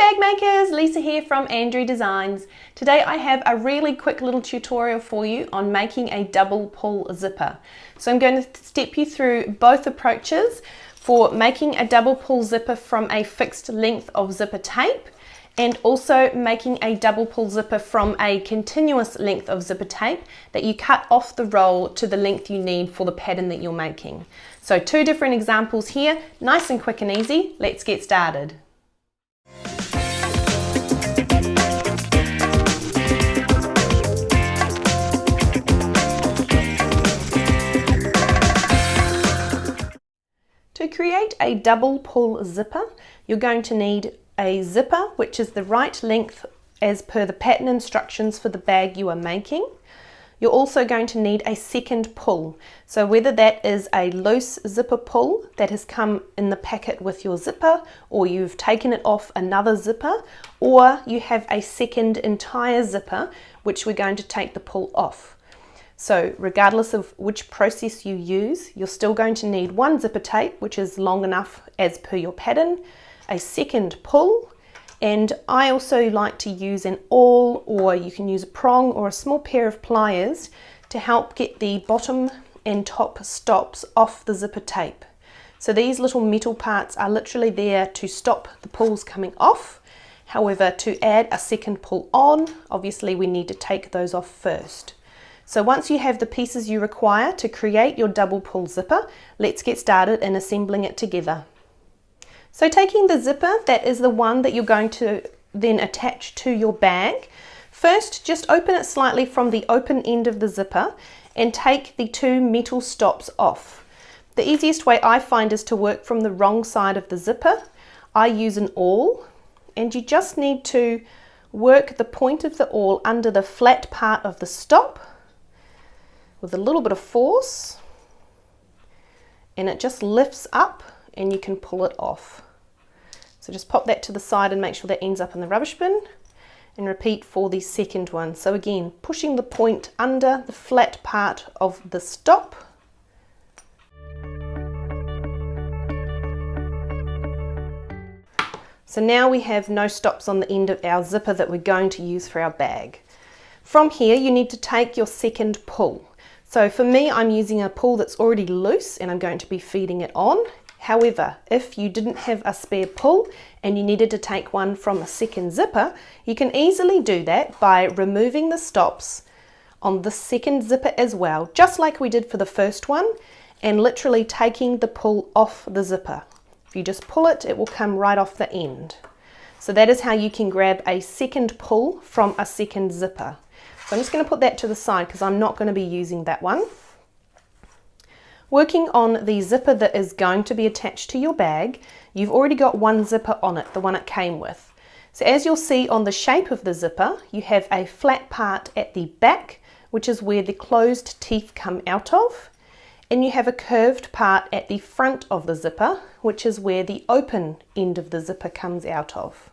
bag makers, Lisa here from Andrie Designs. Today I have a really quick little tutorial for you on making a double pull zipper. So I'm going to step you through both approaches for making a double pull zipper from a fixed length of zipper tape and also making a double pull zipper from a continuous length of zipper tape that you cut off the roll to the length you need for the pattern that you're making. So two different examples here, nice and quick and easy. Let's get started. To create a double pull zipper, you're going to need a zipper, which is the right length as per the pattern instructions for the bag you are making. You're also going to need a second pull. So whether that is a loose zipper pull that has come in the packet with your zipper, or you've taken it off another zipper, or you have a second entire zipper, which we're going to take the pull off. So regardless of which process you use, you're still going to need one zipper tape, which is long enough as per your pattern, a second pull, and I also like to use an awl, or you can use a prong or a small pair of pliers to help get the bottom and top stops off the zipper tape. So these little metal parts are literally there to stop the pulls coming off. However, to add a second pull on, obviously we need to take those off first. So once you have the pieces you require to create your double pull zipper, let's get started in assembling it together. So taking the zipper, that is the one that you're going to then attach to your bag. First, just open it slightly from the open end of the zipper and take the two metal stops off. The easiest way I find is to work from the wrong side of the zipper. I use an awl, and you just need to work the point of the awl under the flat part of the stop with a little bit of force, and it just lifts up and you can pull it off. So just pop that to the side and make sure that ends up in the rubbish bin, and repeat for the second one. So again, pushing the point under the flat part of the stop. So now we have no stops on the end of our zipper that we're going to use for our bag. From here you need to take your second pull. So for me, I'm using a pull that's already loose and I'm going to be feeding it on. However, if you didn't have a spare pull and you needed to take one from a second zipper, you can easily do that by removing the stops on the second zipper as well, just like we did for the first one, and literally taking the pull off the zipper. If you just pull it, it will come right off the end. So that is how you can grab a second pull from a second zipper. So I'm just going to put that to the side because I'm not going to be using that one. Working on the zipper that is going to be attached to your bag, you've already got one zipper on it, the one it came with. So as you'll see on the shape of the zipper, you have a flat part at the back, which is where the closed teeth come out of, and you have a curved part at the front of the zipper, which is where the open end of the zipper comes out of.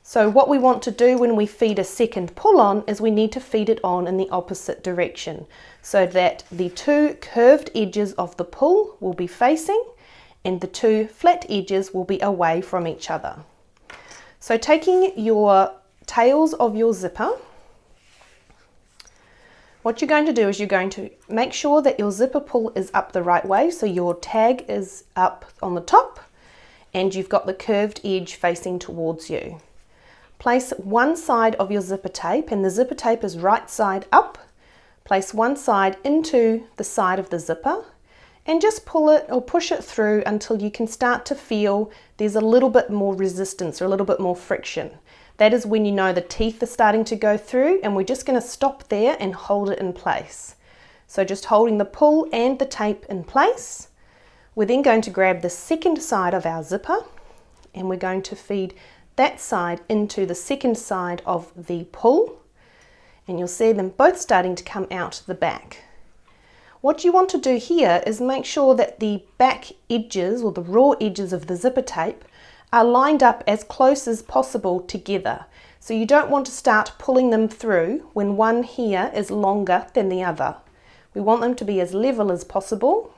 So what we want to do when we feed a second pull on is we need to feed it on in the opposite direction, so that the two curved edges of the pull will be facing and the two flat edges will be away from each other. So taking your tails of your zipper, what you're going to do is you're going to make sure that your zipper pull is up the right way, so your tag is up on the top and you've got the curved edge facing towards you. Place one side of your zipper tape, and the zipper tape is right side up. Place one side into the side of the zipper and just pull it or push it through until you can start to feel there's a little bit more resistance or a little bit more friction. That is when you know the teeth are starting to go through, and we're just going to stop there and hold it in place. So just holding the pull and the tape in place. We're then going to grab the second side of our zipper and we're going to feed that side into the second side of the pull, and you'll see them both starting to come out the back. What you want to do here is make sure that the back edges or the raw edges of the zipper tape are lined up as close as possible together. So you don't want to start pulling them through when one here is longer than the other. We want them to be as level as possible.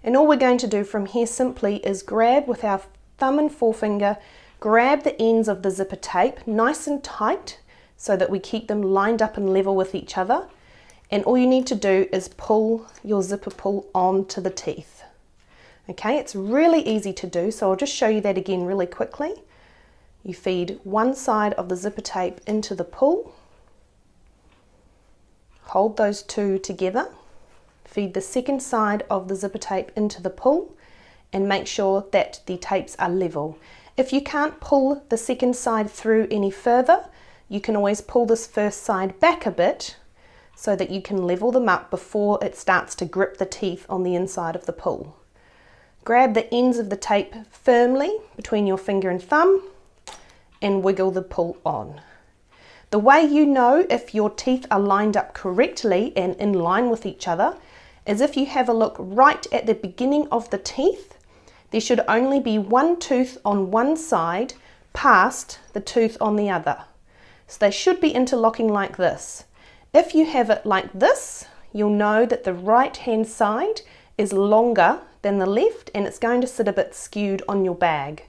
And all we're going to do from here simply is grab with our thumb and forefinger Grab the ends of the zipper tape nice and tight so that we keep them lined up and level with each other. And all you need to do is pull your zipper pull onto the teeth. Okay, it's really easy to do, so I'll just show you that again really quickly. You feed one side of the zipper tape into the pull, hold those two together, feed the second side of the zipper tape into the pull, and make sure that the tapes are level. If you can't pull the second side through any further, you can always pull this first side back a bit so that you can level them up before it starts to grip the teeth on the inside of the pull. Grab the ends of the tape firmly between your finger and thumb and wiggle the pull on. The way you know if your teeth are lined up correctly and in line with each other is if you have a look right at the beginning of the teeth. There should only be one tooth on one side past the tooth on the other. So they should be interlocking like this. If you have it like this, you'll know that the right hand side is longer than the left and it's going to sit a bit skewed on your bag.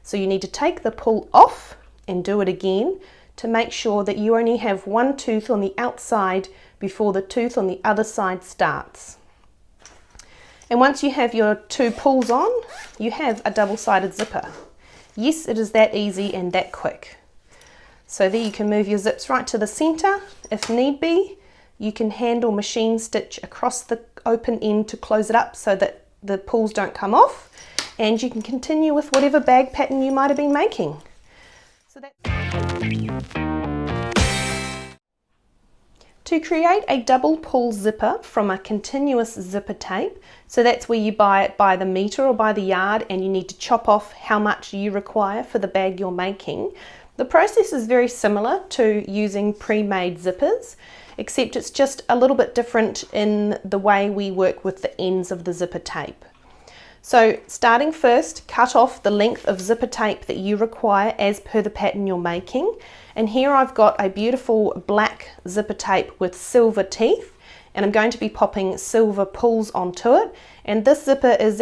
So you need to take the pull off and do it again to make sure that you only have one tooth on the outside before the tooth on the other side starts. And once you have your two pulls on, you have a double-sided zipper. Yes, it is that easy and that quick. So there you can move your zips right to the center. If need be, you can handle machine stitch across the open end to close it up so that the pulls don't come off, and you can continue with whatever bag pattern you might have been making. So to create a double pull zipper from a continuous zipper tape, so that's where you buy it by the meter or by the yard and you need to chop off how much you require for the bag you're making. The process is very similar to using pre-made zippers, except it's just a little bit different in the way we work with the ends of the zipper tape. So starting first, cut off the length of zipper tape that you require as per the pattern you're making. And here I've got a beautiful black zipper tape with silver teeth, and I'm going to be popping silver pulls onto it. And this zipper is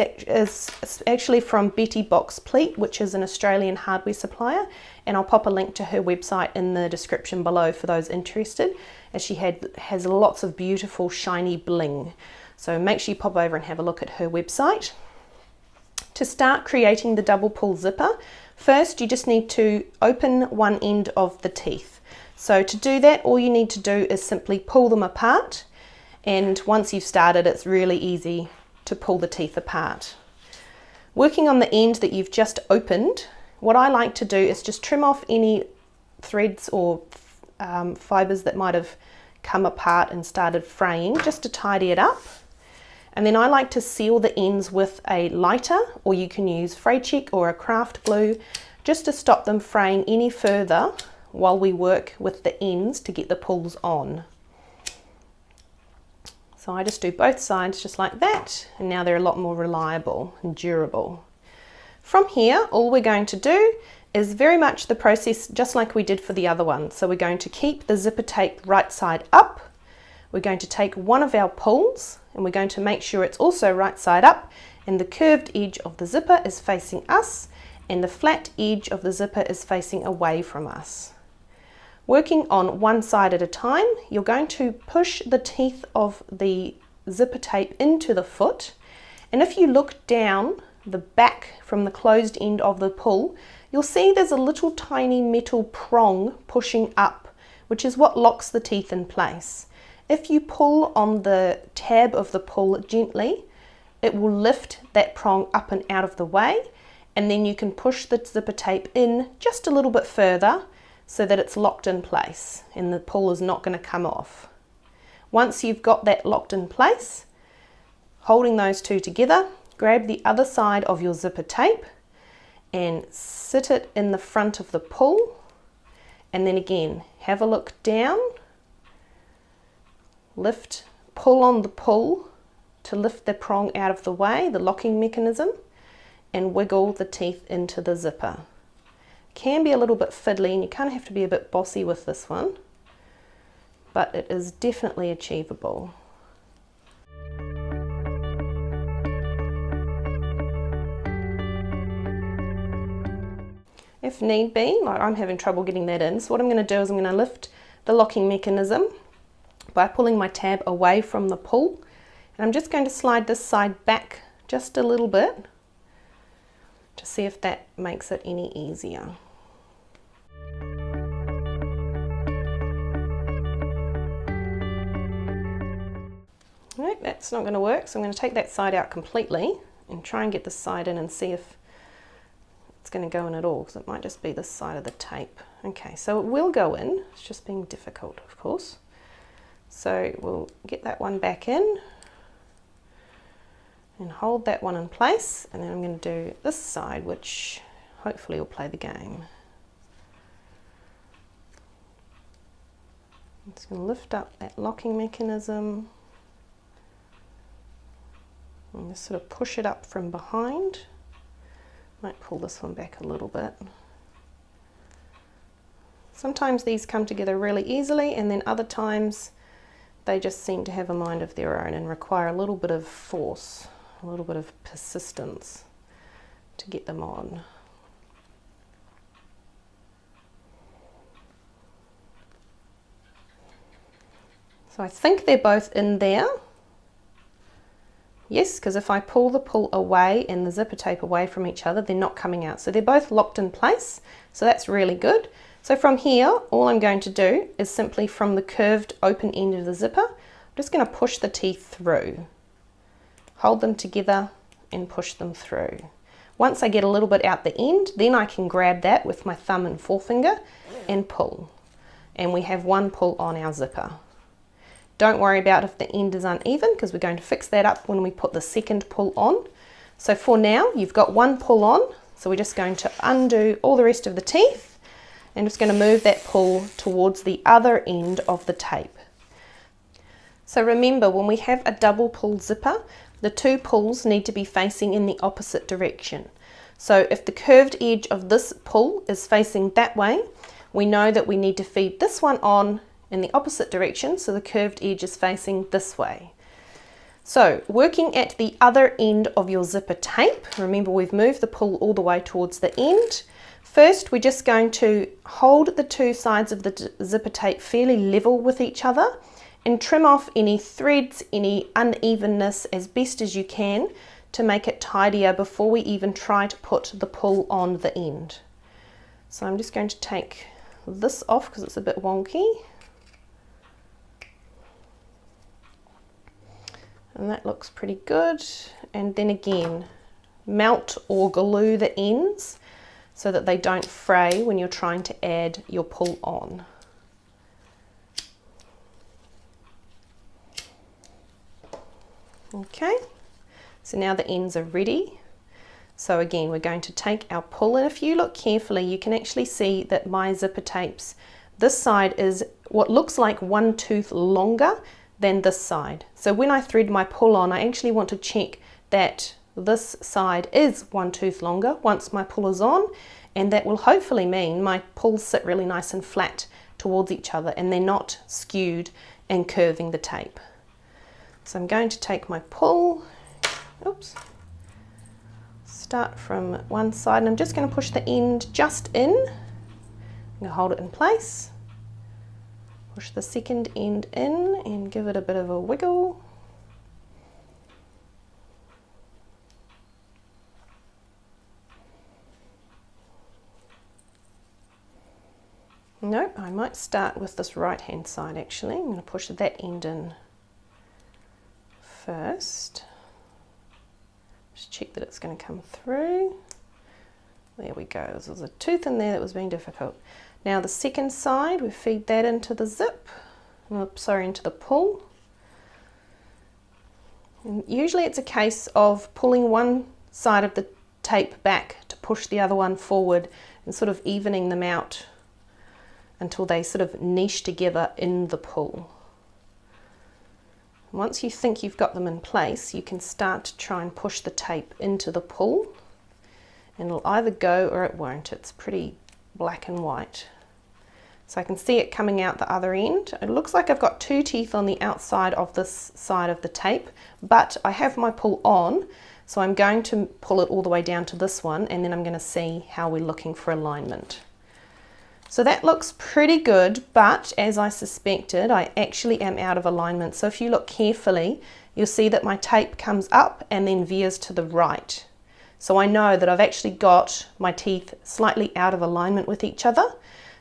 actually from Betty Box Pleat, which is an Australian hardware supplier, and I'll pop a link to her website in the description below for those interested, as she has lots of beautiful shiny bling. So make sure you pop over and have a look at her website. To start creating the double pull zipper, first you just need to open one end of the teeth. So to do that, all you need to do is simply pull them apart, and once you've started, it's really easy to pull the teeth apart. Working on the end that you've just opened, what I like to do is just trim off any threads or fibers that might have come apart and started fraying, just to tidy it up. And then I like to seal the ends with a lighter, or you can use fray check or a craft glue, just to stop them fraying any further while we work with the ends to get the pulls on. So I just do both sides just like that, and now they're a lot more reliable and durable. From here, all we're going to do is very much the process just like we did for the other one. So we're going to keep the zipper tape right side up. We're going to take one of our pulls and we're going to make sure it's also right side up, and the curved edge of the zipper is facing us and the flat edge of the zipper is facing away from us. Working on one side at a time, you're going to push the teeth of the zipper tape into the foot, and if you look down the back from the closed end of the pull, you'll see there's a little tiny metal prong pushing up, which is what locks the teeth in place. If you pull on the tab of the pull gently, it will lift that prong up and out of the way, and then you can push the zipper tape in just a little bit further so that it's locked in place and the pull is not going to come off. Once you've got that locked in place, holding those two together, grab the other side of your zipper tape and sit it in the front of the pull, and then again have a look down, lift, pull on the pull to lift the prong out of the way, the locking mechanism, and wiggle the teeth into the zipper. Can be a little bit fiddly and you kind of have to be a bit bossy with this one, but it is definitely achievable. if need be. Like I'm having trouble getting that in. So what I'm going to do is I'm going to lift the locking mechanism by pulling my tab away from the pull. And I'm just going to slide this side back just a little bit to see if that makes it any easier. Right, that's not going to work, so I'm going to take that side out completely and try and get this side in and see if it's going to go in at all, because it might just be this side of the tape. Okay, so it will go in, it's just being difficult, of course. So we'll get that one back in and hold that one in place, and then I'm going to do this side, which hopefully will play the game. I'm just going to lift up that locking mechanism and just sort of push it up from behind. Might pull this one back a little bit. Sometimes these come together really easily, and then other times they just seem to have a mind of their own and require a little bit of force, a little bit of persistence to get them on. So I think they're both in there. Yes, because if I pull the pull away and the zipper tape away from each other, they're not coming out. So they're both locked in place, so that's really good. So from here, all I'm going to do is simply from the curved open end of the zipper, I'm just going to push the teeth through. Hold them together and push them through. Once I get a little bit out the end, then I can grab that with my thumb and forefinger and pull. And we have one pull on our zipper. Don't worry about if the end is uneven, because we're going to fix that up when we put the second pull on. So for now, you've got one pull on, so we're just going to undo all the rest of the teeth and just going to move that pull towards the other end of the tape. So remember, when we have a double pull zipper, the two pulls need to be facing in the opposite direction. So if the curved edge of this pull is facing that way, we know that we need to feed this one on in the opposite direction, so the curved edge is facing this way. So working at the other end of your zipper tape, remember we've moved the pull all the way towards the end. First, we're just going to hold the two sides of the zipper tape fairly level with each other and trim off any threads, any unevenness as best as you can to make it tidier before we even try to put the pull on the end. So I'm just going to take this off because it's a bit wonky. And that looks pretty good. And then again, melt or glue the ends so that they don't fray when you're trying to add your pull on. Okay, so now the ends are ready. So again, we're going to take our pull, and if you look carefully, you can actually see that my zipper tapes, this side is what looks like one tooth longer than this side. So when I thread my pull on, I actually want to check that this side is one tooth longer once my pull is on, and that will hopefully mean my pulls sit really nice and flat towards each other and they're not skewed and curving the tape. So I'm going to take my pull, oops, start from one side, and I'm just going to push the end just in. I'm going to hold it in place. Push the second end in and give it a bit of a wiggle. Nope, I might start with this right hand side actually. I'm going to push that end in first. Just check that it's going to come through. There we go, there was a tooth in there that was being difficult. Now the second side, we feed that into the zip, into the pull. And usually it's a case of pulling one side of the tape back to push the other one forward and sort of evening them out until they sort of niche together in the pull. Once you think you've got them in place, you can start to try and push the tape into the pull, and it'll either go or it won't. It's pretty black and white. So I can see it coming out the other end. It looks like I've got two teeth on the outside of this side of the tape, but I have my pull on, So I'm going to pull it all the way down to this one, and then I'm going to see how we're looking for alignment. So that looks pretty good, but as I suspected, I actually am out of alignment. So if you look carefully, you'll see that my tape comes up and then veers to the right. So I know that I've actually got my teeth slightly out of alignment with each other.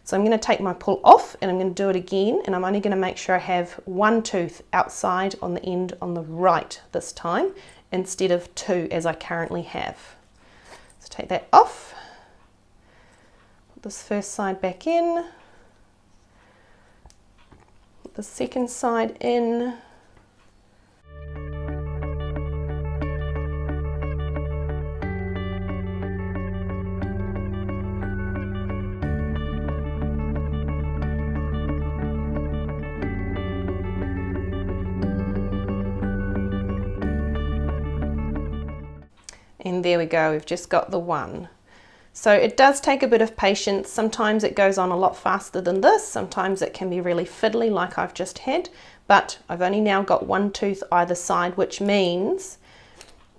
So I'm going to take my pull off and I'm going to do it again, and I'm only going to make sure I have one tooth outside on the end on the right this time instead of two as I currently have. So take that off, put this first side back in, put the second side in. And there we go, we've just got the one. So it does take a bit of patience. Sometimes it goes on a lot faster than this. Sometimes it can be really fiddly like I've just had, but I've only now got one tooth either side, which means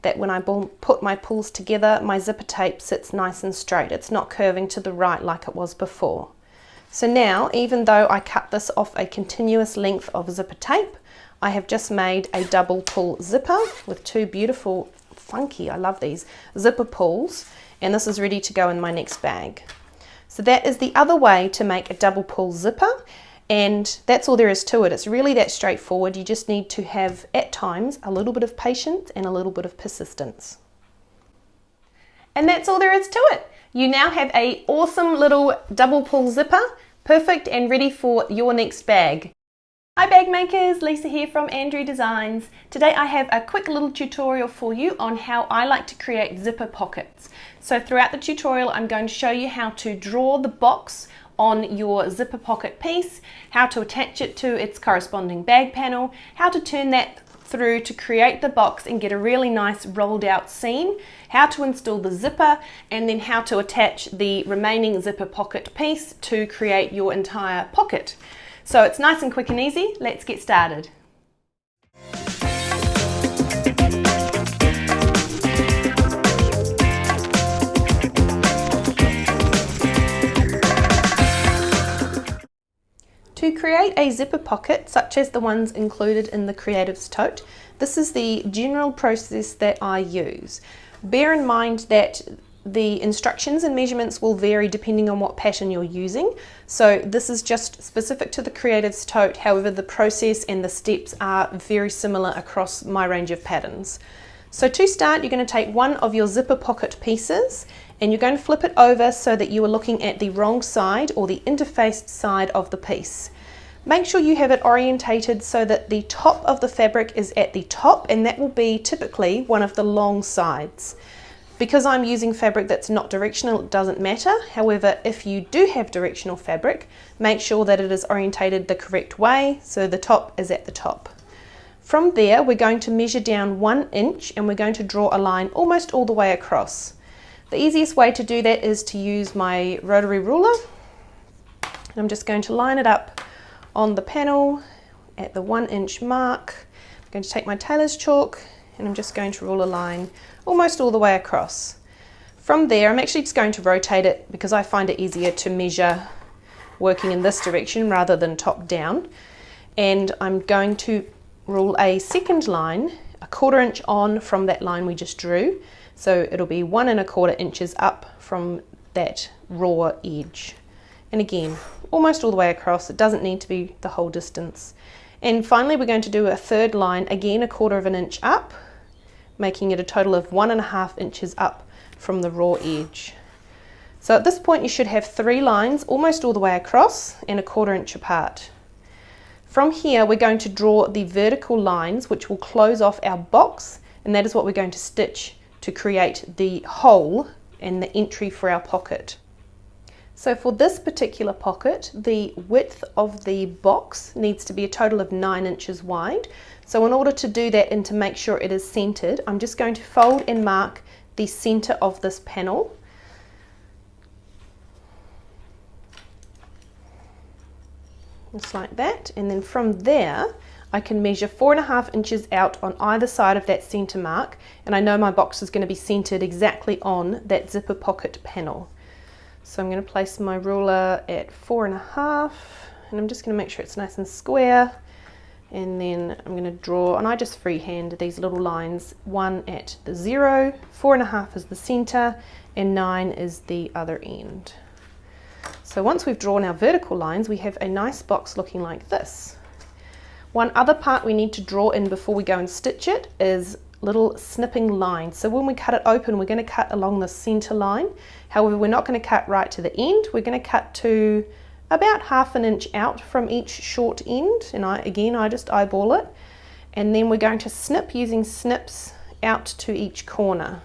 that when I put my pulls together, my zipper tape sits nice and straight. It's not curving to the right like it was before. So now, even though I cut this off a continuous length of zipper tape, I have just made a double pull zipper with two beautiful, funky, I love these, zipper pulls, and this is ready to go in my next bag. So that is the other way to make a double pull zipper, and that's all there is to it. It's really that straightforward. You just need to have, at times, a little bit of patience and a little bit of persistence. And that's all there is to it. You now have an awesome little double pull zipper, perfect and ready for your next bag. Hi bag makers, Lisa here from Andrie Designs. Today I have a quick little tutorial for you on how I like to create zipper pockets. So throughout the tutorial I'm going to show you how to draw the box on your zipper pocket piece, how to attach it to its corresponding bag panel, how to turn that through to create the box and get a really nice rolled out seam, how to install the zipper, and then how to attach the remaining zipper pocket piece to create your entire pocket. So it's nice and quick and easy. Let's get started. To create a zipper pocket, such as the ones included in the Creatives Tote, this is the general process that I use. Bear in mind that the instructions and measurements will vary depending on what pattern you're using. So this is just specific to the Creatives Tote, however the process and the steps are very similar across my range of patterns. So to start, you're going to take one of your zipper pocket pieces and you're going to flip it over so that you are looking at the wrong side or the interfaced side of the piece. Make sure you have it orientated so that the top of the fabric is at the top, and that will be typically one of the long sides. Because I'm using fabric that's not directional, it doesn't matter. However, if you do have directional fabric, make sure that it is orientated the correct way so the top is at the top. From there, we're going to measure down 1 inch and we're going to draw a line almost all the way across. The easiest way to do that is to use my rotary ruler. I'm just going to line it up on the panel at the 1 inch mark. I'm going to take my tailor's chalk and I'm just going to rule a line almost all the way across. From there, I'm actually just going to rotate it because I find it easier to measure working in this direction rather than top down. And I'm going to rule a second line, 1/4 inch on from that line we just drew. So it'll be 1 1/4 inches up from that raw edge. And again, almost all the way across. It doesn't need to be the whole distance. And finally, we're going to do a third line, again 1/4 inch up, making it a total of 1 1/2 inches up from the raw edge. So at this point you should have 3 lines almost all the way across and 1/4 inch apart. From here we're going to draw the vertical lines which will close off our box, and that is what we're going to stitch to create the hole and the entry for our pocket. So for this particular pocket, the width of the box needs to be a total of 9 inches wide. So in order to do that and to make sure it is centered, I'm just going to fold and mark the center of this panel. Just like that. And then from there, I can measure 4.5 inches out on either side of that center mark, and I know my box is going to be centered exactly on that zipper pocket panel. So I'm going to place my ruler at 4.5, and I'm just going to make sure it's nice and square, and then I'm going to draw, and I just freehand these little lines, one at the 0, 4.5 is the center, and 9 is the other end. So once we've drawn our vertical lines, we have a nice box looking like this. One other part we need to draw in before we go and stitch it is little snipping lines. So when we cut it open, we're going to cut along the center line. However, we're not going to cut right to the end. We're going to cut to about 1/2 inch out from each short end, and I just eyeball it, and then we're going to snip using snips out to each corner.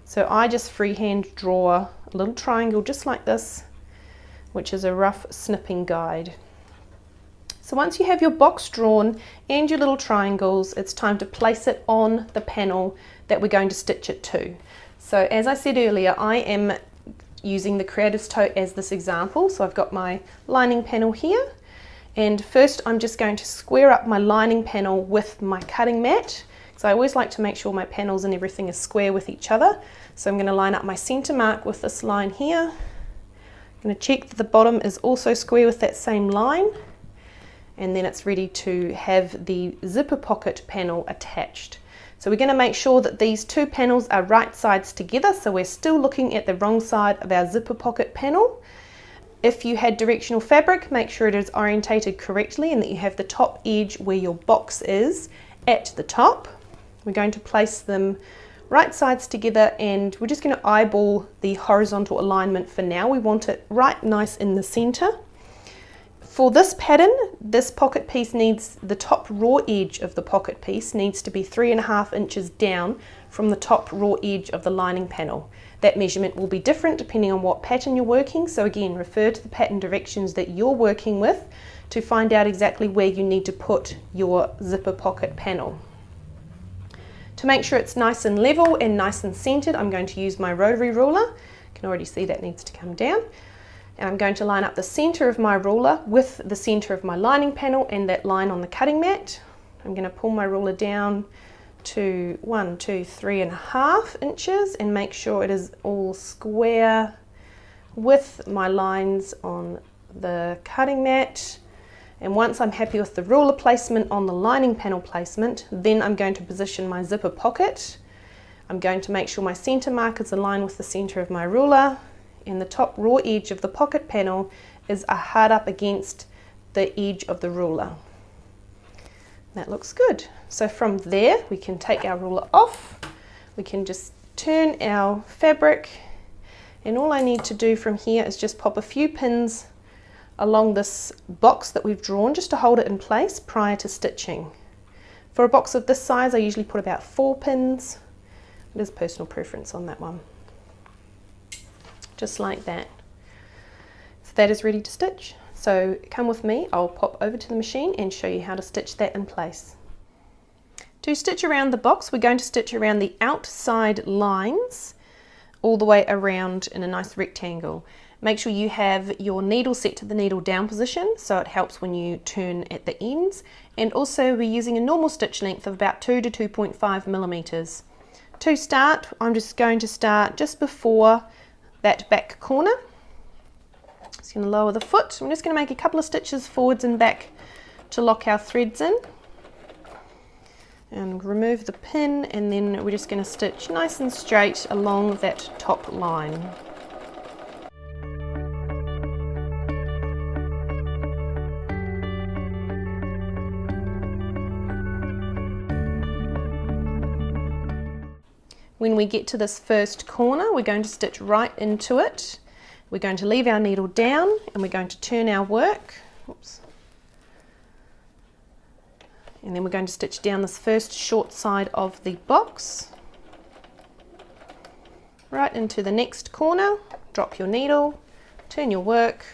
So I just freehand draw a little triangle just like this, which is a rough snipping guide. So once you have your box drawn and your little triangles, it's time to place it on the panel that we're going to stitch it to. So as I said earlier, I am using the Creator's Tote as this example. So I've got my lining panel here, and first I'm just going to square up my lining panel with my cutting mat. So I always like to make sure my panels and everything is square with each other. So I'm going to line up my center mark with this line here. I'm going to check that the bottom is also square with that same line, and then it's ready to have the zipper pocket panel attached. So we're going to make sure that these two panels are right sides together, so we're still looking at the wrong side of our zipper pocket panel. If you had directional fabric, make sure it is orientated correctly and that you have the top edge where your box is at the top. We're going to place them right sides together, and we're just going to eyeball the horizontal alignment for now. We want it right nice in the center. For this pattern, this pocket piece needs, the top raw edge of the pocket piece needs to be 3.5 inches down from the top raw edge of the lining panel. That measurement will be different depending on what pattern you're working, so again, refer to the pattern directions that you're working with to find out exactly where you need to put your zipper pocket panel. To make sure it's nice and level and nice and centered, I'm going to use my rotary ruler. You can already see that needs to come down. And I'm going to line up the center of my ruler with the center of my lining panel and that line on the cutting mat. I'm going to pull my ruler down to 1, 2, 3.5 inches and make sure it is all square with my lines on the cutting mat. And once I'm happy with the ruler placement on the lining panel placement, then I'm going to position my zipper pocket. I'm going to make sure my center mark is aligned with the center of my ruler, and the top raw edge of the pocket panel is hard up against the edge of the ruler. That looks good. So from there we can take our ruler off, we can just turn our fabric, and all I need to do from here is just pop a few pins along this box that we've drawn just to hold it in place prior to stitching. For a box of this size I usually put about 4 pins. It is personal preference on that one. Just like that. So that is ready to stitch. So come with me, I'll pop over to the machine and show you how to stitch that in place. To stitch around the box, we're going to stitch around the outside lines all the way around in a nice rectangle. Make sure you have your needle set to the needle down position so it helps when you turn at the ends, and also we're using a normal stitch length of about 2 to 2.5 millimeters. To start, I'm just going to start just before that back corner. Just going to lower the foot. I'm just going to make a couple of stitches forwards and back to lock our threads in, and remove the pin, and then we're just going to stitch nice and straight along that top line. When we get to this first corner, we're going to stitch right into it. We're going to leave our needle down and we're going to turn our work. Oops. And then we're going to stitch down this first short side of the box. Right into the next corner, drop your needle, turn your work.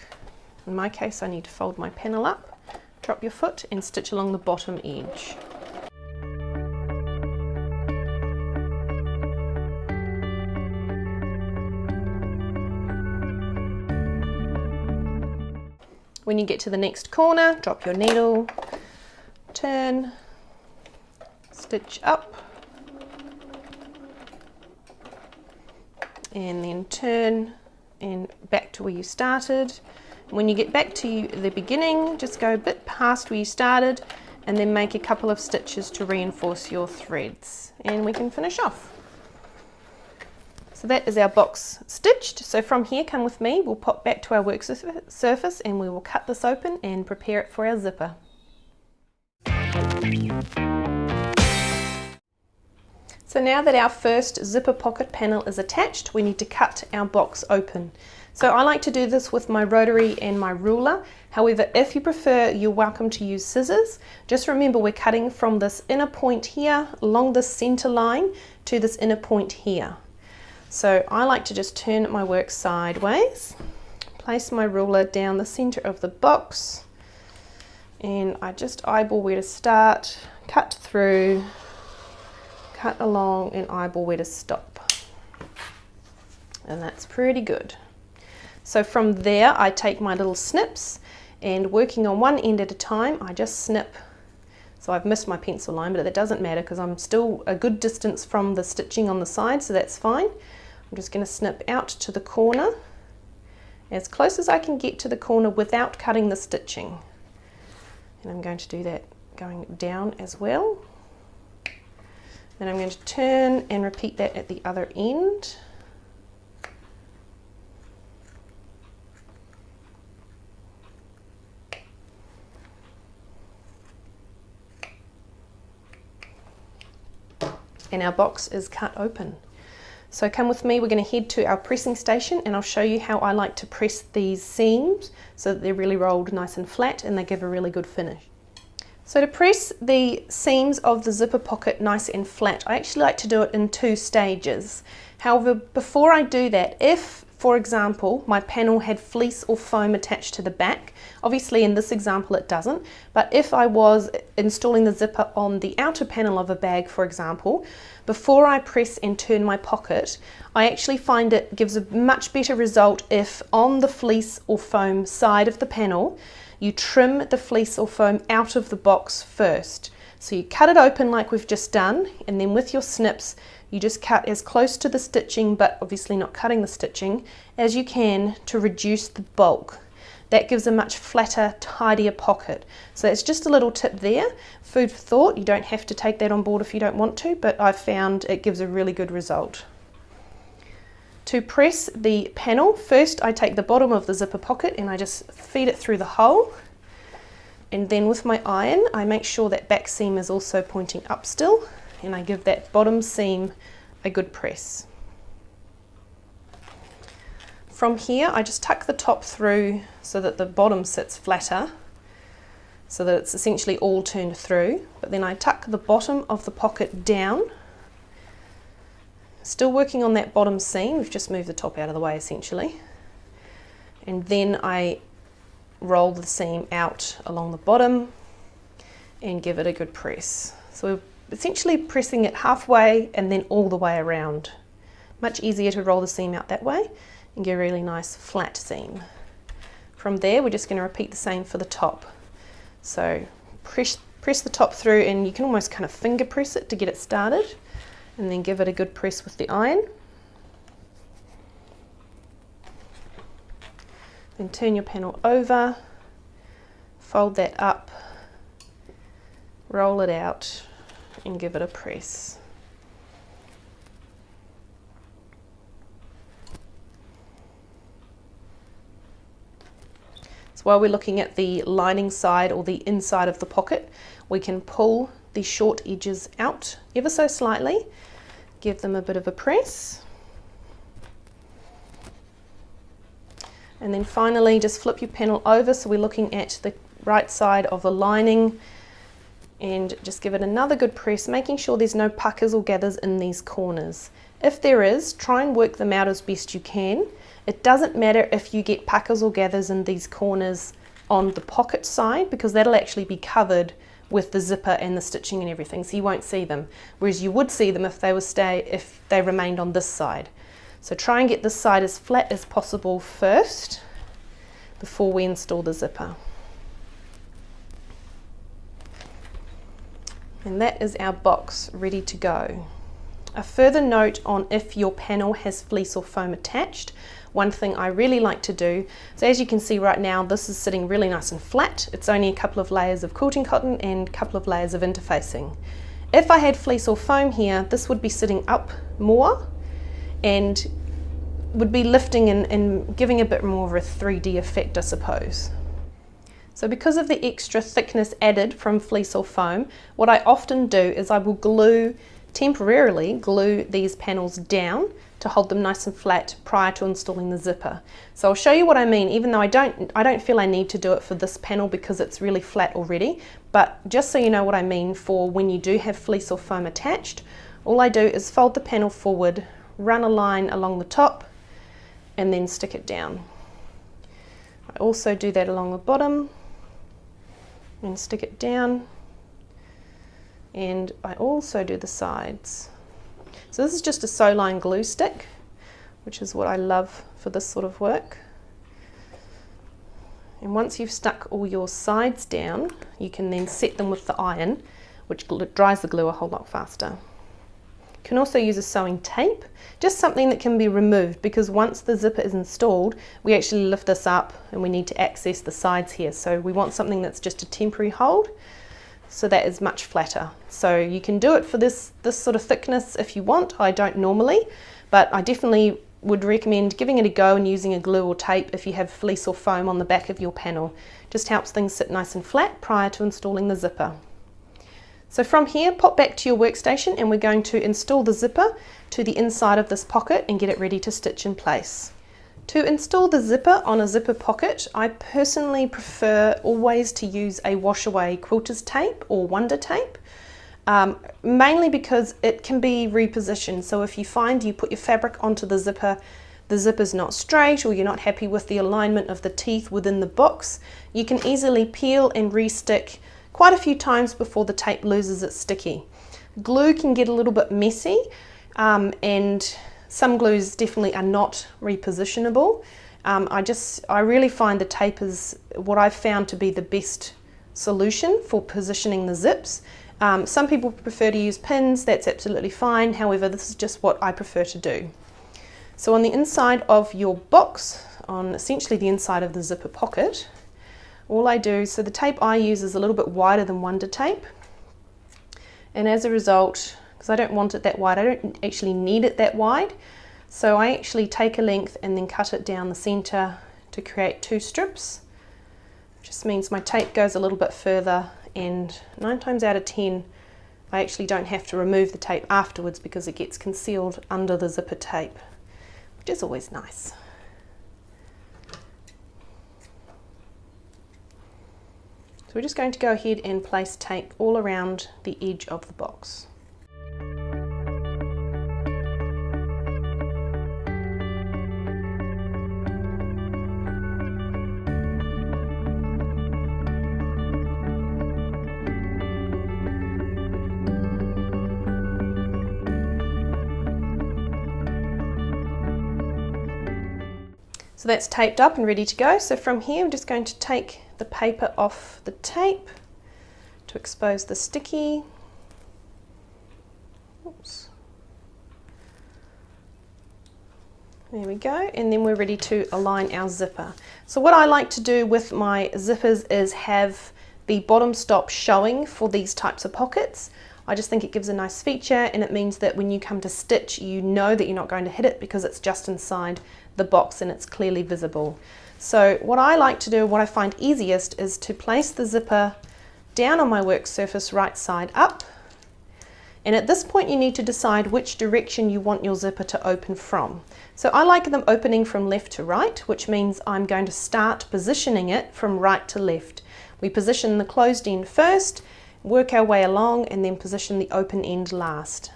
In my case, I need to fold my panel up, drop your foot and stitch along the bottom edge. When you get to the next corner, drop your needle, turn, stitch up, and then turn and back to where you started. When you get back to the beginning, just go a bit past where you started and then make a couple of stitches to reinforce your threads, and we can finish off. So that is our box stitched. So from here, come with me, we'll pop back to our work surface and we will cut this open and prepare it for our zipper. So now that our first zipper pocket panel is attached, we need to cut our box open. So I like to do this with my rotary and my ruler. However, if you prefer, you're welcome to use scissors. Just remember, we're cutting from this inner point here along the center line to this inner point here. So I like to just turn my work sideways, place my ruler down the center of the box, and I just eyeball where to start, cut through, cut along, and eyeball where to stop. And that's pretty good. So from there, I take my little snips, and working on one end at a time, I just snip. So I've missed my pencil line, but that doesn't matter because I'm still a good distance from the stitching on the side, so that's fine. I'm just going to snip out to the corner, as close as I can get to the corner without cutting the stitching. And I'm going to do that going down as well. Then I'm going to turn and repeat that at the other end. And our box is cut open. So come with me, we're going to head to our pressing station and I'll show you how I like to press these seams so that they're really rolled nice and flat and they give a really good finish. So to press the seams of the zipper pocket nice and flat, I actually like to do it in 2 stages. However, before I do that, if, for example, my panel had fleece or foam attached to the back, obviously in this example it doesn't, but if I was installing the zipper on the outer panel of a bag, for example, before I press and turn my pocket, I actually find it gives a much better result if on the fleece or foam side of the panel, you trim the fleece or foam out of the box first. So you cut it open like we've just done, and then with your snips, you just cut as close to the stitching, but obviously not cutting the stitching, as you can to reduce the bulk. That gives a much flatter, tidier pocket. So it's just a little tip there, food for thought. You don't have to take that on board if you don't want to, but I've found it gives a really good result. To press the panel, first I take the bottom of the zipper pocket and I just feed it through the hole. And then with my iron, I make sure that back seam is also pointing up still, and I give that bottom seam a good press. From here, I just tuck the top through so that the bottom sits flatter, so that it's essentially all turned through, but then I tuck the bottom of the pocket down, still working on that bottom seam. We've just moved the top out of the way essentially, and then I roll the seam out along the bottom and give it a good press. So we're essentially pressing it halfway and then all the way around. Much easier to roll the seam out that way and get a really nice flat seam. From there, we're just going to repeat the same for the top. So press the top through, and you can almost kind of finger press it to get it started, and then give it a good press with the iron. Then turn your panel over, fold that up, roll it out, and give it a press. So while we're looking at the lining side or the inside of the pocket, we can pull the short edges out ever so slightly, give them a bit of a press, and then finally just flip your panel over so we're looking at the right side of the lining, and just give it another good press, making sure there's no puckers or gathers in these corners. If there is, try and work them out as best you can. It doesn't matter if you get puckers or gathers in these corners on the pocket side, because that'll actually be covered with the zipper and the stitching and everything, so you won't see them, whereas you would see them if they remained on this side. So try and get this side as flat as possible first before we install the zipper. And that is our box ready to go. A further note on if your panel has fleece or foam attached, one thing I really like to do, so as you can see right now, this is sitting really nice and flat. It's only a couple of layers of quilting cotton and a couple of layers of interfacing. If I had fleece or foam here, this would be sitting up more and would be lifting and giving a bit more of a 3D effect, I suppose. So because of the extra thickness added from fleece or foam, what I often do is I will temporarily glue these panels down to hold them nice and flat prior to installing the zipper. So I'll show you what I mean, even though I don't feel I need to do it for this panel because it's really flat already, but just so you know what I mean for when you do have fleece or foam attached, all I do is fold the panel forward, run a line along the top, and then stick it down. I also do that along the bottom and stick it down, and I also do the sides. So this is just a sew line glue stick, which is what I love for this sort of work. And once you've stuck all your sides down, you can then set them with the iron, which dries the glue a whole lot faster. You can also use a sewing tape, just something that can be removed, because once the zipper is installed, we actually lift this up and we need to access the sides here. So we want something that's just a temporary hold. So that is much flatter. So you can do it for this sort of thickness if you want. I don't normally, but I definitely would recommend giving it a go and using a glue or tape if you have fleece or foam on the back of your panel. Just helps things sit nice and flat prior to installing the zipper. So from here, pop back to your workstation and we're going to install the zipper to the inside of this pocket and get it ready to stitch in place. To install the zipper on a zipper pocket, I personally prefer always to use a wash away quilter's tape or Wonder tape, mainly because it can be repositioned. So if you find you put your fabric onto the zipper's not straight, or you're not happy with the alignment of the teeth within the box, you can easily peel and re-stick quite a few times before the tape loses its sticky. Glue can get a little bit messy, and some glues definitely are not repositionable. I really find the tape is what I've found to be the best solution for positioning the zips. Some people prefer to use pins, that's absolutely fine. However, this is just what I prefer to do. So on the inside of your box, on essentially the inside of the zipper pocket, all I do, so the tape I use is a little bit wider than Wonder tape. And as a result, because I don't want it that wide, I don't actually need it that wide. So I actually take a length and then cut it down the center to create 2 strips. Just means my tape goes a little bit further, and 9 times out of 10, I actually don't have to remove the tape afterwards because it gets concealed under the zipper tape, which is always nice. So we're just going to go ahead and place tape all around the edge of the box. So that's taped up and ready to go. So from here I'm just going to take the paper off the tape to expose the sticky. Oops. There we go, and then we're ready to align our zipper. So what I like to do with my zippers is have the bottom stop showing for these types of pockets. I just think it gives a nice feature, and it means that when you come to stitch, you know that you're not going to hit it because it's just inside the box and it's clearly visible. So what I like to do, what I find easiest, is to place the zipper down on my work surface right side up, and at this point you need to decide which direction you want your zipper to open from. So I like them opening from left to right, which means I'm going to start positioning it from right to left. We position the closed end first, work our way along, and then position the open end last,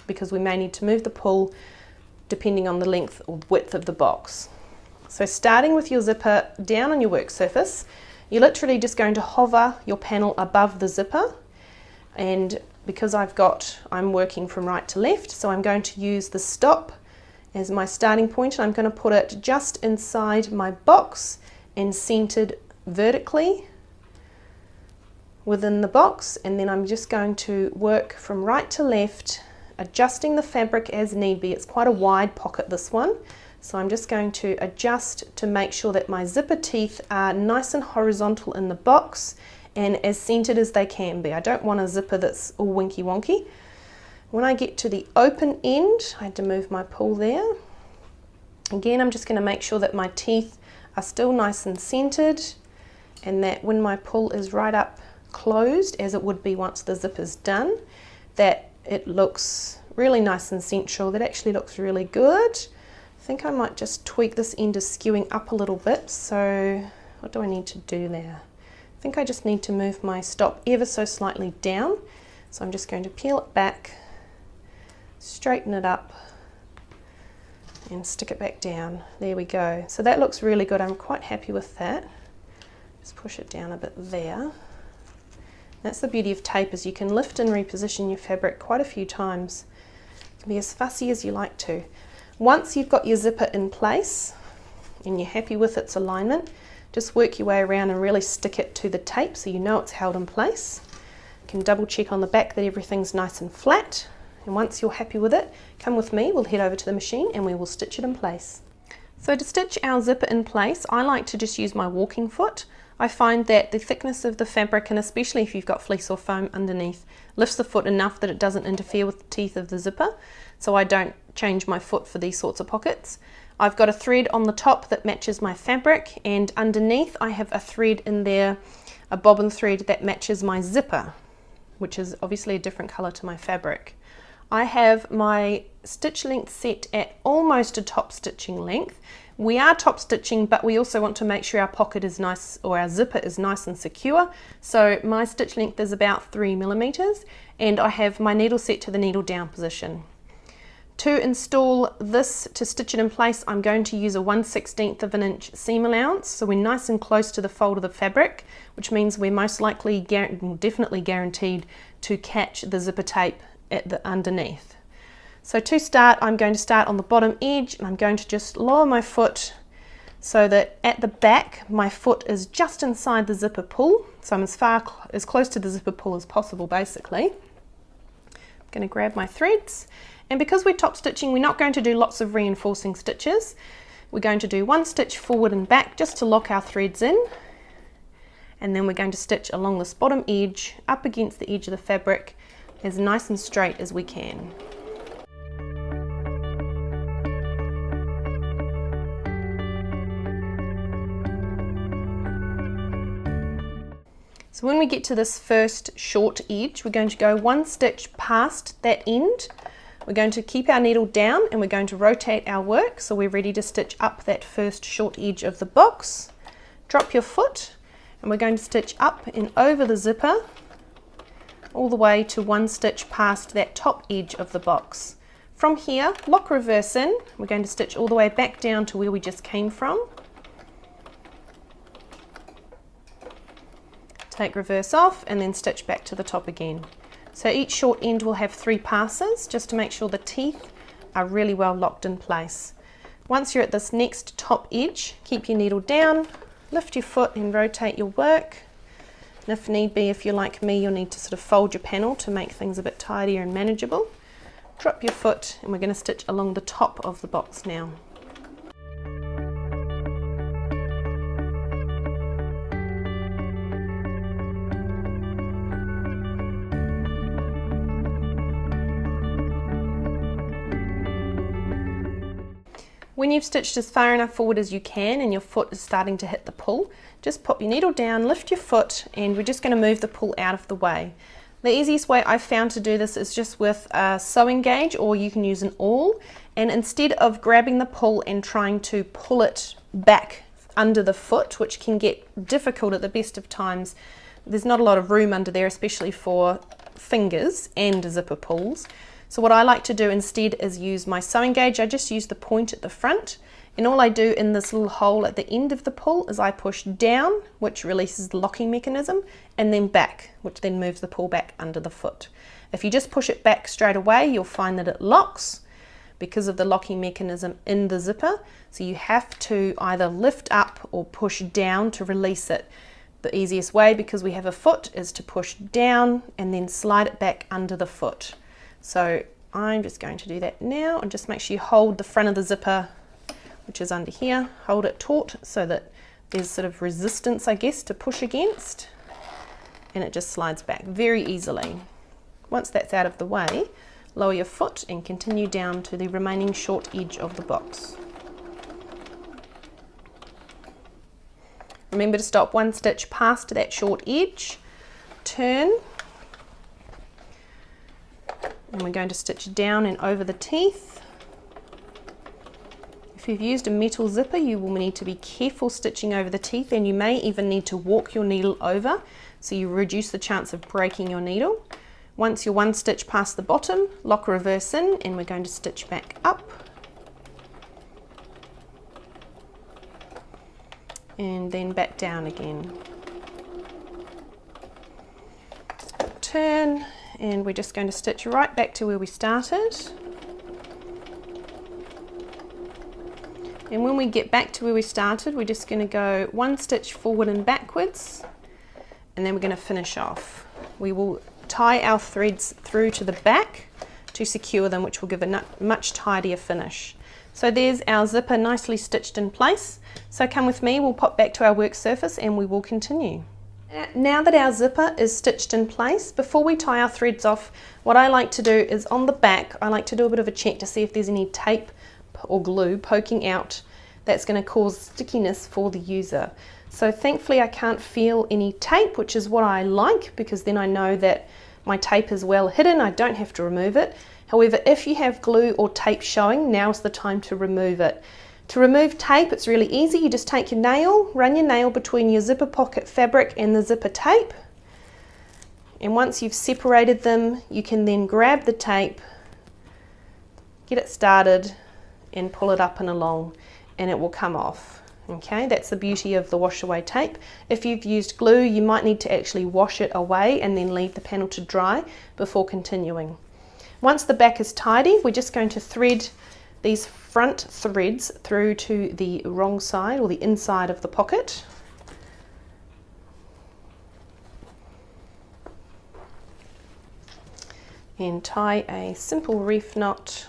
because we may need to move the pull depending on the length or width of the box. So starting with your zipper down on your work surface, you're literally just going to hover your panel above the zipper, and because I'm working from right to left, so I'm going to use the stop as my starting point, and I'm going to put it just inside my box and centered vertically within the box, and then I'm just going to work from right to left, adjusting the fabric as need be. It's quite a wide pocket, this one, so I'm just going to adjust to make sure that my zipper teeth are nice and horizontal in the box and as centered as they can be. I don't want a zipper that's all winky wonky. When I get to the open end, I had to move my pull there. Again, I'm just going to make sure that my teeth are still nice and centered, and that when my pull is right up closed, as it would be once the zip is done, that it looks really nice and central. That actually looks really good. I think I might just tweak this end is skewing up a little bit, so what do I need to do there? I think I just need to move my stop ever so slightly down, so I'm just going to peel it back, straighten it up and stick it back down. There we go. So that looks really good. I'm quite happy with that. Just push it down a bit there. That's the beauty of tape, is you can lift and reposition your fabric quite a few times. You can be as fussy as you like to. Once you've got your zipper in place and you're happy with its alignment, just work your way around and really stick it to the tape so you know it's held in place. You can double check on the back that everything's nice and flat. And once you're happy with it, come with me, we'll head over to the machine and we will stitch it in place. So to stitch our zipper in place, I like to just use my walking foot. I find that the thickness of the fabric, and especially if you've got fleece or foam underneath, lifts the foot enough that it doesn't interfere with the teeth of the zipper, so I don't change my foot for these sorts of pockets. I've got a thread on the top that matches my fabric, and underneath I have a thread in there, a bobbin thread that matches my zipper, which is obviously a different colour to my fabric. I have my stitch length set at almost a top stitching length. We are top stitching, but we also want to make sure our pocket is nice, or our zipper is nice and secure. So my stitch length is about 3mm, and I have my needle set to the needle down position. To install this, to stitch it in place, I'm going to use a 1/16 of an inch seam allowance, so we're nice and close to the fold of the fabric, which means we're most likely, definitely guaranteed to catch the zipper tape at the underneath. So to start, I'm going to start on the bottom edge, and I'm going to just lower my foot so that at the back my foot is just inside the zipper pull, so I'm as close to the zipper pull as possible basically. I'm going to grab my threads, and because we're top stitching, we're not going to do lots of reinforcing stitches. We're going to do one stitch forward and back just to lock our threads in, and then we're going to stitch along this bottom edge up against the edge of the fabric as nice and straight as we can. So when we get to this first short edge, we're going to go one stitch past that end. We're going to keep our needle down and we're going to rotate our work so we're ready to stitch up that first short edge of the box. Drop your foot, and we're going to stitch up and over the zipper all the way to one stitch past that top edge of the box. From here, lock reverse in. We're going to stitch all the way back down to where we just came from. Take reverse off and then stitch back to the top again. So each short end will have 3 passes just to make sure the teeth are really well locked in place. Once you're at this next top edge, keep your needle down, lift your foot and rotate your work. And if need be, if you're like me, you'll need to sort of fold your panel to make things a bit tidier and manageable. Drop your foot, and we're going to stitch along the top of the box now. When you've stitched as far enough forward as you can and your foot is starting to hit the pull, just pop your needle down, lift your foot, and we're just going to move the pull out of the way. The easiest way I've found to do this is just with a sewing gauge, or you can use an awl, and instead of grabbing the pull and trying to pull it back under the foot, which can get difficult at the best of times, there's not a lot of room under there, especially for fingers and zipper pulls. So what I like to do instead is use my sewing gauge. I just use the point at the front, and all I do in this little hole at the end of the pull is I push down, which releases the locking mechanism, and then back, which then moves the pull back under the foot. If you just push it back straight away, you'll find that it locks because of the locking mechanism in the zipper. So you have to either lift up or push down to release it. The easiest way, because we have a foot, is to push down and then slide it back under the foot. So I'm just going to do that now, and just make sure you hold the front of the zipper, which is under here, hold it taut so that there's sort of resistance, I guess, to push against, and it just slides back very easily. Once that's out of the way, lower your foot and continue down to the remaining short edge of the box. Remember to stop one stitch past that short edge, turn, and we're going to stitch down and over the teeth. If you've used a metal zipper, you will need to be careful stitching over the teeth, and you may even need to walk your needle over so you reduce the chance of breaking your needle. Once you're one stitch past the bottom, lock reverse in, and we're going to stitch back up. And then back down again. Turn, and we're just going to stitch right back to where we started. And when we get back to where we started, we're just going to go one stitch forward and backwards, and then we're going to finish off. We will tie our threads through to the back to secure them, which will give a much tidier finish. So there's our zipper nicely stitched in place. So come with me, we'll pop back to our work surface and we will continue. Now that our zipper is stitched in place, before we tie our threads off, what I like to do is on the back, I like to do a bit of a check to see if there's any tape or glue poking out that's going to cause stickiness for the user. So thankfully I can't feel any tape, which is what I like, because then I know that my tape is well hidden, I don't have to remove it. However, if you have glue or tape showing, now's the time to remove it. To remove tape, it's really easy. You just take your nail, run your nail between your zipper pocket fabric and the zipper tape. And once you've separated them, you can then grab the tape, get it started, and pull it up and along, and it will come off. Okay, that's the beauty of the wash away tape. If you've used glue, you might need to actually wash it away and then leave the panel to dry before continuing. Once the back is tidy, we're just going to thread these front threads through to the wrong side or the inside of the pocket. And tie a simple reef knot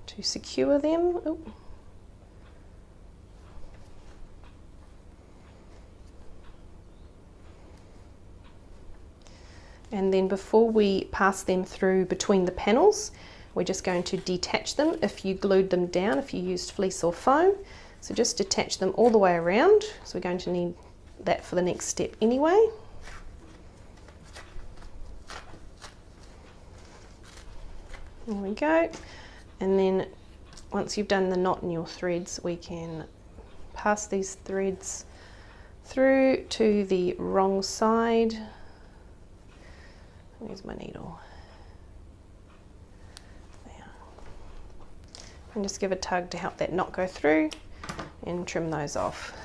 to secure them. Oh. And then before we pass them through between the panels, we're just going to detach them if you glued them down, if you used fleece or foam. So just detach them all the way around. So we're going to need that for the next step anyway. There we go. And then once you've done the knot in your threads, we can pass these threads through to the wrong side. Where's my needle? There. And just give a tug to help that knot go through and trim those off.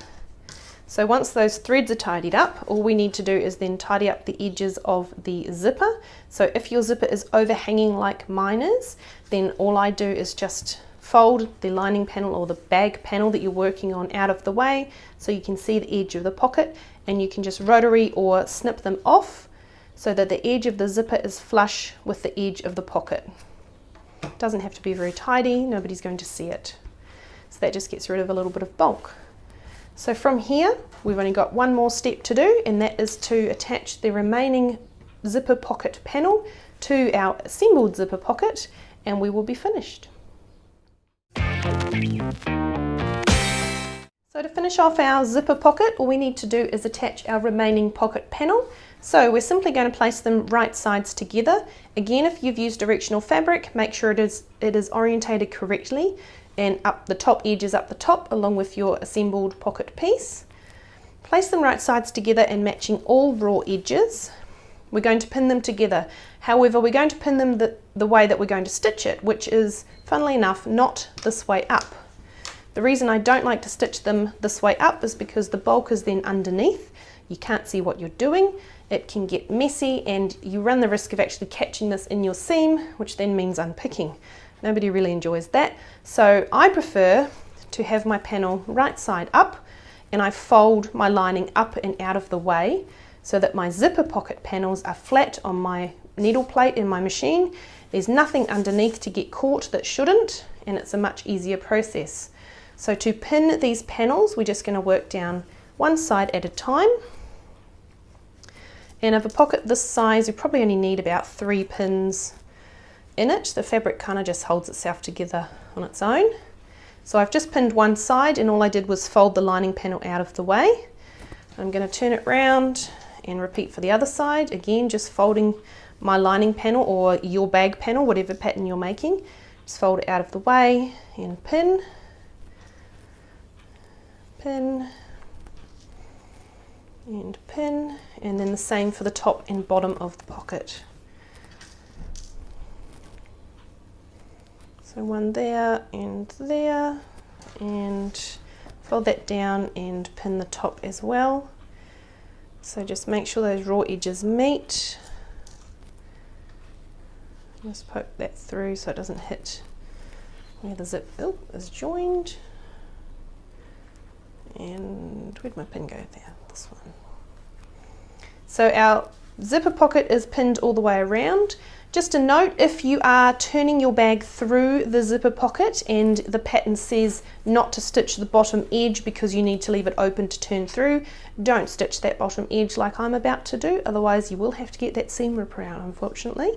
So once those threads are tidied up, all we need to do is then tidy up the edges of the zipper. So if your zipper is overhanging like mine is, then all I do is just fold the lining panel or the bag panel that you're working on out of the way so you can see the edge of the pocket, and you can just rotary or snip them off so that the edge of the zipper is flush with the edge of the pocket. It doesn't have to be very tidy, nobody's going to see it. So that just gets rid of a little bit of bulk. So from here, we've only got one more step to do, and that is to attach the remaining zipper pocket panel to our assembled zipper pocket, and we will be finished. So to finish off our zipper pocket, all we need to do is attach our remaining pocket panel. So we're simply going to place them right sides together. Again, if you've used directional fabric, make sure it is orientated correctly, and up the top edge is up the top along with your assembled pocket piece. Place them right sides together and matching all raw edges. We're going to pin them together. However, we're going to pin them the way that we're going to stitch it, which is, funnily enough, not this way up. The reason I don't like to stitch them this way up is because the bulk is then underneath. You can't see what you're doing. It can get messy and you run the risk of actually catching this in your seam, which then means unpicking. Nobody really enjoys that. So I prefer to have my panel right side up, and I fold my lining up and out of the way so that my zipper pocket panels are flat on my needle plate in my machine. There's nothing underneath to get caught that shouldn't, and it's a much easier process. So to pin these panels, we're just going to work down one side at a time. And of a pocket this size, you probably only need about 3 pins in it. The fabric kind of just holds itself together on its own. So I've just pinned one side, and all I did was fold the lining panel out of the way. I'm going to turn it round and repeat for the other side. Again, just folding my lining panel or your bag panel, whatever pattern you're making. Just fold it out of the way and pin, pin, and pin, and then the same for the top and bottom of the pocket. So one there, and fold that down and pin the top as well. So just make sure those raw edges meet. Just poke that through so it doesn't hit where the zip is joined. And where'd my pin go? There, this one. So our zipper pocket is pinned all the way around. Just a note, if you are turning your bag through the zipper pocket and the pattern says not to stitch the bottom edge because you need to leave it open to turn through, don't stitch that bottom edge like I'm about to do, otherwise you will have to get that seam ripper out, unfortunately.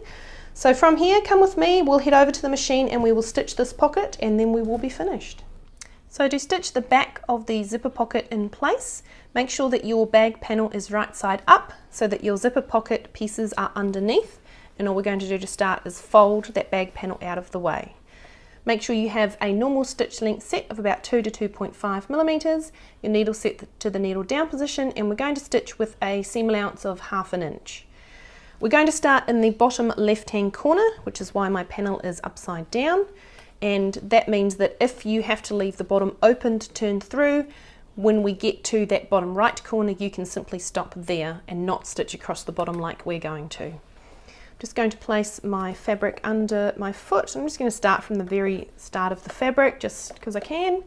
So from here, come with me, we'll head over to the machine and we will stitch this pocket, and then we will be finished. So to stitch the back of the zipper pocket in place, make sure that your bag panel is right side up so that your zipper pocket pieces are underneath. And all we're going to do to start is fold that bag panel out of the way. Make sure you have a normal stitch length set of about 2 to 2.5 millimeters, your needle set to the needle down position, and we're going to stitch with a seam allowance of 1/2 inch. We're going to start in the bottom left hand corner, which is why my panel is upside down, and that means that if you have to leave the bottom open to turn through, when we get to that bottom right corner you can simply stop there and not stitch across the bottom like we're going to. Just going to place my fabric under my foot. I'm just going to start from the very start of the fabric just because I can. I'm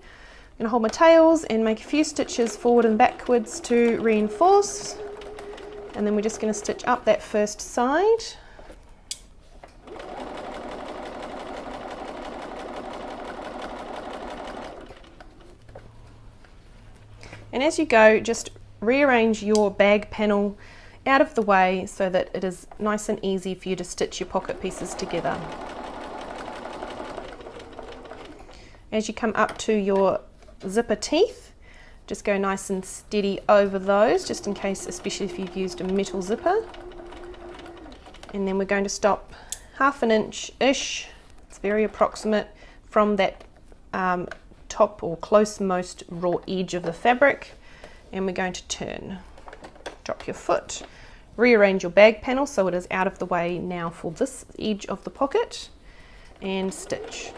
going to hold my tails and make a few stitches forward and backwards to reinforce, and then we're just going to stitch up that first side. And as you go, just rearrange your bag panel out of the way so that it is nice and easy for you to stitch your pocket pieces together. As you come up to your zipper teeth, just go nice and steady over those, just in case, especially if you've used a metal zipper. And then we're going to stop 1/2 inch-ish, it's very approximate, from that top or close most raw edge of the fabric, and we're going to turn. Drop your foot, rearrange your bag panel so it is out of the way now for this edge of the pocket, and stitch.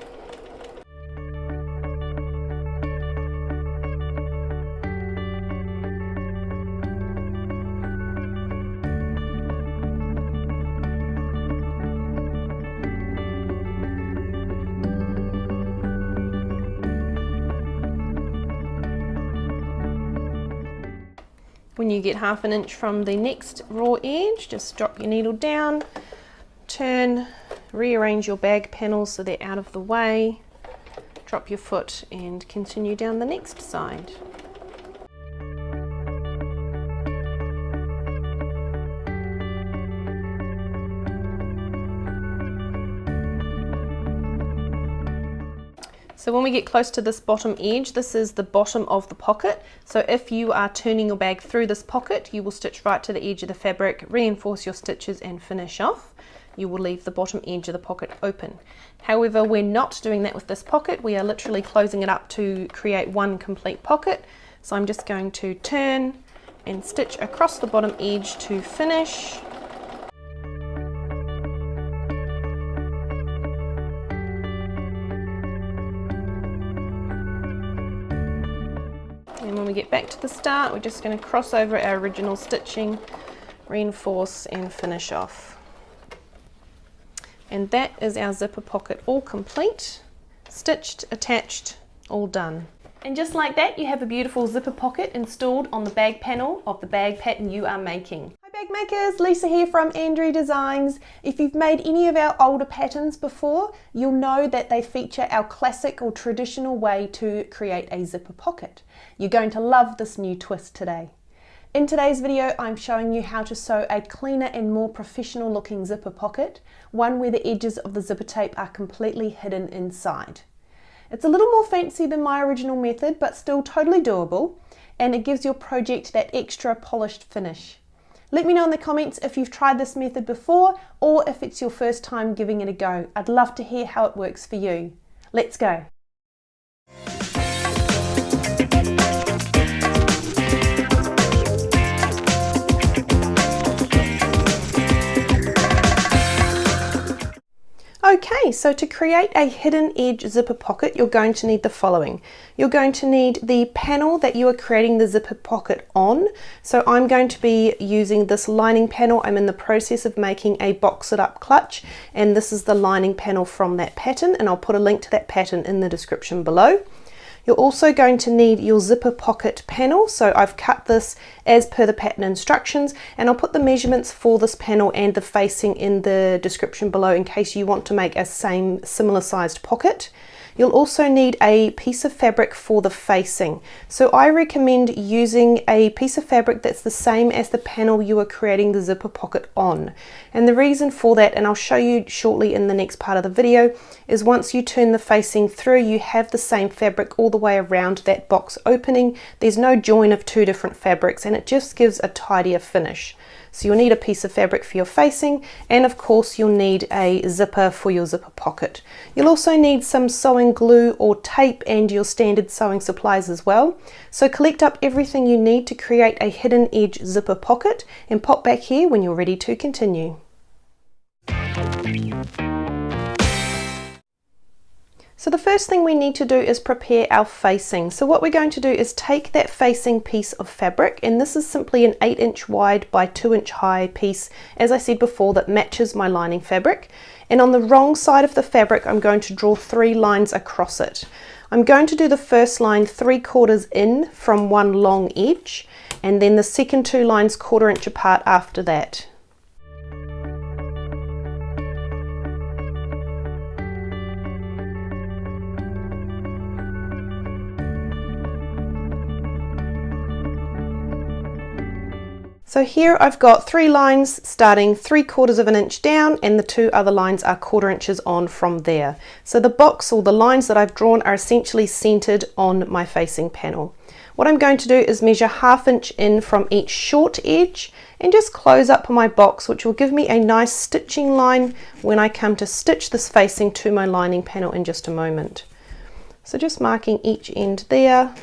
When you get 1/2 inch from the next raw edge, just drop your needle down, turn, rearrange your bag panels so they're out of the way, drop your foot and continue down the next side. So when we get close to this bottom edge, this is the bottom of the pocket. So if you are turning your bag through this pocket, you will stitch right to the edge of the fabric, reinforce your stitches and finish off. You will leave the bottom edge of the pocket open. However, we're not doing that with this pocket. We are literally closing it up to create one complete pocket. So I'm just going to turn and stitch across the bottom edge to finish. And when we get back to the start, we're just going to cross over our original stitching, reinforce and finish off. And that is our zipper pocket all complete, stitched, attached, all done. And just like that, you have a beautiful zipper pocket installed on the bag panel of the bag pattern you are making. Hi bag makers, Lisa here from Andrie Designs. If you've made any of our older patterns before, you'll know that they feature our classic or traditional way to create a zipper pocket. You're going to love this new twist today. In today's video, I'm showing you how to sew a cleaner and more professional looking zipper pocket, one where the edges of the zipper tape are completely hidden inside. It's a little more fancy than my original method, but still totally doable, and it gives your project that extra polished finish. Let me know in the comments if you've tried this method before, or if it's your first time giving it a go. I'd love to hear how it works for you. Let's go. Okay, so to create a hidden edge zipper pocket, you're going to need the following. You're going to need the panel that you are creating the zipper pocket on. So I'm going to be using this lining panel. I'm in the process of making a box it up clutch, and this is the lining panel from that pattern, and I'll put a link to that pattern in the description below. You're also going to need your zipper pocket panel, so I've cut this as per the pattern instructions, and I'll put the measurements for this panel and the facing in the description below in case you want to make a similar sized pocket. You'll also need a piece of fabric for the facing. So I recommend using a piece of fabric that's the same as the panel you are creating the zipper pocket on. And the reason for that, and I'll show you shortly in the next part of the video, is once you turn the facing through, you have the same fabric all the way around that box opening. There's no join of two different fabrics, and it just gives a tidier finish. So you'll need a piece of fabric for your facing, and of course you'll need a zipper for your zipper pocket. You'll also need some sewing glue or tape and your standard sewing supplies as well. So collect up everything you need to create a hidden edge zipper pocket and pop back here when you're ready to continue. So the first thing we need to do is prepare our facing. So what we're going to do is take that facing piece of fabric, and this is simply an 8-inch wide by 2-inch high piece, as I said before, that matches my lining fabric. And on the wrong side of the fabric, I'm going to draw 3 lines across it. I'm going to do the first line 3/4 in from one long edge, and then the second 2 lines 1/4 inch apart after that. So here I've got 3 lines starting 3/4 inch down, and the 2 other lines are 1/4 inches on from there. So the box, or the lines that I've drawn, are essentially centered on my facing panel. What I'm going to do is measure 1/2 inch in from each short edge and just close up my box, which will give me a nice stitching line when I come to stitch this facing to my lining panel in just a moment. So just marking each end there,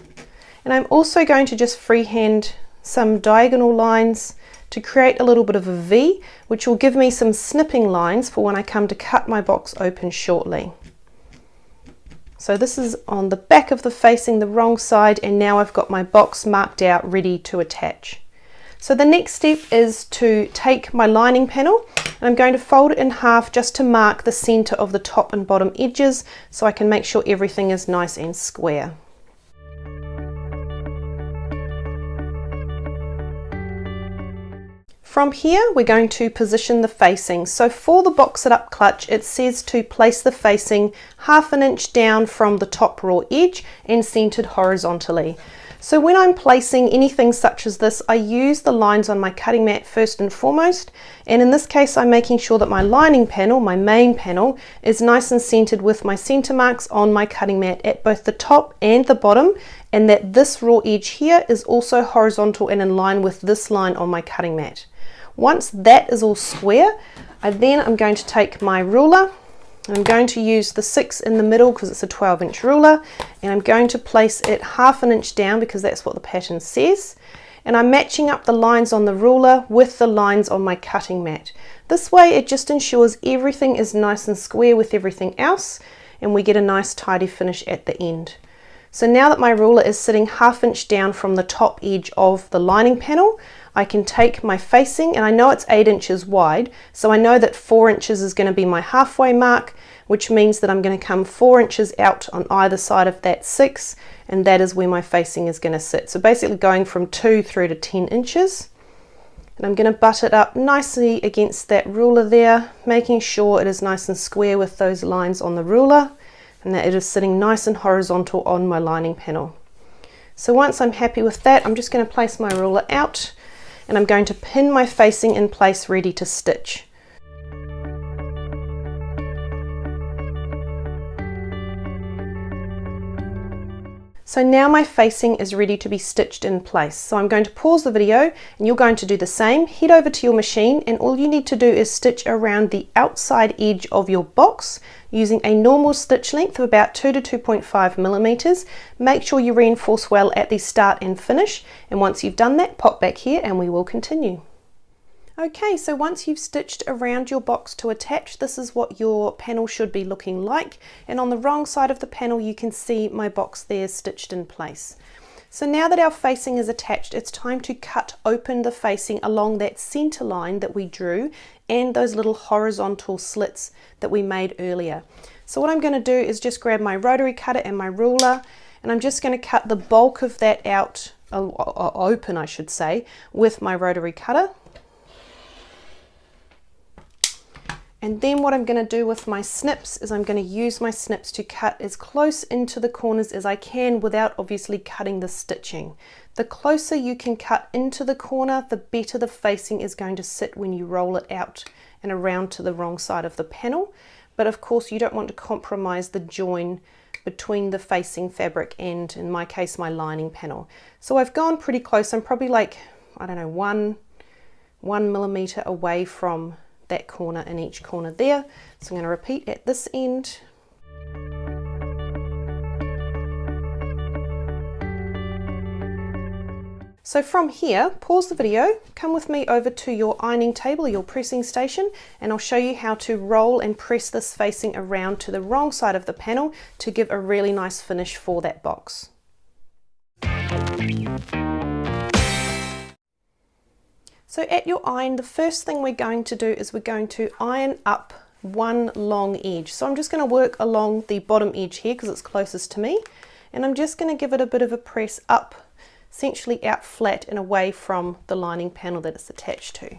and I'm also going to just freehand some diagonal lines to create a little bit of a V, which will give me some snipping lines for when I come to cut my box open shortly. So this is on the back of the facing, the wrong side, and now I've got my box marked out ready to attach. So the next step is to take my lining panel, and I'm going to fold it in half just to mark the center of the top and bottom edges so I can make sure everything is nice and square. From here, we're going to position the facing. So for the box it up clutch, it says to place the facing 1/2 inch down from the top raw edge and centered horizontally. So when I'm placing anything such as this, I use the lines on my cutting mat first and foremost, and in this case I'm making sure that my lining panel, my main panel, is nice and centered with my center marks on my cutting mat at both the top and the bottom, and that this raw edge here is also horizontal and in line with this line on my cutting mat. Once that is all square, I'm going to take my ruler. I'm going to use the 6 in the middle because it's a 12-inch ruler, and I'm going to place it 1/2 inch down because that's what the pattern says. And I'm matching up the lines on the ruler with the lines on my cutting mat. This way it just ensures everything is nice and square with everything else, and we get a nice tidy finish at the end. So now that my ruler is sitting 1/2 inch down from the top edge of the lining panel, I can take my facing, and I know it's 8 inches wide, so I know that 4 inches is going to be my halfway mark, which means that I'm going to come 4 inches out on either side of that 6, and that is where my facing is going to sit. So basically going from 2 through to 10 inches. And I'm going to butt it up nicely against that ruler there, making sure it is nice and square with those lines on the ruler, and that it is sitting nice and horizontal on my lining panel. So once I'm happy with that, I'm just going to place my ruler out, and I'm going to pin my facing in place ready to stitch. So now my facing is ready to be stitched in place. So I'm going to pause the video and you're going to do the same. Head over to your machine and all you need to do is stitch around the outside edge of your box using a normal stitch length of about 2 to 2.5 millimeters. Make sure you reinforce well at the start and finish, and once you've done that, pop back here and we will continue. Okay, so once you've stitched around your box to attach, this is what your panel should be looking like. And on the wrong side of the panel, you can see my box there stitched in place. So now that our facing is attached, it's time to cut open the facing along that center line that we drew and those little horizontal slits that we made earlier. So what I'm going to do is just grab my rotary cutter and my ruler, and I'm just going to cut the bulk of that out, open I should say, with my rotary cutter. And then what I'm going to do with my snips is I'm going to use my snips to cut as close into the corners as I can without obviously cutting the stitching. The closer you can cut into the corner, the better the facing is going to sit when you roll it out and around to the wrong side of the panel. But of course you don't want to compromise the join between the facing fabric and, in my case, my lining panel. So I've gone pretty close. I'm probably like, I don't know, one millimeter away from that corner in each corner there. So I'm going to repeat at this end. So from here, pause the video, come with me over to your ironing table, your pressing station, and I'll show you how to roll and press this facing around to the wrong side of the panel to give a really nice finish for that box. So at your iron, the first thing we're going to do is we're going to iron up one long edge. So I'm just going to work along the bottom edge here because it's closest to me, and I'm just going to give it a bit of a press up, essentially out flat and away from the lining panel that it's attached to.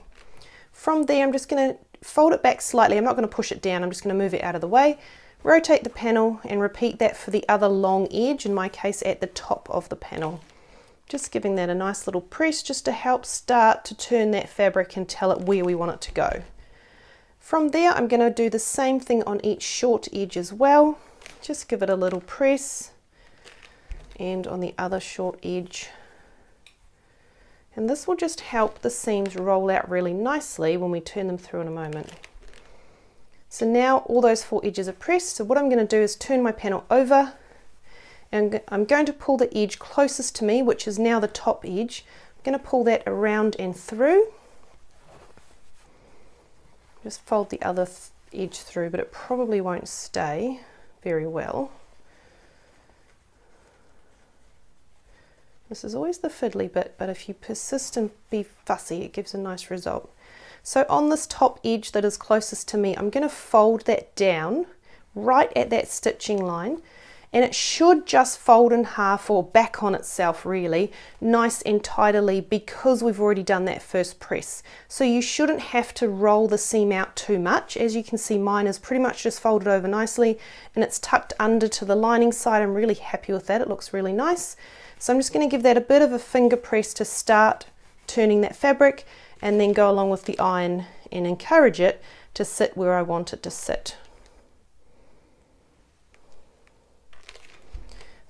From there I'm just going to fold it back slightly. I'm not going to push it down, I'm just going to move it out of the way, rotate the panel and repeat that for the other long edge, in my case at the top of the panel. Just giving that a nice little press just to help start to turn that fabric and tell it where we want it to go. From there I'm going to do the same thing on each short edge as well. Just give it a little press, and on the other short edge. And this will just help the seams roll out really nicely when we turn them through in a moment. So now all those 4 edges are pressed. So what I'm going to do is turn my panel over, and I'm going to pull the edge closest to me, which is now the top edge. I'm going to pull that around and through. Just fold the other edge through, but it probably won't stay very well. This is always the fiddly bit, but if you persist and be fussy, it gives a nice result. So on this top edge that is closest to me, I'm going to fold that down right at that stitching line, and it should just fold in half or back on itself really, nice and tidily, because we've already done that first press. So you shouldn't have to roll the seam out too much. As you can see, mine is pretty much just folded over nicely and it's tucked under to the lining side. I'm really happy with that, it looks really nice. So I'm just going to give that a bit of a finger press to start turning that fabric, and then go along with the iron and encourage it to sit where I want it to sit.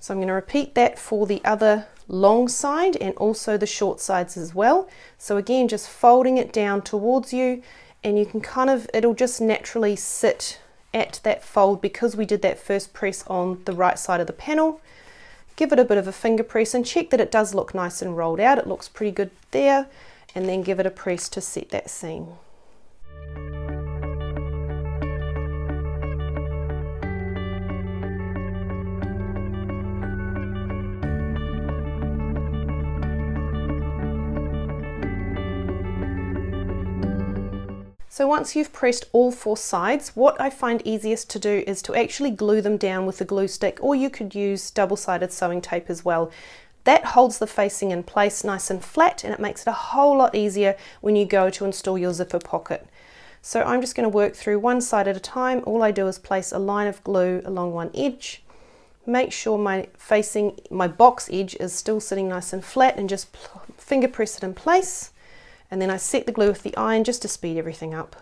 So I'm going to repeat that for the other long side and also the short sides as well. So again, just folding it down towards you, and you can it'll just naturally sit at that fold because we did that first press on the right side of the panel. Give it a bit of a finger press and check that it does look nice and rolled out. It looks pretty good there, and then give it a press to set that seam. So once you've pressed all 4 sides, what I find easiest to do is to actually glue them down with a glue stick, or you could use double-sided sewing tape as well. That holds the facing in place nice and flat, and it makes it a whole lot easier when you go to install your zipper pocket. So I'm just going to work through one side at a time. All I do is place a line of glue along one edge, make sure my box edge is still sitting nice and flat, and just finger press it in place, and then I set the glue with the iron just to speed everything up.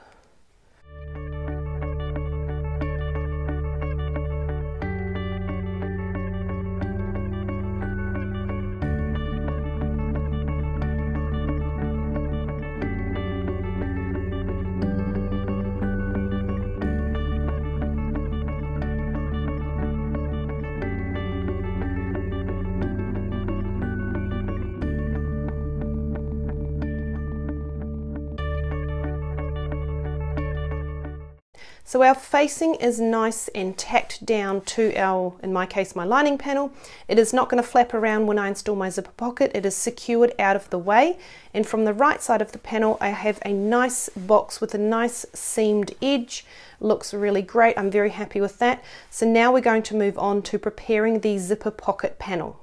So our facing is nice and tacked down to our, in my case, my lining panel. It is not going to flap around when I install my zipper pocket. It is secured out of the way. And from the right side of the panel, I have a nice box with a nice seamed edge. Looks really great. I'm very happy with that. So now we're going to move on to preparing the zipper pocket panel.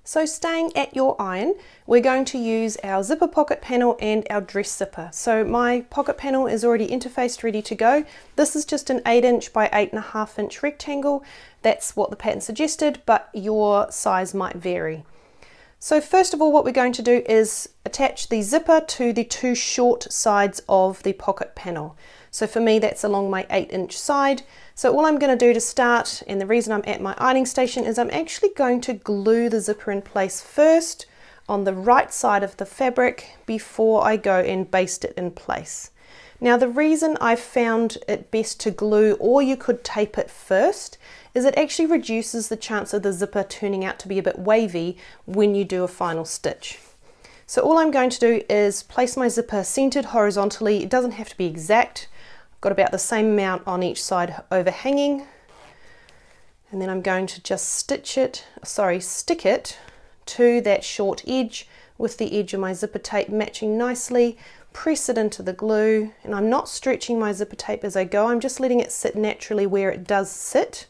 So staying at your iron, we're going to use our zipper pocket panel and our dress zipper. So my pocket panel is already interfaced, ready to go. This is just an 8" by 8.5" rectangle. That's what the pattern suggested, but your size might vary. So first of all, what we're going to do is attach the zipper to the 2 short sides of the pocket panel. So for me, that's along my 8" side. So all I'm going to do to start, and the reason I'm at my ironing station, is I'm actually going to glue the zipper in place first on the right side of the fabric before I go and baste it in place. Now the reason I've found it best to glue, or you could tape it first, is it actually reduces the chance of the zipper turning out to be a bit wavy when you do a final stitch. So all I'm going to do is place my zipper centered horizontally. It doesn't have to be exact. Got about the same amount on each side overhanging, and then I'm going to just stick it to that short edge with the edge of my zipper tape matching nicely. Press it into the glue, and I'm not stretching my zipper tape as I go. I'm just letting it sit naturally where it does sit,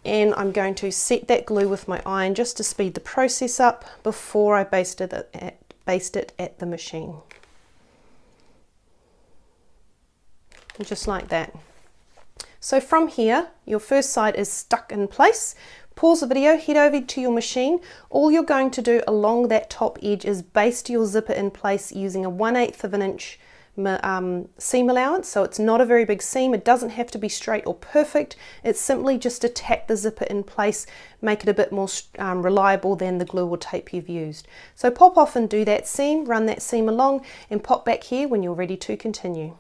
and I'm going to set that glue with my iron just to speed the process up before I baste it at the machine. Just like that. So from here, your first side is stuck in place. Pause the video, head over to your machine. All you're going to do along that top edge is baste your zipper in place using a 1/8 inch seam allowance. So it's not a very big seam. It doesn't have to be straight or perfect. It's simply just to tack the zipper in place, make it a bit more reliable than the glue or tape you've used. So pop off and do that seam, run that seam along, and pop back here when you're ready to continue.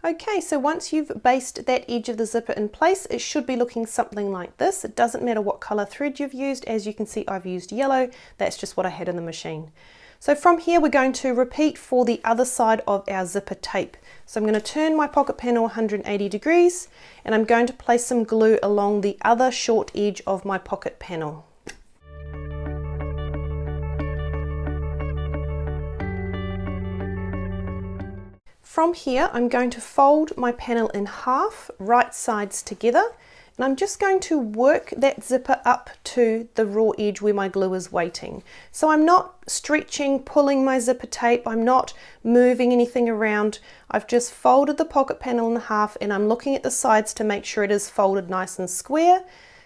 Okay, so once you've basted that edge of the zipper in place, it should be looking something like this. It doesn't matter what color thread you've used. As you can see, I've used yellow. That's just what I had in the machine. So from here, we're going to repeat for the other side of our zipper tape. So I'm going to turn my pocket panel 180 degrees, and I'm going to place some glue along the other short edge of my pocket panel. From here, I'm going to fold my panel in half, right sides together, and I'm just going to work that zipper up to the raw edge where my glue is waiting. So I'm not stretching, pulling my zipper tape, I'm not moving anything around. I've just folded the pocket panel in half, and I'm looking at the sides to make sure it is folded nice and square.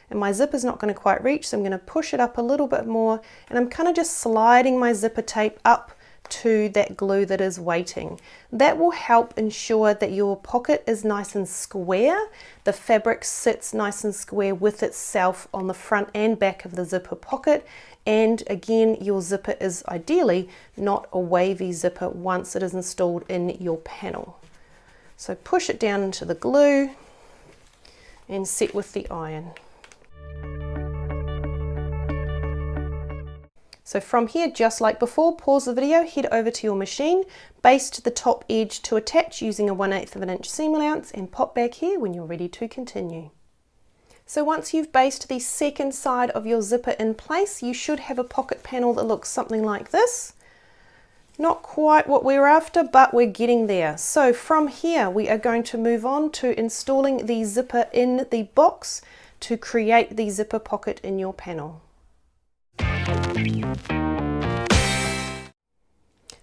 And my zipper's not going to quite reach, so I'm going to push it up a little bit more, and I'm kind of just sliding my zipper tape up to that glue that is waiting. That will help ensure that your pocket is nice and square. The fabric sits nice and square with itself on the front and back of the zipper pocket, and again, your zipper is ideally not a wavy zipper once it is installed in your panel. So push it down into the glue and set with the iron. So from here, just like before, pause the video, head over to your machine, baste the top edge to attach using a 1/8 inch seam allowance, and pop back here when you're ready to continue. So once you've basted the second side of your zipper in place, you should have a pocket panel that looks something like this. Not quite what we're after, but we're getting there. So from here, we are going to move on to installing the zipper in the box to create the zipper pocket in your panel.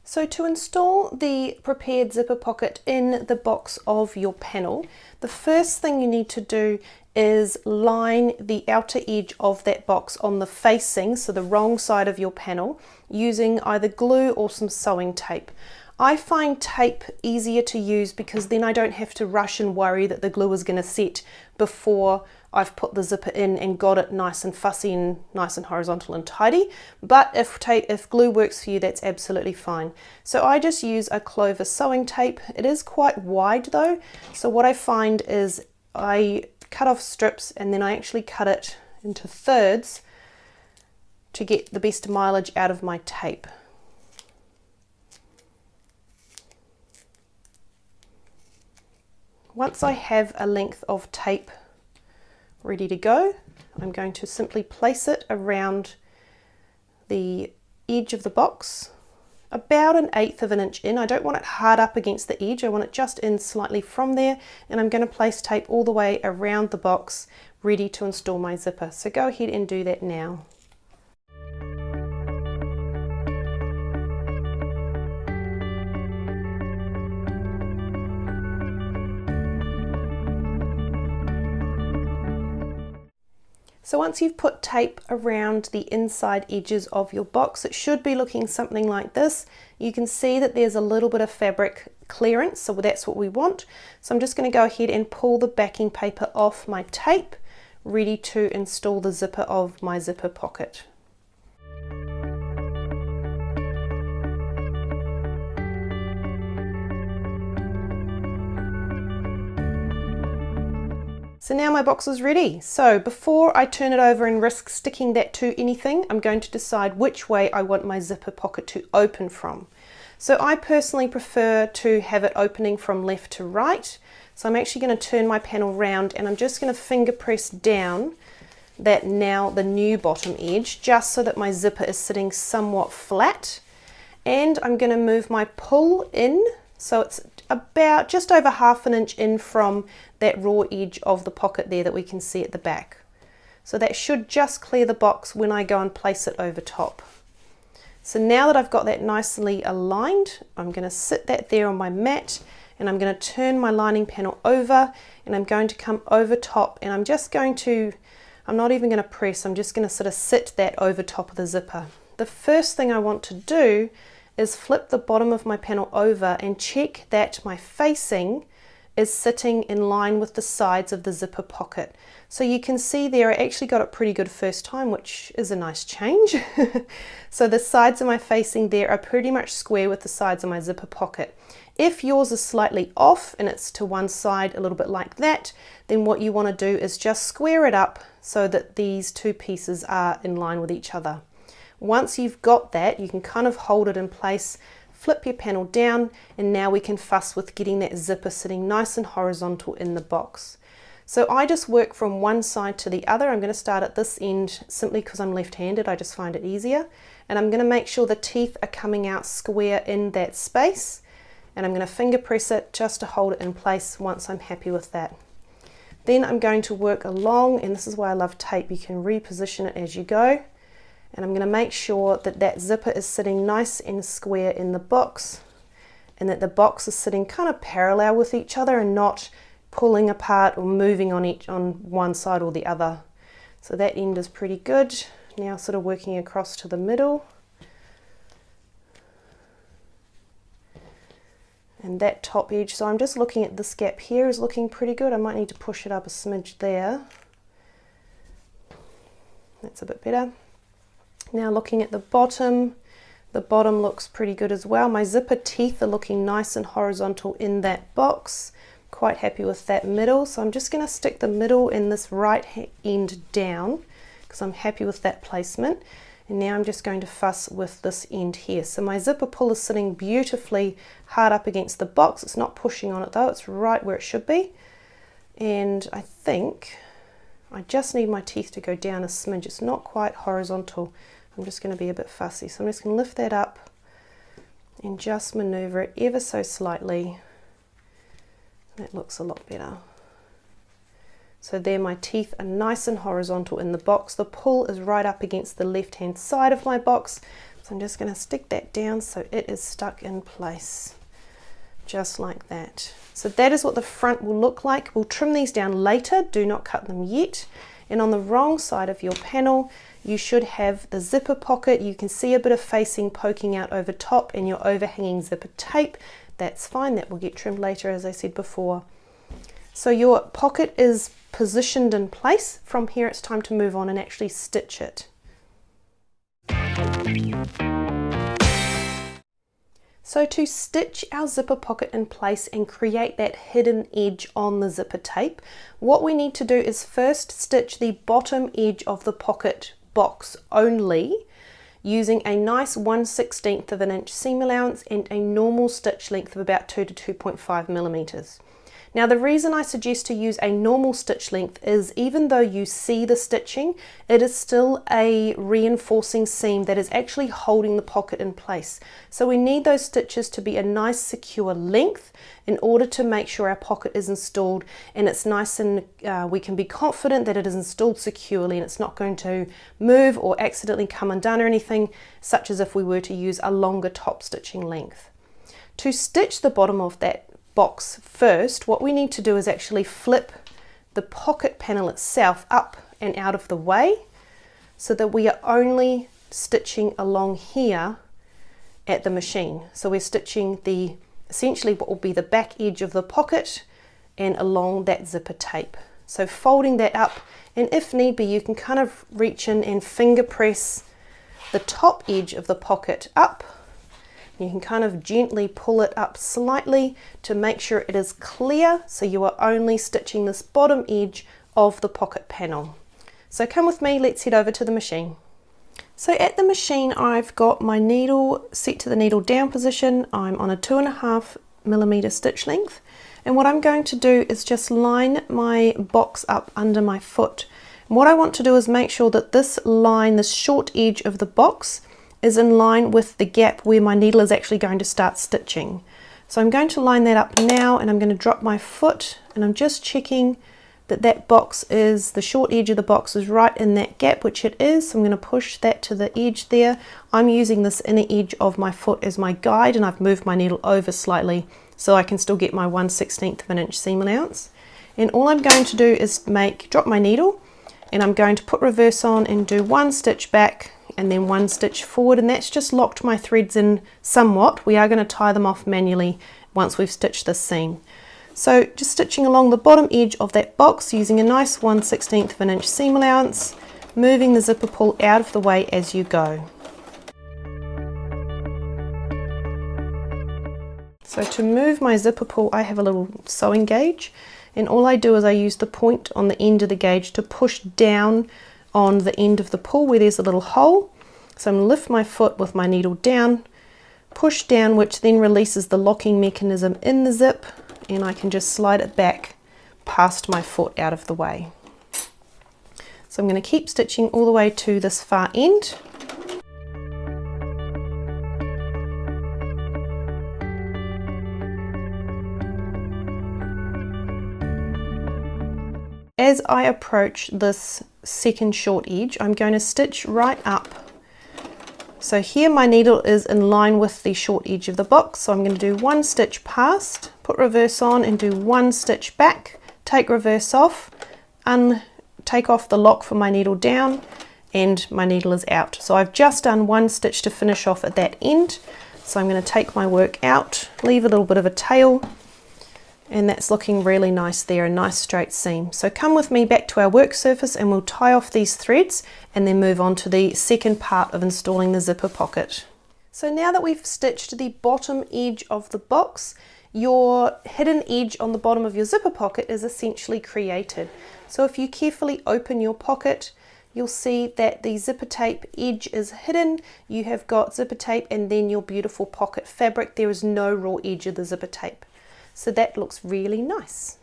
So to install the prepared zipper pocket in the box of your panel, the first thing you need to do is line the outer edge of that box on the facing, so the wrong side of your panel, using either glue or some sewing tape. I find tape easier to use because then I don't have to rush and worry that the glue is going to set before I've put the zipper in and got it nice and fussy and nice and horizontal and tidy. But if glue works for you, that's absolutely fine. So I just use a clover sewing tape. It is quite wide though, so what I find is I cut off strips and then I actually cut it into thirds to get the best mileage out of my tape. Once I have a length of tape ready to go, I'm going to simply place it around the edge of the box, about 1/8 of an inch in. I don't want it hard up against the edge, I want it just in slightly from there, and I'm going to place tape all the way around the box ready to install my zipper. So go ahead and do that now. So once you've put tape around the inside edges of your box, it should be looking something like this. You can see that there's a little bit of fabric clearance, so that's what we want. So I'm just going to go ahead and pull the backing paper off my tape, ready to install the zipper of my zipper pocket. So now my box is ready. So before I turn it over and risk sticking that to anything, I'm going to decide which way I want my zipper pocket to open from. So I personally prefer to have it opening from left to right. So I'm actually going to turn my panel round and I'm just going to finger press down the new bottom edge, just so that my zipper is sitting somewhat flat. And I'm going to move my pull in, so it's about just over 1/2 inch in from that raw edge of the pocket there that we can see at the back. So that should just clear the box when I go and place it over top. So now that I've got that nicely aligned, I'm going to sit that there on my mat and I'm going to turn my lining panel over and I'm going to come over top and I'm not even going to press, I'm just going to sort of sit that over top of the zipper. The first thing I want to do is flip the bottom of my panel over and check that my facing is sitting in line with the sides of the zipper pocket. So you can see there I actually got it pretty good first time, which is a nice change. So the sides of my facing there are pretty much square with the sides of my zipper pocket. If yours is slightly off and it's to one side a little bit like that, then what you want to do is just square it up so that these two pieces are in line with each other. Once you've got that, you can kind of hold it in place, flip your panel down, and now we can fuss with getting that zipper sitting nice and horizontal in the box. So I just work from one side to the other. I'm going to start at this end simply because I'm left-handed, I just find it easier. And I'm going to make sure the teeth are coming out square in that space. And I'm going to finger press it just to hold it in place once I'm happy with that. Then I'm going to work along, and this is why I love tape, you can reposition it as you go. And I'm going to make sure that that zipper is sitting nice and square in the box and that the box is sitting kind of parallel with each other and not pulling apart or moving on one side or the other. So that end is pretty good. Now sort of working across to the middle. And that top edge, so I'm just looking at this gap here is looking pretty good. I might need to push it up a smidge there. That's a bit better. Now looking at the bottom looks pretty good as well. My zipper teeth are looking nice and horizontal in that box. Quite happy with that middle. So I'm just going to stick the middle in this right end down because I'm happy with that placement. And now I'm just going to fuss with this end here. So my zipper pull is sitting beautifully hard up against the box. It's not pushing on it though, it's right where it should be. And I think I just need my teeth to go down a smidge. It's not quite horizontal. I'm just going to be a bit fussy. So I'm just going to lift that up and just maneuver it ever so slightly. That looks a lot better. So there my teeth are nice and horizontal in the box. The pull is right up against the left hand side of my box. So I'm just going to stick that down so it is stuck in place. Just like that. So that is what the front will look like. We'll trim these down later, do not cut them yet. And on the wrong side of your panel, you should have the zipper pocket. You can see a bit of facing poking out over top and your overhanging zipper tape. That's fine, that will get trimmed later, as I said before. So your pocket is positioned in place. From here it's time to move on and actually stitch it. So to stitch our zipper pocket in place and create that hidden edge on the zipper tape, what we need to do is first stitch the bottom edge of the pocket box only, using a nice 1/16 of an inch seam allowance and a normal stitch length of about 2 to 2.5 millimeters. Now the reason I suggest to use a normal stitch length is even though you see the stitching, it is still a reinforcing seam that is actually holding the pocket in place. So we need those stitches to be a nice secure length in order to make sure our pocket is installed and it's nice and we can be confident that it is installed securely and it's not going to move or accidentally come undone or anything, such as if we were to use a longer top stitching length. To stitch the bottom of that box first, what we need to do is actually flip the pocket panel itself up and out of the way so that we are only stitching along here at the machine. So we're stitching the essentially what will be the back edge of the pocket and along that zipper tape. So folding that up, and if need be you can kind of reach in and finger press the top edge of the pocket up. You can kind of gently pull it up slightly to make sure it is clear, so you are only stitching this bottom edge of the pocket panel. So come with me, let's head over to the machine. So at the machine I've got my needle set to the needle down position. I'm on a 2.5 millimeter stitch length, and what I'm going to do is just line my box up under my foot. And what I want to do is make sure that this line, this short edge of the box, is in line with the gap where my needle is actually going to start stitching. So I'm going to line that up now, and I'm going to drop my foot, and I'm just checking that that box is, the short edge of the box is right in that gap, which it is. So I'm going to push that to the edge there. I'm using this inner edge of my foot as my guide, and I've moved my needle over slightly so I can still get my 1/16 of an inch seam allowance. And all I'm going to do is drop my needle, and I'm going to put reverse on and do one stitch back and then one stitch forward, and that's just locked my threads in somewhat. We are going to tie them off manually once we've stitched this seam. So just stitching along the bottom edge of that box using a nice 1/16 of an inch seam allowance, moving the zipper pull out of the way as you go. So to move my zipper pull, I have a little sewing gauge, and all I do is I use the point on the end of the gauge to push down on the end of the pull where there's a little hole. So I'm going to lift my foot with my needle down, push down, which then releases the locking mechanism in the zip, and I can just slide it back past my foot out of the way. So I'm going to keep stitching all the way to this far end. As I approach this second short edge, I'm going to stitch right up. So here my needle is in line with the short edge of the box, so I'm going to do one stitch past, put reverse on and do one stitch back, take reverse off, take off the lock for my needle down, and my needle is out. So I've just done one stitch to finish off at that end. So I'm going to take my work out, leave a little bit of a tail, and that's looking really nice there, a nice straight seam. So come with me back to our work surface and we'll tie off these threads and then move on to the second part of installing the zipper pocket. So now that we've stitched the bottom edge of the box, your hidden edge on the bottom of your zipper pocket is essentially created. So if you carefully open your pocket, you'll see that the zipper tape edge is hidden. You have got zipper tape and then your beautiful pocket fabric. There is no raw edge of the zipper tape. So that looks really nice.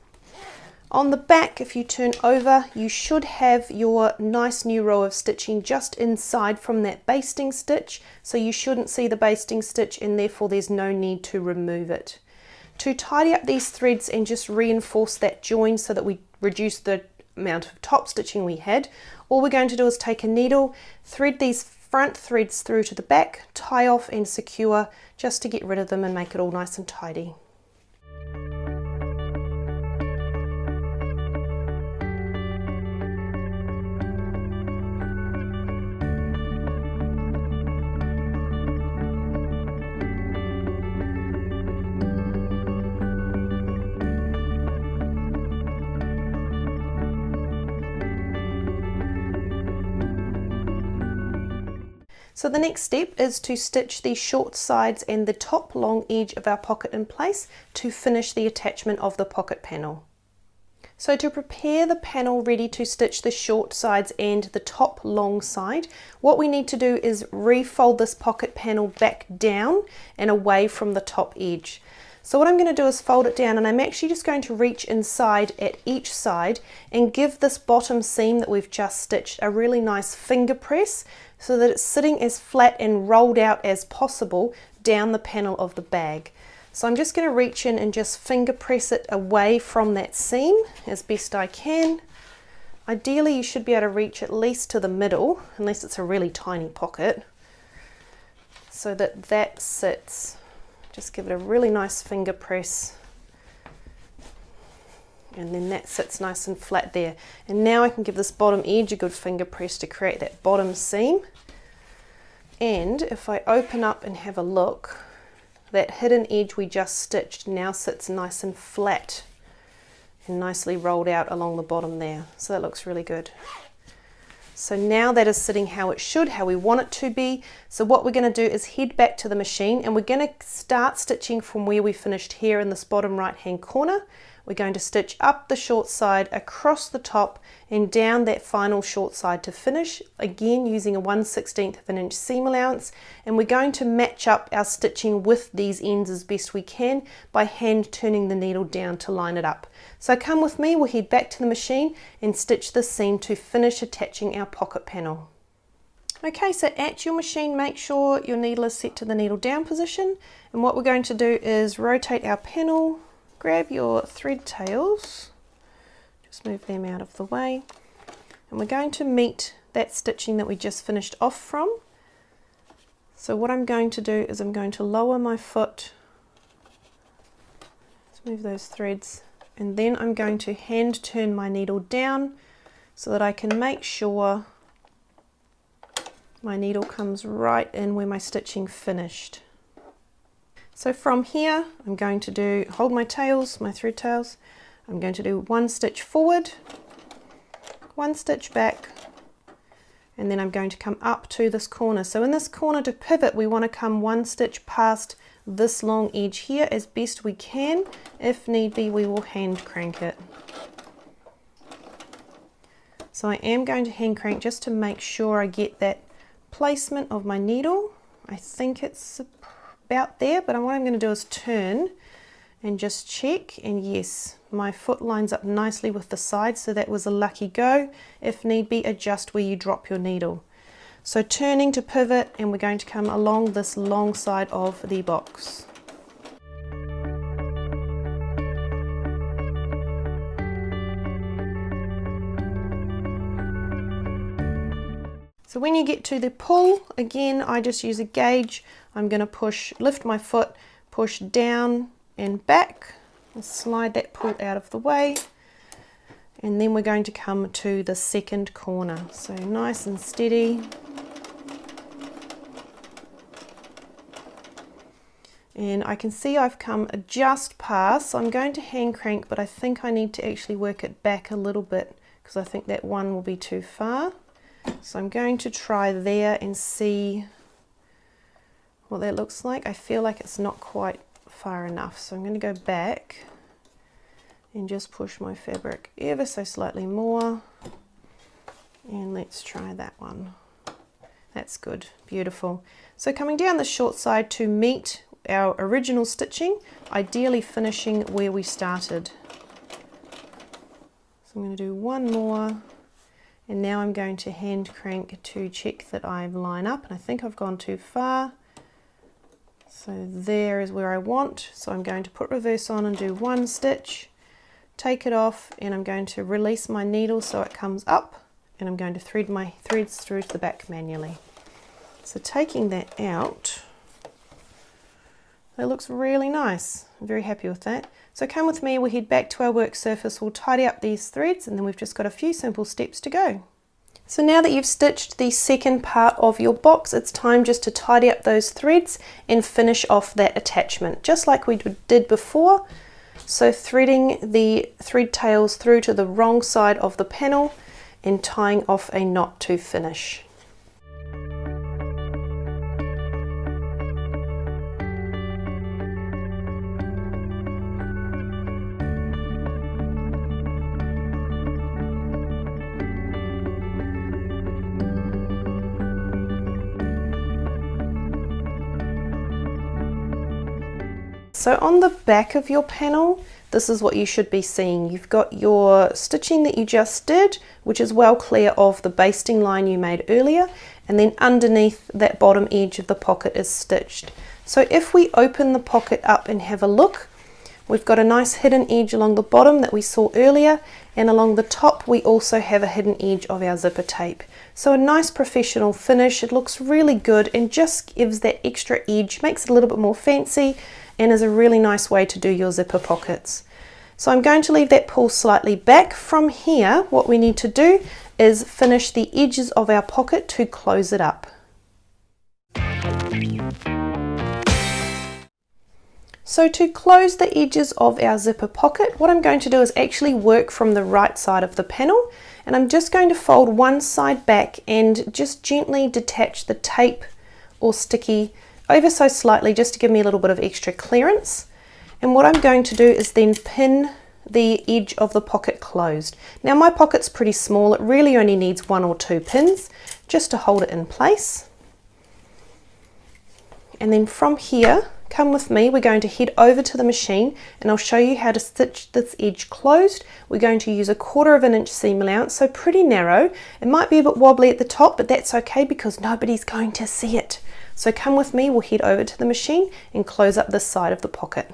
On the back, if you turn over, you should have your nice new row of stitching just inside from that basting stitch, so you shouldn't see the basting stitch and therefore there's no need to remove it. To tidy up these threads and just reinforce that join so that we reduce the amount of top stitching we had, all we're going to do is take a needle, thread these front threads through to the back, tie off and secure just to get rid of them and make it all nice and tidy. So the next step is to stitch the short sides and the top long edge of our pocket in place to finish the attachment of the pocket panel. So to prepare the panel ready to stitch the short sides and the top long side, what we need to do is refold this pocket panel back down and away from the top edge. So what I'm going to do is fold it down, and I'm actually just going to reach inside at each side and give this bottom seam that we've just stitched a really nice finger press so that it's sitting as flat and rolled out as possible down the panel of the bag. So I'm just going to reach in and just finger press it away from that seam as best I can. Ideally you should be able to reach at least to the middle, unless it's a really tiny pocket, so that that sits. Just give it a really nice finger press, and then that sits nice and flat there. And now I can give this bottom edge a good finger press to create that bottom seam. And if I open up and have a look, that hidden edge we just stitched now sits nice and flat and nicely rolled out along the bottom there. So that looks really good. So now that is sitting how it should, how we want it to be. So what we're going to do is head back to the machine, and we're going to start stitching from where we finished here in this bottom right hand corner. We're going to stitch up the short side, across the top and down that final short side to finish, again using a 1/16 of an inch seam allowance, and we're going to match up our stitching with these ends as best we can by hand turning the needle down to line it up. So come with me, we'll head back to the machine and stitch this seam to finish attaching our pocket panel. Okay, so at your machine, make sure your needle is set to the needle down position, and what we're going to do is rotate our panel. Grab your thread tails, just move them out of the way, and we're going to meet that stitching that we just finished off from. So what I'm going to do is I'm going to lower my foot, let's move those threads, and then I'm going to hand turn my needle down so that I can make sure my needle comes right in where my stitching finished. So from here, I'm going to hold my tails, my thread tails, I'm going to do one stitch forward, one stitch back, and then I'm going to come up to this corner. So in this corner to pivot, we want to come one stitch past this long edge here as best we can. If need be, we will hand crank it. So I am going to hand crank just to make sure I get that placement of my needle. I think it's about there, but what I'm going to do is turn and just check, and yes, my foot lines up nicely with the side, so that was a lucky go. If need be, adjust where you drop your needle. So turning to pivot, and we're going to come along this long side of the box. So when you get to the pull, again, I just use a gauge. I'm going to lift my foot, push down and back, and slide that pull out of the way. And then we're going to come to the second corner. So nice and steady. And I can see I've come just past, so I'm going to hand crank, but I think I need to actually work it back a little bit because I think that one will be too far. So I'm going to try there and see what that looks like. I feel like it's not quite far enough, so I'm going to go back and just push my fabric ever so slightly more, and let's try that one. That's good, beautiful. So coming down the short side to meet our original stitching, ideally finishing where we started. I'm going to do one more, and now I'm going to hand crank to check that I line up, and I think I've gone too far. So there is where I want. So I'm going to put reverse on and do one stitch, take it off, and I'm going to release my needle so it comes up, and I'm going to thread my threads through to the back manually. So taking that out, that looks really nice. I'm very happy with that. So come with me, we'll head back to our work surface, we'll tidy up these threads, and then we've just got a few simple steps to go. So now that you've stitched the second part of your box, it's time just to tidy up those threads and finish off that attachment, just like we did before. So threading the thread tails through to the wrong side of the panel and tying off a knot to finish. So on the back of your panel, this is what you should be seeing. You've got your stitching that you just did, which is well clear of the basting line you made earlier, and then underneath that bottom edge of the pocket is stitched. So if we open the pocket up and have a look, we've got a nice hidden edge along the bottom that we saw earlier, and along the top we also have a hidden edge of our zipper tape. So a nice professional finish. It looks really good and just gives that extra edge, makes it a little bit more fancy, and is a really nice way to do your zipper pockets. So I'm going to leave that pull slightly back. From here, what we need to do is finish the edges of our pocket to close it up. So to close the edges of our zipper pocket, what I'm going to do is actually work from the right side of the panel, and I'm just going to fold one side back and just gently detach the tape or sticky over so slightly, just to give me a little bit of extra clearance. And what I'm going to do is then pin the edge of the pocket closed. Now my pocket's pretty small, it really only needs 1 or 2 pins just to hold it in place. And then from here, come with me, we're going to head over to the machine and I'll show you how to stitch this edge closed. We're going to use a 1/4 inch seam allowance, so pretty narrow. It might be a bit wobbly at the top, but that's okay because nobody's going to see it. So come with me, we'll head over to the machine and close up this side of the pocket.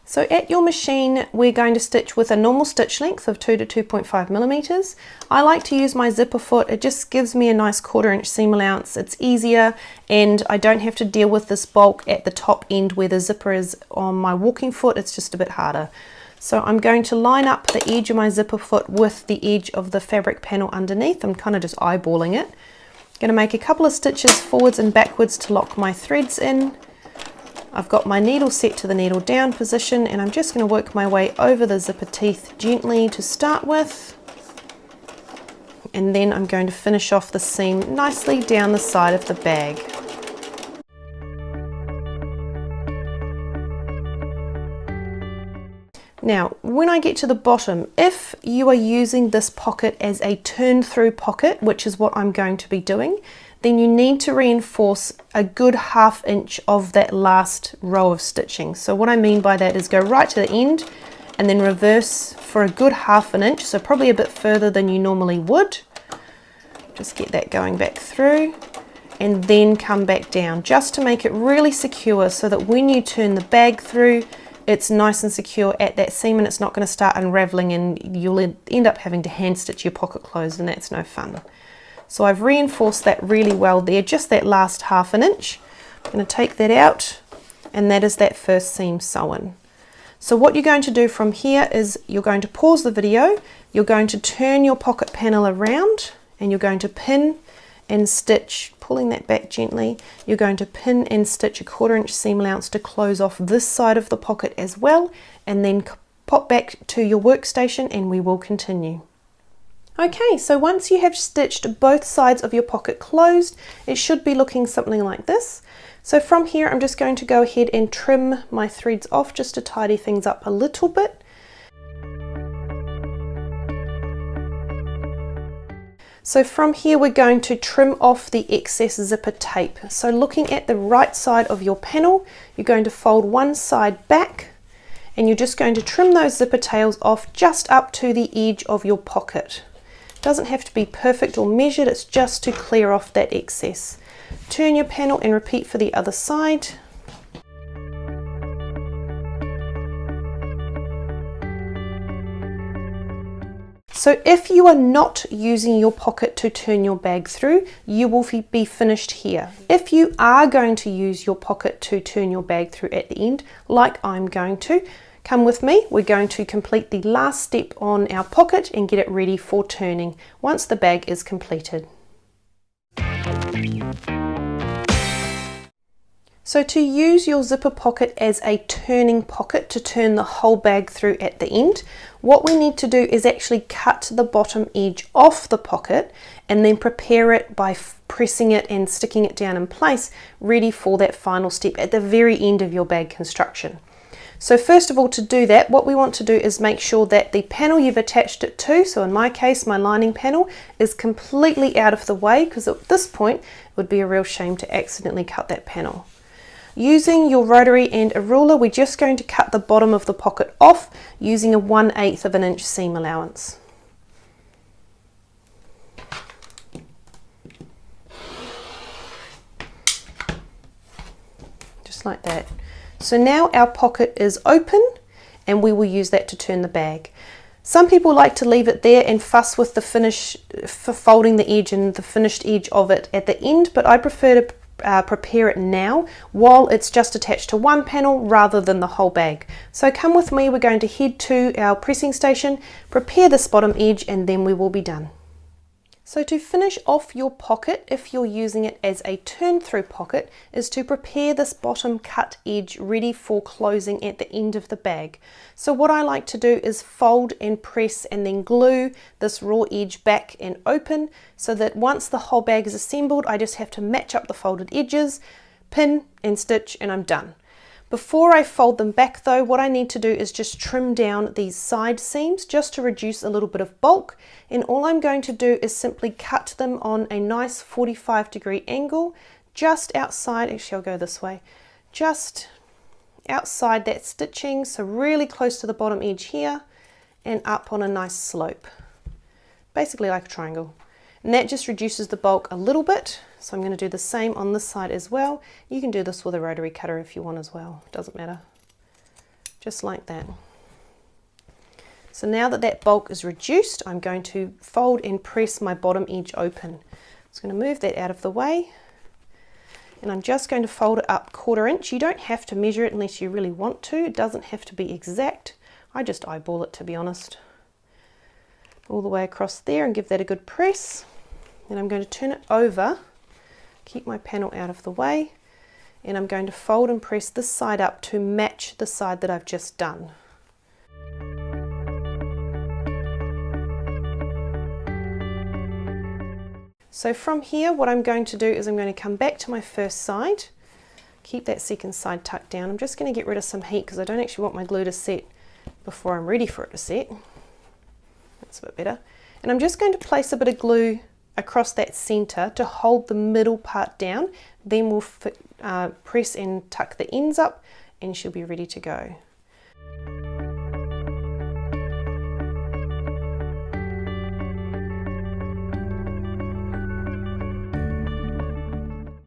So at your machine, we're going to stitch with a normal stitch length of 2 to 2.5 millimeters. I like to use my zipper foot. It just gives me a nice 1/4 inch seam allowance. It's easier and I don't have to deal with this bulk at the top end where the zipper is on my walking foot. It's just a bit harder. So I'm going to line up the edge of my zipper foot with the edge of the fabric panel underneath. I'm kind of just eyeballing it. Going to make a couple of stitches forwards and backwards to lock my threads in. I've got my needle set to the needle down position, and I'm just going to work my way over the zipper teeth gently to start with, and then I'm going to finish off the seam nicely down the side of the bag. Now, when I get to the bottom, if you are using this pocket as a turn through pocket, which is what I'm going to be doing, then you need to reinforce a good 1/2 inch of that last row of stitching. So what I mean by that is go right to the end and then reverse for a good 1/2 inch, so probably a bit further than you normally would. Just get that going back through and then come back down just to make it really secure so that when you turn the bag through, it's nice and secure at that seam and it's not going to start unraveling and you'll end up having to hand stitch your pocket closed, and that's no fun. So I've reinforced that really well there, just that last 1/2 inch. I'm going to take that out, and that is that first seam sewn. So what you're going to do from here is you're going to pause the video, you're going to turn your pocket panel around, and you're going to pin and stitch, pulling that back gently. You're going to pin and stitch a 1/4 inch seam allowance to close off this side of the pocket as well, and then pop back to your workstation and we will continue. Okay, so once you have stitched both sides of your pocket closed, it should be looking something like this. So from here, I'm just going to go ahead and trim my threads off just to tidy things up a little bit. So from here, we're going to trim off the excess zipper tape. So looking at the right side of your panel, you're going to fold one side back and you're just going to trim those zipper tails off just up to the edge of your pocket. It doesn't have to be perfect or measured, it's just to clear off that excess. Turn your panel and repeat for the other side. So if you are not using your pocket to turn your bag through, you will be finished here. If you are going to use your pocket to turn your bag through at the end, like I'm going to, come with me. We're going to complete the last step on our pocket and get it ready for turning once the bag is completed. So to use your zipper pocket as a turning pocket to turn the whole bag through at the end, what we need to do is actually cut the bottom edge off the pocket and then prepare it by pressing it and sticking it down in place, ready for that final step at the very end of your bag construction. So first of all, to do that, what we want to do is make sure that the panel you've attached it to, so in my case my lining panel, is completely out of the way, because at this point it would be a real shame to accidentally cut that panel. Using your rotary and a ruler, we're just going to cut the bottom of the pocket off using a 1/8 of an inch seam allowance. Just like that. So now our pocket is open and we will use that to turn the bag. Some people like to leave it there and fuss with the finish for folding the edge and the finished edge of it at the end, but I prefer to prepare it now while it's just attached to one panel rather than the whole bag. So come with me, we're going to head to our pressing station, prepare this bottom edge, and then we will be done. So to finish off your pocket, if you're using it as a turn through pocket, is to prepare this bottom cut edge ready for closing at the end of the bag. So what I like to do is fold and press and then glue this raw edge back and open, so that once the whole bag is assembled, I just have to match up the folded edges, pin and stitch, and I'm done. Before I fold them back though, what I need to do is just trim down these side seams just to reduce a little bit of bulk, and all I'm going to do is simply cut them on a nice 45-degree angle just outside, actually I'll go this way, just outside that stitching, so really close to the bottom edge here and up on a nice slope, basically like a triangle. And that just reduces the bulk a little bit. So I'm going to do the same on this side as well. You can do this with a rotary cutter if you want as well, it doesn't matter. Just like that. So now that that bulk is reduced, I'm going to fold and press my bottom edge open. I'm just going to move that out of the way, and I'm just going to fold it up 1/4 inch. You don't have to measure it unless you really want to. It doesn't have to be exact. I just eyeball it, to be honest. All the way across there and give that a good press. Then I'm going to turn it over, keep my panel out of the way, and I'm going to fold and press this side up to match the side that I've just done. So from here, what I'm going to do is I'm going to come back to my first side, keep that second side tucked down. I'm just going to get rid of some heat because I don't actually want my glue to set before I'm ready for it to set. That's a bit better. And I'm just going to place a bit of glue across that center to hold the middle part down. Then we'll press and tuck the ends up and she'll be ready to go.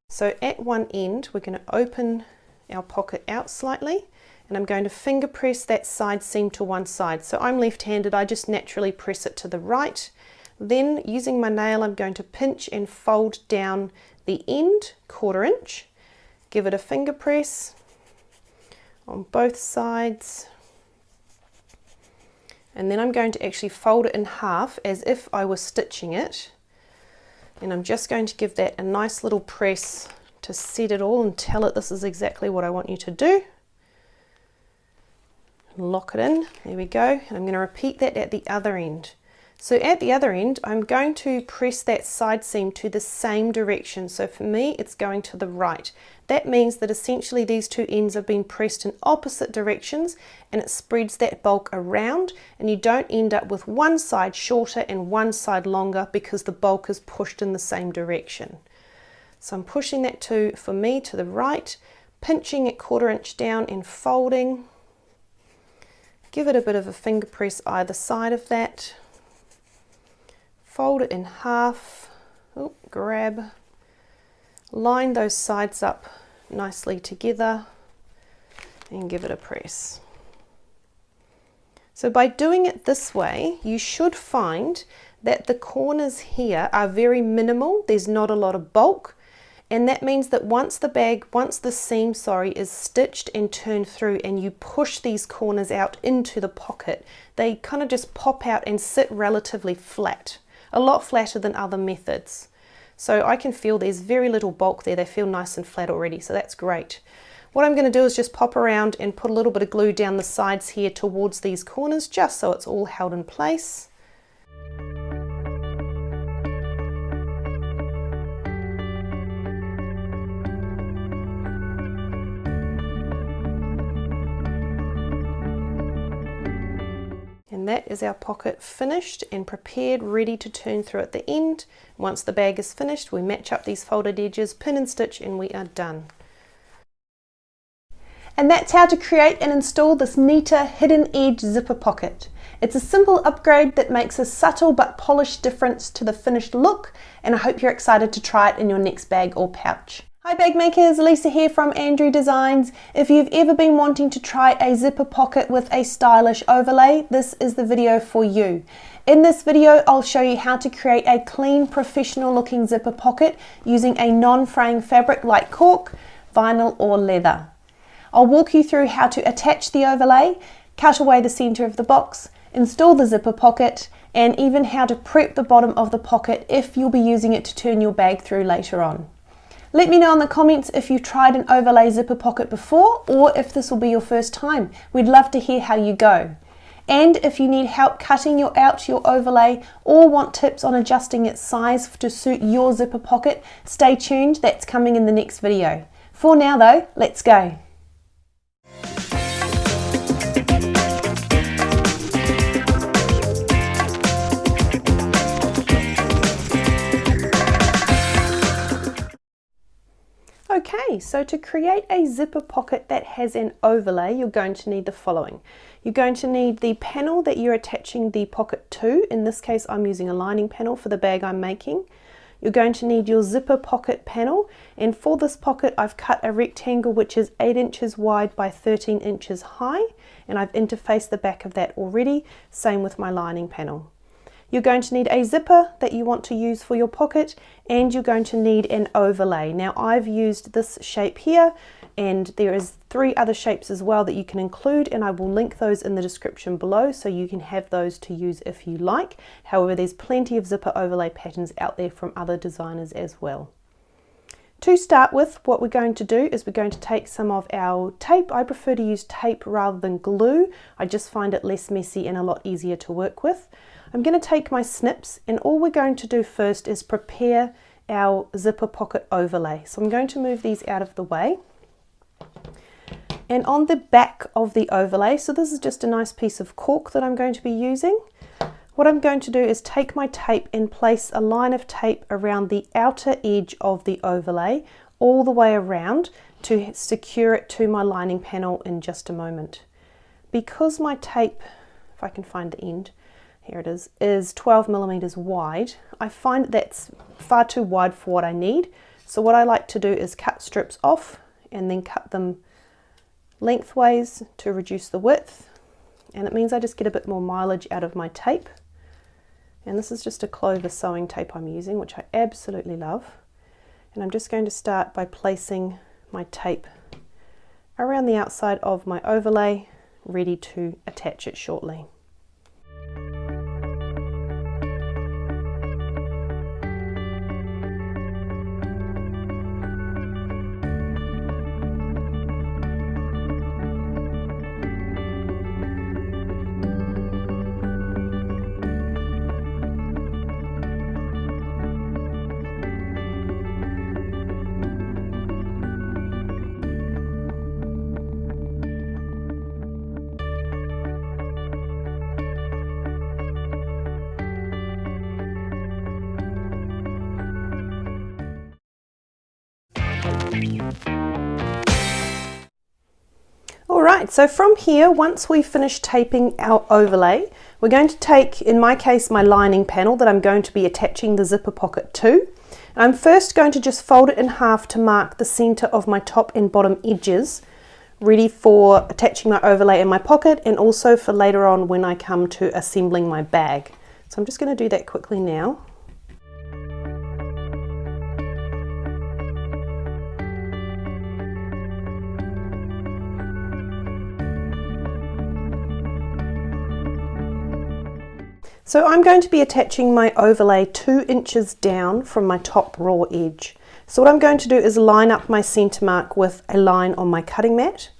So at one end, we're going to open our pocket out slightly, and I'm going to finger press that side seam to one side. So I'm left-handed, I just naturally press it to the right. Then using my nail, I'm going to pinch and fold down the end 1/4 inch, give it a finger press on both sides, and then I'm going to actually fold it in half as if I was stitching it, and I'm just going to give that a nice little press to set it all and tell it this is exactly what I want you to do. Lock it in, there we go, and I'm going to repeat that at the other end. So at the other end, I'm going to press that side seam to the same direction. So for me, it's going to the right. That means that essentially these two ends have been pressed in opposite directions, and it spreads that bulk around, and you don't end up with one side shorter and one side longer because the bulk is pushed in the same direction. So I'm pushing that for me to the right, pinching it 1/4 inch down and folding. Give it a bit of a finger press either side of that. Fold it in half. Oh, grab. Line those sides up nicely together and give it a press. So by doing it this way, you should find that the corners here are very minimal. There's not a lot of bulk, and that means that once the seam is stitched and turned through and you push these corners out into the pocket, they kind of just pop out and sit relatively flat, a lot flatter than other methods. So I can feel there's very little bulk there. They feel nice and flat already, so that's great. What I'm going to do is just pop around and put a little bit of glue down the sides here towards these corners, just so it's all held in place. And that is our pocket finished and prepared, ready to turn through at the end. Once the bag is finished, we match up these folded edges, pin and stitch, and we are done. And that's how to create and install this neater hidden edge zipper pocket. It's a simple upgrade that makes a subtle but polished difference to the finished look, and I hope you're excited to try it in your next bag or pouch. Hi bag makers, Lisa here from Andrie Designs. If you've ever been wanting to try a zipper pocket with a stylish overlay, this is the video for you. In this video, I'll show you how to create a clean, professional looking zipper pocket using a non-fraying fabric like cork, vinyl or leather. I'll walk you through how to attach the overlay, cut away the center of the box, install the zipper pocket, and even how to prep the bottom of the pocket if you'll be using it to turn your bag through later on. Let me know in the comments if you've tried an overlay zipper pocket before or if this will be your first time. We'd love to hear how you go. And if you need help cutting out your overlay or want tips on adjusting its size to suit your zipper pocket, stay tuned, that's coming in the next video. For now though, let's go. Okay, so to create a zipper pocket that has an overlay, you're going to need the following. You're going to need the panel that you're attaching the pocket to. In this case, I'm using a lining panel for the bag I'm making. You're going to need your zipper pocket panel, and for this pocket I've cut a rectangle which is 8 inches wide by 13 inches high, and I've interfaced the back of that already, same with my lining panel. You're going to need a zipper that you want to use for your pocket, and you're going to need an overlay. Now I've used this shape here, and there is 3 other shapes as well that you can include, and I will link those in the description below so you can have those to use if you like. However, there's plenty of zipper overlay patterns out there from other designers as well. To start with, what we're going to do is we're going to take some of our tape. I prefer to use tape rather than glue. I just find it less messy and a lot easier to work with. I'm going to take my snips, and all we're going to do first is prepare our zipper pocket overlay. So I'm going to move these out of the way. And on the back of the overlay, so this is just a nice piece of cork that I'm going to be using. What I'm going to do is take my tape and place a line of tape around the outer edge of the overlay all the way around to secure it to my lining panel in just a moment. Because my tape, if I can find the end, here it is 12 millimeters wide, I find that's far too wide for what I need. So what I like to do is cut strips off and then cut them lengthways to reduce the width, and it means I just get a bit more mileage out of my tape. And this is just a clover sewing tape I'm using, which I absolutely love. And I'm just going to start by placing my tape around the outside of my overlay, ready to attach it shortly. Right, so from here, once we finish taping our overlay, we're going to take, in my case, my lining panel that I'm going to be attaching the zipper pocket to. I'm first going to just fold it in half to mark the center of my top and bottom edges, ready for attaching my overlay in my pocket and also for later on when I come to assembling my bag. So I'm just going to do that quickly now. So I'm going to be attaching my overlay 2 inches down from my top raw edge. So what I'm going to do is line up my center mark with a line on my cutting mat.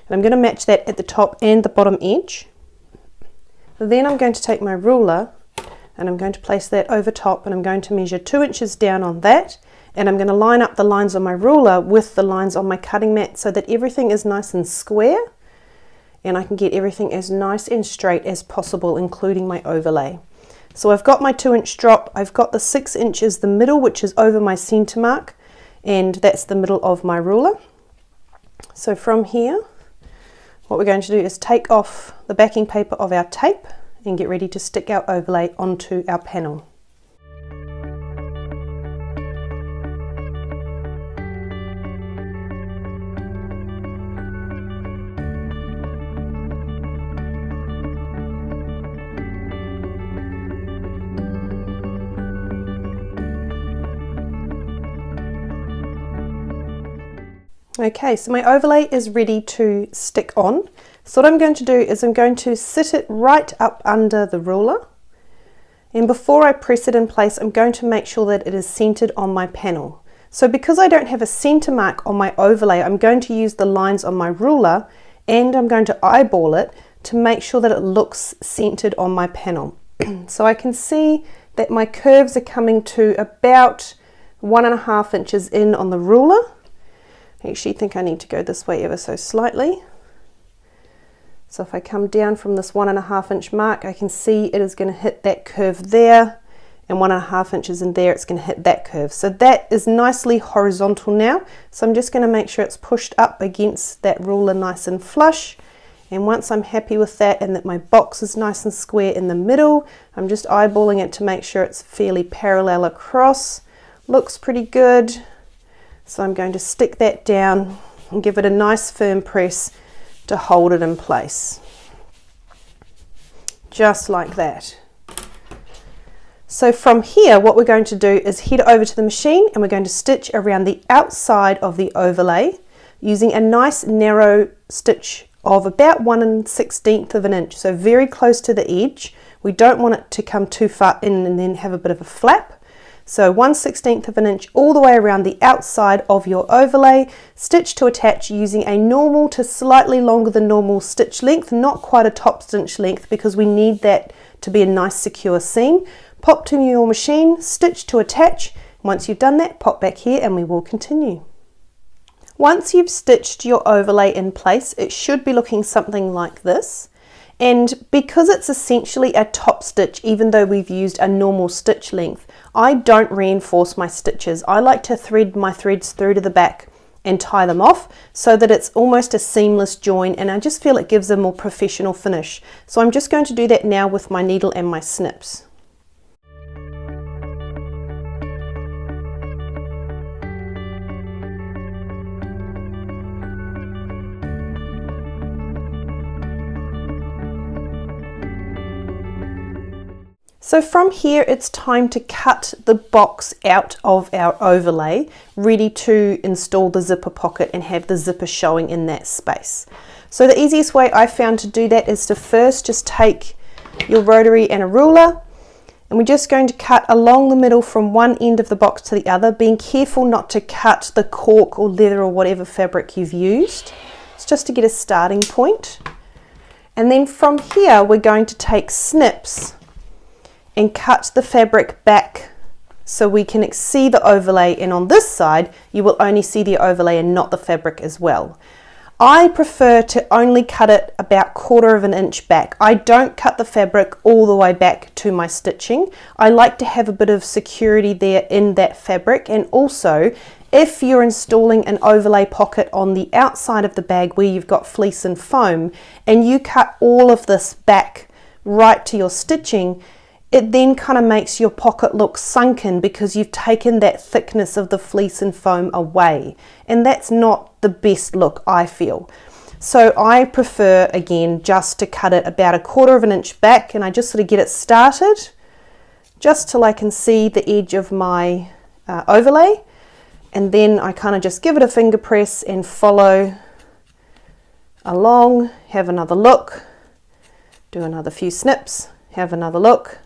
And I'm going to match that at the top and the bottom edge. Then I'm going to take my ruler and I'm going to place that over top, and I'm going to measure 2 inches down on that, and I'm going to line up the lines on my ruler with the lines on my cutting mat so that everything is nice and square. And I can get everything as nice and straight as possible, including my overlay. So I've got my 2-inch drop, I've got the 6 inches, the middle, which is over my center mark, and that's the middle of my ruler. So from here, what we're going to do is take off the backing paper of our tape and get ready to stick our overlay onto our panel. Okay, so my overlay is ready to stick on. So what I'm going to do is I'm going to sit it right up under the ruler. And before I press it in place, I'm going to make sure that it is centered on my panel. So because I don't have a center mark on my overlay, I'm going to use the lines on my ruler and I'm going to eyeball it to make sure that it looks centered on my panel. So I can see that my curves are coming to about 1.5 inches in on the ruler. I actually think I need to go this way ever so slightly. So if I come down from this 1.5 inch mark, I can see it is going to hit that curve there, and 1.5 inches in there, it's going to hit that curve. So that is nicely horizontal now. So I'm just going to make sure it's pushed up against that ruler nice and flush. And once I'm happy with that and that my box is nice and square in the middle, I'm just eyeballing it to make sure it's fairly parallel across. Looks pretty good. So I'm going to stick that down and give it a nice firm press to hold it in place. Just like that. So from here, what we're going to do is head over to the machine and we're going to stitch around the outside of the overlay using a nice narrow stitch of about 1/16 of an inch. So very close to the edge. We don't want it to come too far in and then have a bit of a flap. So 1/16 of an inch all the way around the outside of your overlay, stitch to attach using a normal to slightly longer than normal stitch length, not quite a top stitch length because we need that to be a nice secure seam. Pop to your machine, stitch to attach. Once you've done that, pop back here and we will continue. Once you've stitched your overlay in place, it should be looking something like this. And because it's essentially a top stitch, even though we've used a normal stitch length, I don't reinforce my stitches. I like to thread my threads through to the back and tie them off so that it's almost a seamless join, and I just feel it gives a more professional finish. So I'm just going to do that now with my needle and my snips. So from here, it's time to cut the box out of our overlay, ready to install the zipper pocket and have the zipper showing in that space. So the easiest way I found to do that is to first just take your rotary and a ruler, and we're just going to cut along the middle from one end of the box to the other, being careful not to cut the cork or leather or whatever fabric you've used. It's just to get a starting point. And then from here, we're going to take snips and cut the fabric back so we can see the overlay, and on this side you will only see the overlay and not the fabric as well. I prefer to only cut it about 1/4 of an inch back. I don't cut the fabric all the way back to my stitching. I like to have a bit of security there in that fabric, and also if you're installing an overlay pocket on the outside of the bag where you've got fleece and foam and you cut all of this back right to your stitching, it then kind of makes your pocket look sunken because you've taken that thickness of the fleece and foam away, and that's not the best look, I feel. So I prefer, again, just to cut it about 1/4 of an inch back, and I just sort of get it started just till I can see the edge of my overlay, and then I kind of just give it a finger press and follow along, have another look, do another few snips, have another look,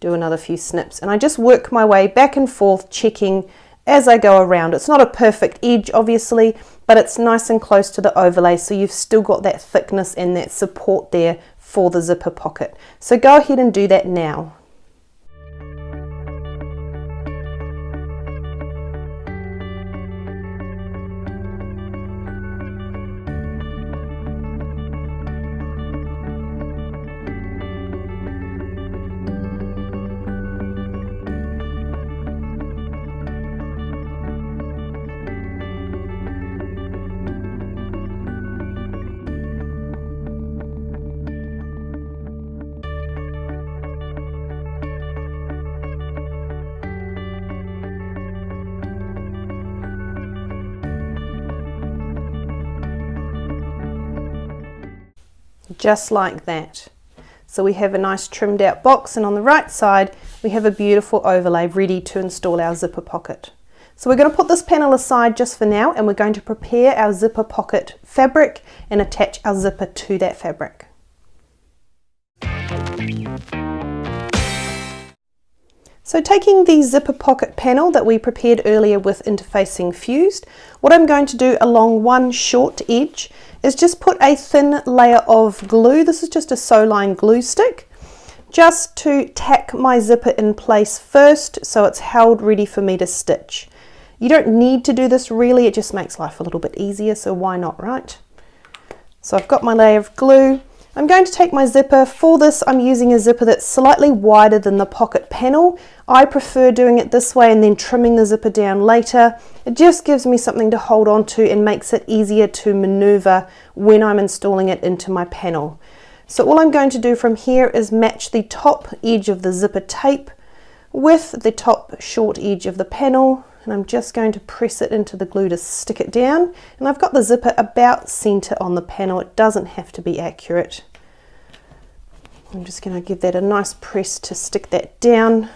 do another few snips, and I just work my way back and forth, checking as I go around. It's not a perfect edge, obviously, but it's nice and close to the overlay, so you've still got that thickness and that support there for the zipper pocket. So go ahead and do that now. Just like that. So we have a nice trimmed out box, and on the right side we have a beautiful overlay ready to install our zipper pocket. So we're going to put this panel aside just for now, and we're going to prepare our zipper pocket fabric and attach our zipper to that fabric. So taking the zipper pocket panel that we prepared earlier with interfacing fused, what I'm going to do along one short edge is just put a thin layer of glue. This is just a Soline glue stick, just to tack my zipper in place first so it's held ready for me to stitch. You don't need to do this really, it just makes life a little bit easier, so why not, right? So I've got my layer of glue. I'm going to take my zipper. For this, I'm using a zipper that's slightly wider than the pocket panel. I prefer doing it this way and then trimming the zipper down later. It just gives me something to hold on to and makes it easier to maneuver when I'm installing it into my panel. So all I'm going to do from here is match the top edge of the zipper tape with the top short edge of the panel, and I'm just going to press it into the glue to stick it down, and I've got the zipper about center on the panel. It doesn't have to be accurate. I'm just going to give that a nice press to stick that down,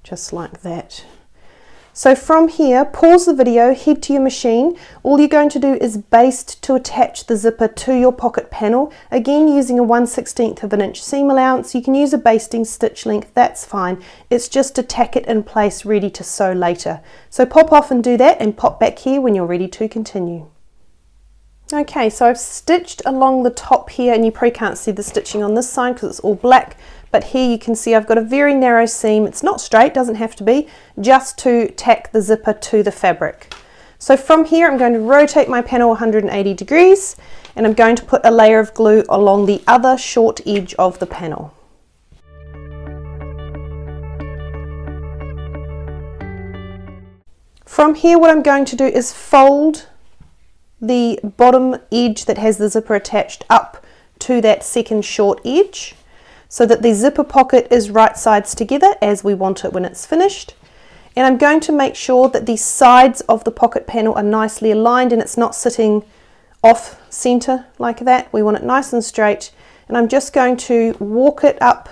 just like that. So from here, pause the video, head to your machine. All you're going to do is baste to attach the zipper to your pocket panel, again using a 1/16 of an inch seam allowance. You can use a basting stitch length, that's fine. It's just to tack it in place ready to sew later. So pop off and do that, and pop back here when you're ready to continue. Okay, so I've stitched along the top here, and you probably can't see the stitching on this side because it's all black, but here you can see I've got a very narrow seam. It's not straight, doesn't have to be, just to tack the zipper to the fabric. So from here I'm going to rotate my panel 180 degrees, and I'm going to put a layer of glue along the other short edge of the panel. From here what I'm going to do is fold the bottom edge that has the zipper attached up to that second short edge so that the zipper pocket is right sides together as we want it when it's finished. And I'm going to make sure that the sides of the pocket panel are nicely aligned and it's not sitting off center like that. We want it nice and straight, and I'm just going to walk it up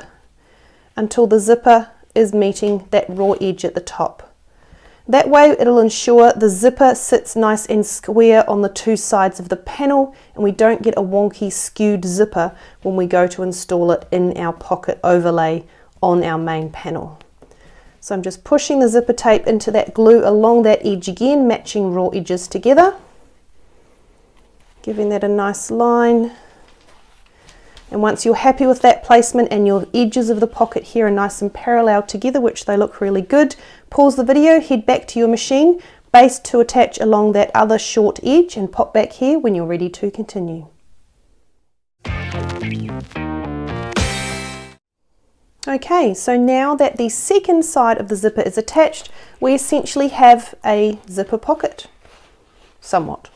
until the zipper is meeting that raw edge at the top. That way it'll ensure the zipper sits nice and square on the two sides of the panel, and we don't get a wonky skewed zipper when we go to install it in our pocket overlay on our main panel. So I'm just pushing the zipper tape into that glue along that edge again, matching raw edges together, giving that a nice line. And once you're happy with that placement and your edges of the pocket here are nice and parallel together, which they look really good, pause the video, head back to your machine, base to attach along that other short edge and pop back here when you're ready to continue. Okay, so now that the second side of the zipper is attached, we essentially have a zipper pocket, somewhat.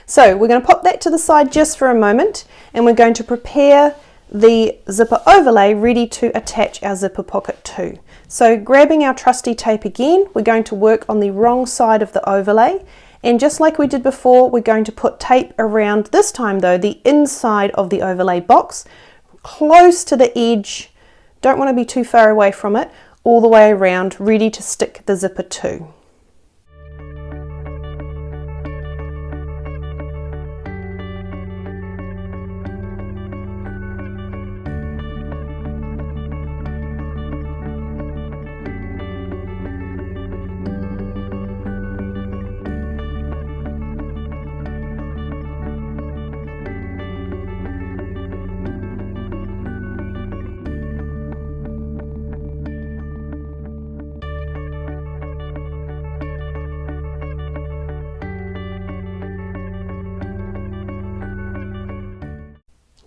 So we're going to pop that to the side just for a moment, and we're going to prepare the zipper overlay ready to attach our zipper pocket to. So grabbing our trusty tape again, we're going to work on the wrong side of the overlay, and just like we did before, we're going to put tape around, this time though, the inside of the overlay box, close to the edge. Don't want to be too far away from it, all the way around, ready to stick the zipper to.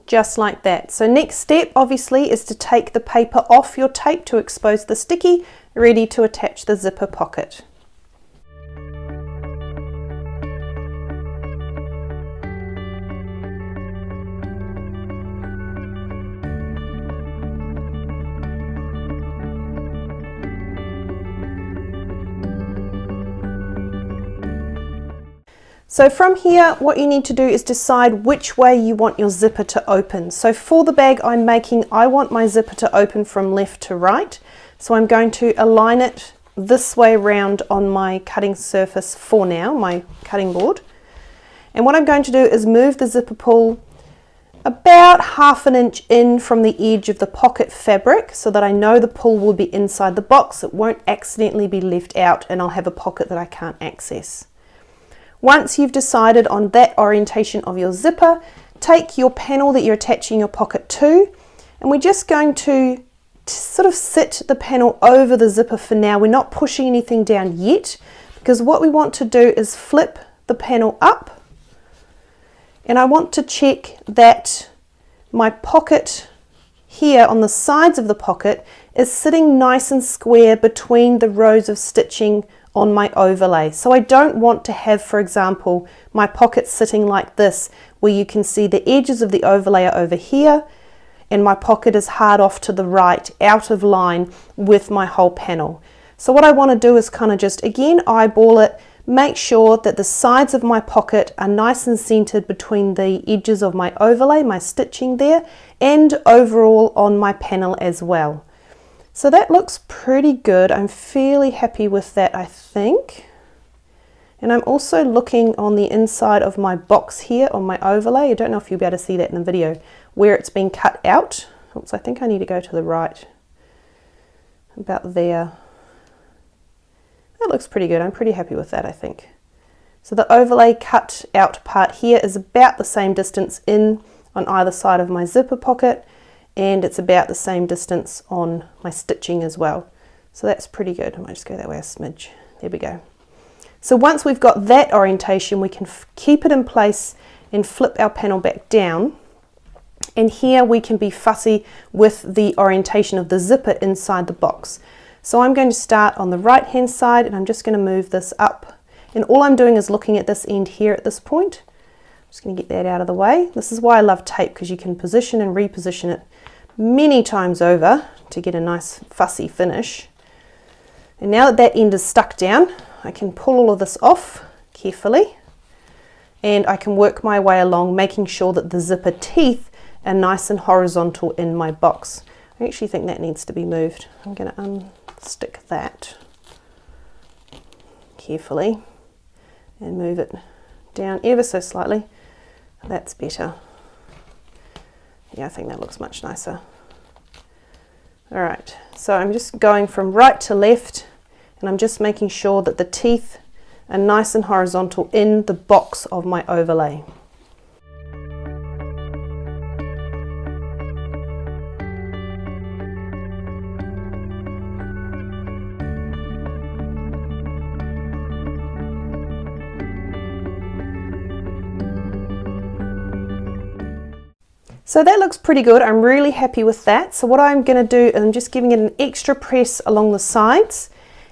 Just like that. So next step obviously is to take the paper off your tape to expose the sticky, ready to attach the zipper pocket. So from here, what you need to do is decide which way you want your zipper to open. So for the bag I'm making, I want my zipper to open from left to right. So I'm going to align it this way around on my cutting surface for now, my cutting board. And what I'm going to do is move the zipper pull about 1/2 inch in from the edge of the pocket fabric so that I know the pull will be inside the box. It won't accidentally be left out and I'll have a pocket that I can't access. Once you've decided on that orientation of your zipper, take your panel that you're attaching your pocket to, and we're just going to sort of sit the panel over the zipper for now. We're not pushing anything down yet, because what we want to do is flip the panel up, and I want to check that my pocket here on the sides of the pocket is sitting nice and square between the rows of stitching on my overlay. So I don't want to have, for example, my pocket sitting like this, where you can see the edges of the overlay are over here and my pocket is hard off to the right, out of line with my whole panel. So what I want to do is kind of just again eyeball it, make sure that the sides of my pocket are nice and centered between the edges of my overlay, my stitching there, and overall on my panel as well. So that looks pretty good. I'm fairly happy with that, I think. And I'm also looking on the inside of my box here on my overlay. I don't know if you'll be able to see that in the video, where it's been cut out. Oops, I think I need to go to the right. About there. That looks pretty good. I'm pretty happy with that, I think. So the overlay cut out part here is about the same distance in on either side of my zipper pocket, and it's about the same distance on my stitching as well. So that's pretty good. I might just go that way a smidge. There we go. So once we've got that orientation, we can keep it in place and flip our panel back down. And here we can be fussy with the orientation of the zipper inside the box. So I'm going to start on the right hand side, and I'm just going to move this up. And all I'm doing is looking at this end here at this point. I'm just going to get that out of the way. This is why I love tape, because you can position and reposition it many times over to get a nice fussy finish. And now that that end is stuck down, I can pull all of this off carefully, and I can work my way along, making sure that the zipper teeth are nice and horizontal in my box. I actually think that needs to be moved. I'm going to unstick that carefully and move it down ever so slightly. That's better. Yeah, I think that looks much nicer. All right, so I'm just going from right to left, and I'm just making sure that the teeth are nice and horizontal in the box of my overlay. So that looks pretty good. I'm really happy with that. So what I'm going to do is I'm just giving it an extra press along the sides,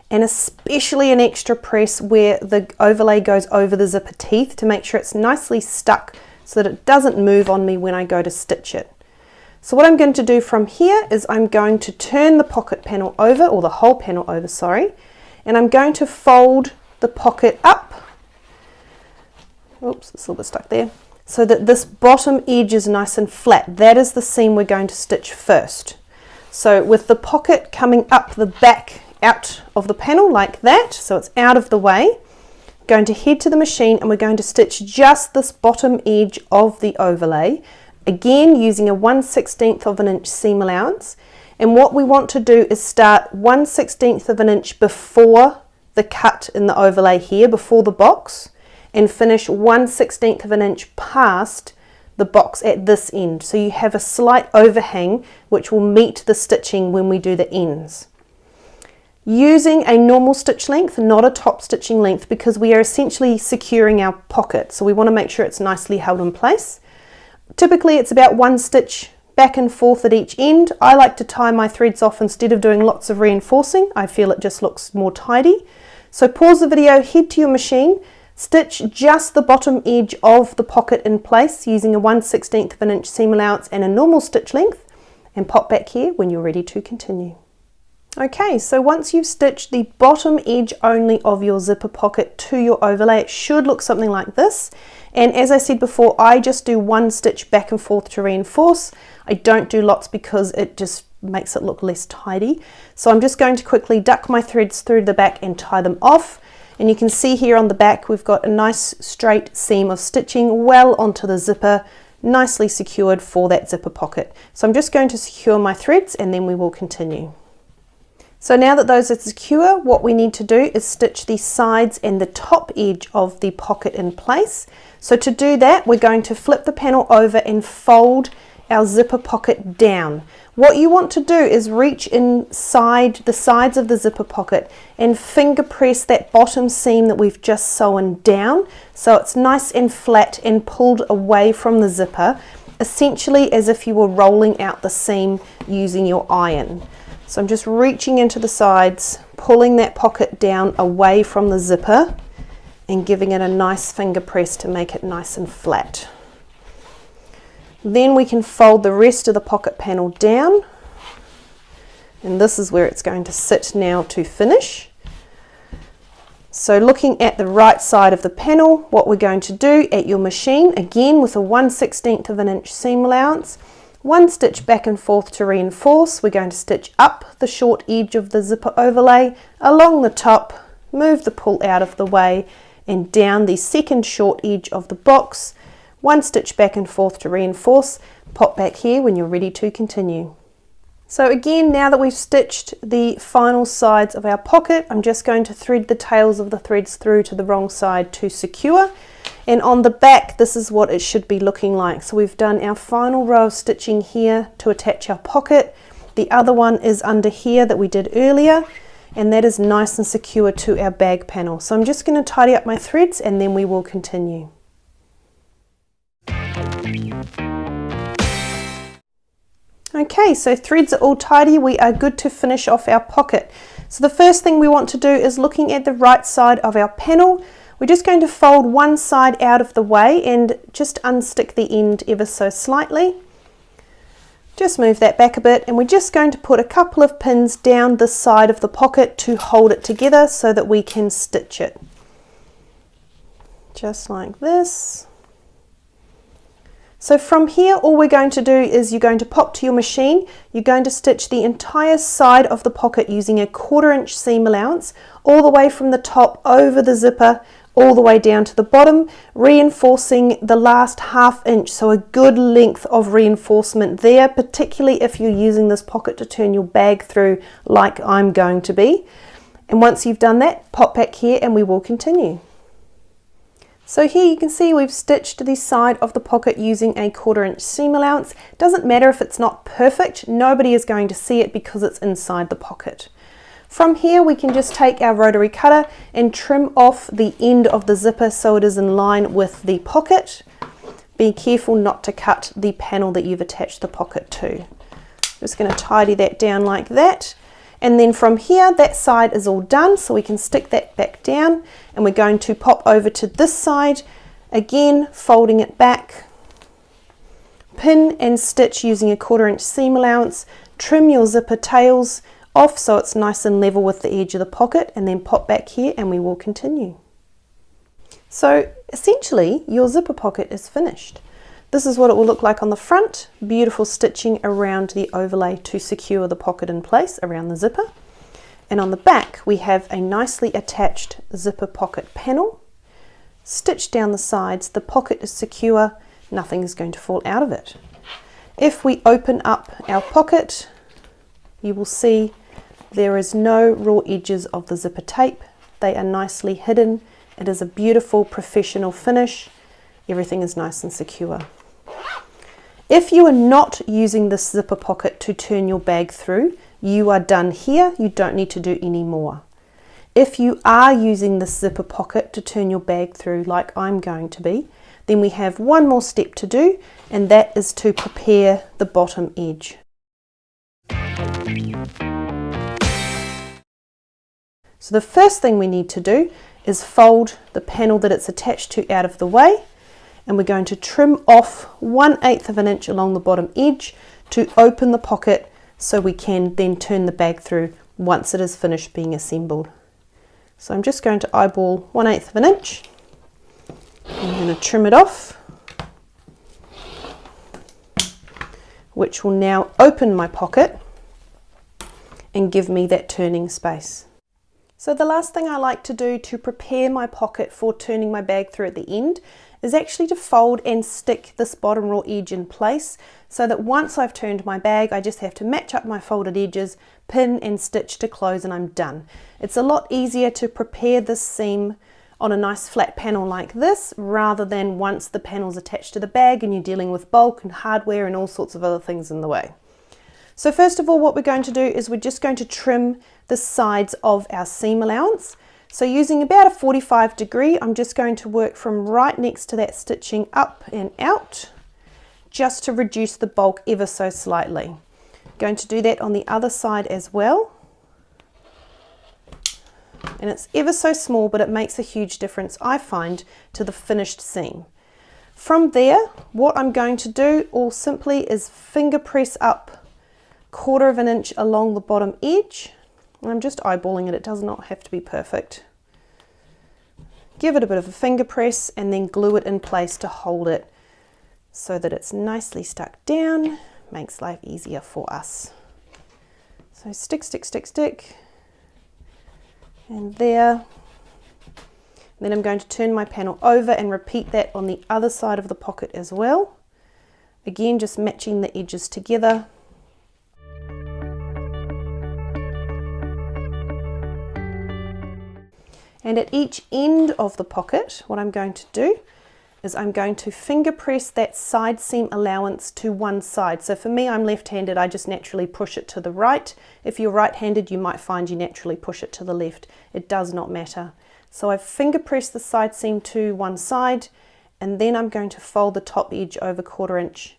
and especially an extra press where the overlay goes over the zipper teeth to make sure it's nicely stuck so that it doesn't move on me when I go to stitch it. So what I'm going to do from here is I'm going to turn the pocket panel over, or the whole panel over, sorry, and I'm going to fold the pocket up. Oops, it's a little bit stuck there. So that this bottom edge is nice and flat. That is the seam we're going to stitch first. So with the pocket coming up the back out of the panel like that, so it's out of the way, I'm going to head to the machine and we're going to stitch just this bottom edge of the overlay, again using a 1/16 of an inch seam allowance. And what we want to do is start 1/16 of an inch before the cut in the overlay here, before the box, and finish 1/16 of an inch past the box at this end. So you have a slight overhang which will meet the stitching when we do the ends. Using a normal stitch length, not a top stitching length, because we are essentially securing our pocket. So we want to make sure it's nicely held in place. Typically it's about 1 stitch back and forth at each end. I like to tie my threads off instead of doing lots of reinforcing. I feel it just looks more tidy. So pause the video, head to your machine, stitch just the bottom edge of the pocket in place using a 1/16 of an inch seam allowance and a normal stitch length, and pop back here when you're ready to continue. Okay, so once you've stitched the bottom edge only of your zipper pocket to your overlay, it should look something like this. And as I said before, I just do 1 stitch back and forth to reinforce. I don't do lots because it just makes it look less tidy. So I'm just going to quickly duck my threads through the back and tie them off. And you can see here on the back we've got a nice straight seam of stitching well onto the zipper, nicely secured for that zipper pocket. So I'm just going to secure my threads and then we will continue. So now that those are secure, what we need to do is stitch the sides and the top edge of the pocket in place. So to do that, we're going to flip the panel over and fold our zipper pocket down. What you want to do is reach inside the sides of the zipper pocket and finger press that bottom seam that we've just sewn down so it's nice and flat and pulled away from the zipper, essentially as if you were rolling out the seam using your iron. So I'm just reaching into the sides, pulling that pocket down away from the zipper and giving it a nice finger press to make it nice and flat. Then we can fold the rest of the pocket panel down, and this is where it's going to sit now to finish. So looking at the right side of the panel, what we're going to do at your machine, again with a 1/16 of an inch seam allowance, 1 stitch back and forth to reinforce. We're going to stitch up the short edge of the zipper overlay, along the top, move the pull out of the way, and down the second short edge of the box, 1 stitch back and forth to reinforce. Pop back here when you're ready to continue. So again, now that we've stitched the final sides of our pocket, I'm just going to thread the tails of the threads through to the wrong side to secure. And on the back, this is what it should be looking like. So we've done our final row of stitching here to attach our pocket. The other one is under here that we did earlier, and that is nice and secure to our bag panel. So I'm just going to tidy up my threads and then we will continue. Okay, so threads are all tidy. We are good to finish off our pocket. So the first thing we want to do is looking at the right side of our panel. We're just going to fold one side out of the way and just unstick the end ever so slightly. Just move that back a bit, and we're just going to put a couple of pins down the side of the pocket to hold it together so that we can stitch it. Just like this. So from here, all we're going to do is you're going to pop to your machine, you're going to stitch the entire side of the pocket using a 1/4 inch seam allowance, all the way from the top over the zipper, all the way down to the bottom, reinforcing the last 1/2 inch, so a good length of reinforcement there, particularly if you're using this pocket to turn your bag through like I'm going to be. And once you've done that, pop back here and we will continue. So here you can see we've stitched the side of the pocket using a 1/4 inch seam allowance. Doesn't matter if it's not perfect, nobody is going to see it because it's inside the pocket. From here we can just take our rotary cutter and trim off the end of the zipper so it is in line with the pocket. be careful not to cut the panel that you've attached the pocket to. Just going to tidy that down like that. And then from here, that side is all done, so we can stick that back down, and we're going to pop over to this side, again folding it back, pin and stitch using a 1/4 inch seam allowance, trim your zipper tails off so it's nice and level with the edge of the pocket, and then pop back here and we will continue. So essentially your zipper pocket is finished. This is what it will look like on the front. Beautiful stitching around the overlay to secure the pocket in place around the zipper. And on the back we have a nicely attached zipper pocket panel. Stitched down the sides, the pocket is secure, nothing is going to fall out of it. If we open up our pocket, you will see there is no raw edges of the zipper tape. They are nicely hidden. It is a beautiful professional finish. Everything is nice and secure. If you are not using this zipper pocket to turn your bag through, you are done here. You don't need to do any more. If you are using this zipper pocket to turn your bag through, like I'm going to be, then we have one more step to do, and that is to prepare the bottom edge. So the first thing we need to do is fold the panel that it's attached to out of the way, and we're going to trim off 1/8 of an inch along the bottom edge to open the pocket so we can then turn the bag through once it is finished being assembled. So I'm just going to eyeball 1/8 of an inch. I'm going to trim it off, which will now open my pocket and give me that turning space. So the last thing I like to do to prepare my pocket for turning my bag through at the end is actually to fold and stick this bottom raw edge in place, so that once I've turned my bag, I just have to match up my folded edges, pin and stitch to close, and I'm done. It's a lot easier to prepare this seam on a nice flat panel like this, rather than once the panel's attached to the bag and you're dealing with bulk and hardware and all sorts of other things in the way. So first of all, what we're going to do is we're just going to trim the sides of our seam allowance. So using about a 45 degree, I'm just going to work from right next to that stitching up and out, just to reduce the bulk ever so slightly. Going to do that on the other side as well. And it's ever so small, but it makes a huge difference, I find, to the finished seam. From there, what I'm going to do all simply is finger press up 1/4 of an inch along the bottom edge. And I'm just eyeballing it, it does not have to be perfect. Give it a bit of a finger press and then glue it in place to hold it so that it's nicely stuck down. Makes life easier for us. So stick, stick, stick, stick. And there. Then I'm going to turn my panel over and repeat that on the other side of the pocket as well. Again, just matching the edges together. And at each end of the pocket, what I'm going to do is I'm going to finger press that side seam allowance to one side. So for me, I'm left-handed, I just naturally push it to the right. If you're right-handed, you might find you naturally push it to the left. It does not matter. So I've finger pressed the side seam to one side, and then I'm going to fold the top edge over 1/4 inch,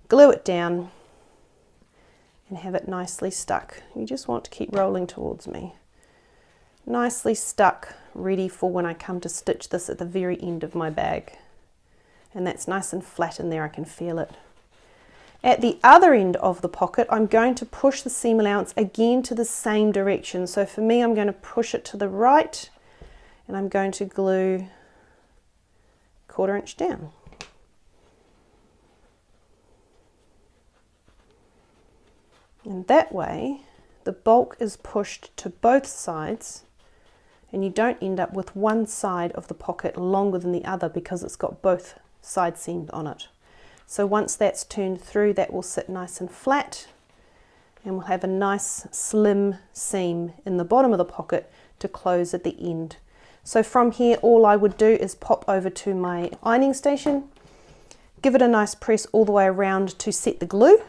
glue it down, and have it nicely stuck. You just want to keep rolling towards me. Nicely stuck, ready for when I come to stitch this at the very end of my bag. And that's nice and flat in there, I can feel it. At the other end of the pocket, I'm going to push the seam allowance again to the same direction. So for me, I'm going to push it to the right, and I'm going to glue 1/4 inch down. And that way, the bulk is pushed to both sides, and you don't end up with one side of the pocket longer than the other because it's got both side seams on it. So once that's turned through, that will sit nice and flat, and we'll have a nice slim seam in the bottom of the pocket to close at the end. So from here, all I would do is pop over to my ironing station, give it a nice press all the way around to set the glue,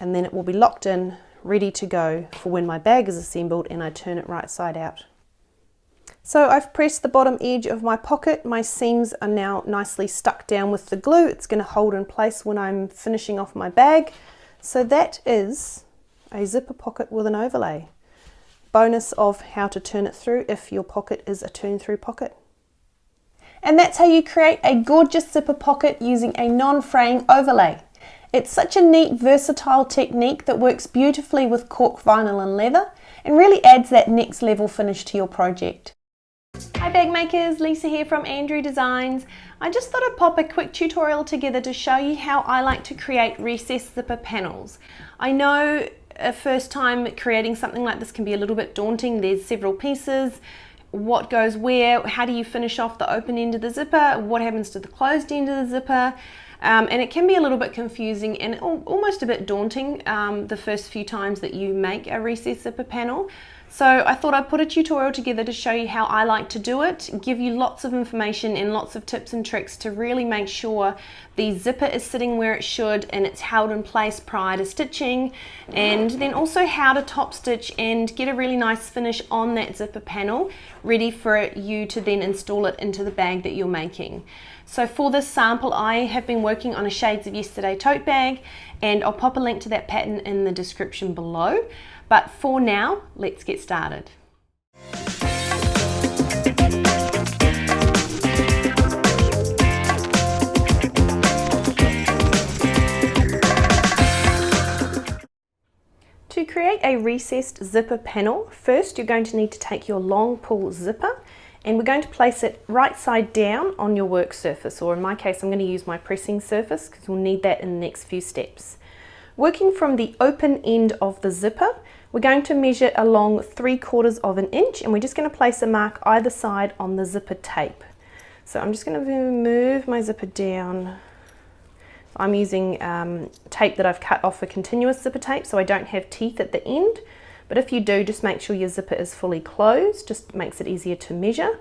and then it will be locked in, ready to go for when my bag is assembled and I turn it right side out. So I've pressed the bottom edge of my pocket. My seams are now nicely stuck down with the glue. It's going to hold in place when I'm finishing off my bag. So that is a zipper pocket with an overlay. Bonus of how to turn it through if your pocket is a turn through pocket. And that's how you create a gorgeous zipper pocket using a non-fraying overlay. It's such a neat, versatile technique that works beautifully with cork vinyl and leather and really adds that next level finish to your project. Hi bag makers, Lisa here from Andrie Designs. I just thought I'd pop a quick tutorial together to show you how I like to create recessed zipper panels. I know a first time creating something like this can be a little bit daunting. There's several pieces. What goes where? How do you finish off the open end of the zipper? What happens to the closed end of the zipper? And it can be a little bit confusing and almost a bit daunting the first few times that you make a recessed zipper panel. So I thought I'd put a tutorial together to show you how I like to do it, give you lots of information and lots of tips and tricks to really make sure the zipper is sitting where it should and it's held in place prior to stitching, and then also how to top stitch and get a really nice finish on that zipper panel, ready for you to then install it into the bag that you're making. So for this sample, I have been working on a Shades of Yesterday tote bag, and I'll pop a link to that pattern in the description below. But for now, let's get started. To create a recessed zipper panel, first you're going to need to take your long pull zipper and we're going to place it right side down on your work surface, or in my case I'm going to use my pressing surface because we'll need that in the next few steps. Working from the open end of the zipper, we're going to measure along 3/4 of an inch, and we're just going to place a mark either side on the zipper tape. So I'm just going to move my zipper down. I'm using tape that I've cut off a continuous zipper tape, so I don't have teeth at the end. But if you do, just make sure your zipper is fully closed, just makes it easier to measure.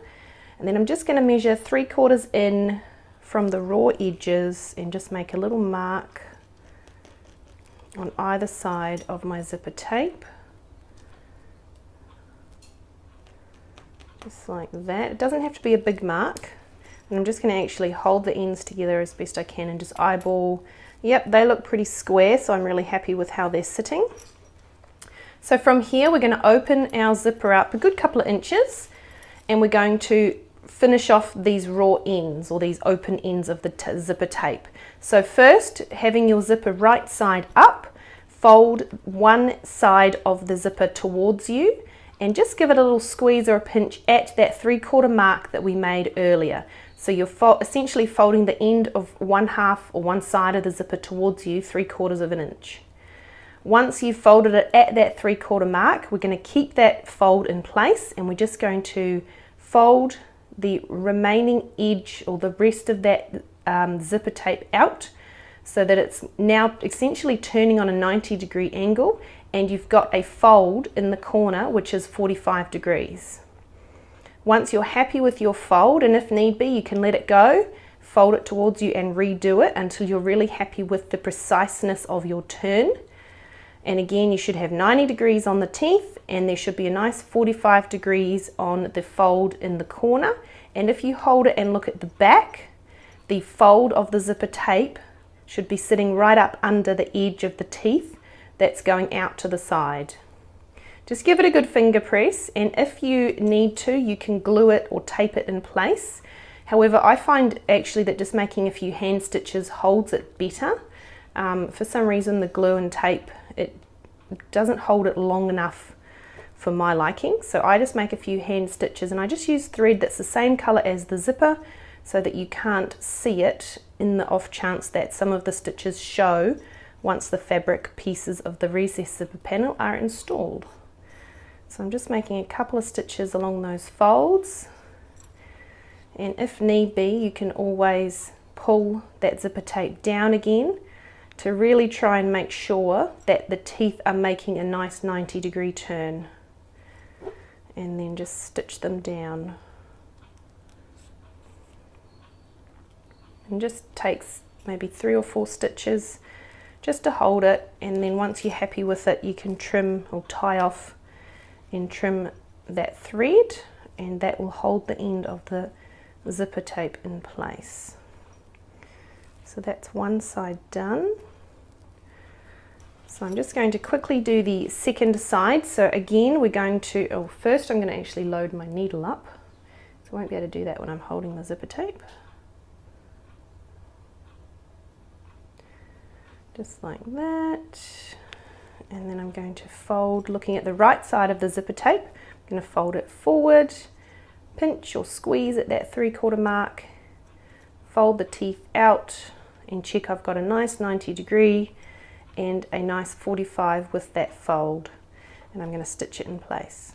And then I'm just going to measure 3/4 in from the raw edges and just make a little mark on either side of my zipper tape. Just like that. It doesn't have to be a big mark. And I'm just going to actually hold the ends together as best I can and just eyeball. Yep, they look pretty square, so I'm really happy with how they're sitting. So from here we're going to open our zipper up a good couple of inches, and we're going to finish off these raw ends, or these open ends of the zipper tape. So first, having your zipper right side up, fold one side of the zipper towards you and just give it a little squeeze or a pinch at that 3/4 mark that we made earlier. So you're essentially folding the end of one half or one side of the zipper towards you 3/4 of an inch. Once you've folded it at that 3/4 mark, we're going to keep that fold in place, and we're just going to fold the remaining edge or the rest of that zipper tape out, so that it's now essentially turning on a 90-degree angle, and you've got a fold in the corner which is 45 degrees. Once you're happy with your fold, and if need be you can let it go, fold it towards you and redo it until you're really happy with the preciseness of your turn. And again, you should have 90 degrees on the teeth, and there should be a nice 45 degrees on the fold in the corner. And if you hold it and look at the back, the fold of the zipper tape should be sitting right up under the edge of the teeth that's going out to the side. Just give it a good finger press, and if you need to, you can glue it or tape it in place. However, I find actually that just making a few hand stitches holds it better. For some reason the glue and tape, it doesn't hold it long enough for my liking, so I just make a few hand stitches, and I just use thread that's the same color as the zipper so that you can't see it in the off chance that some of the stitches show once the fabric pieces of the recessed zipper panel are installed. So I'm just making a couple of stitches along those folds, and if need be you can always pull that zipper tape down again to really try and make sure that the teeth are making a nice 90-degree turn, and then just stitch them down. And just takes maybe 3 or 4 stitches just to hold it, and then once you're happy with it you can trim or tie off and trim that thread and that will hold the end of the zipper tape in place. So that's one side done. So I'm just going to quickly do the second side. So again, we're going to, first I'm going to actually load my needle up. So I won't be able to do that when I'm holding the zipper tape. Just like that. And then I'm going to fold, looking at the right side of the zipper tape. I'm going to fold it forward, pinch or squeeze at that 3/4 mark, fold the teeth out and check I've got a nice 90° and a nice 45 with that fold, and I'm going to stitch it in place.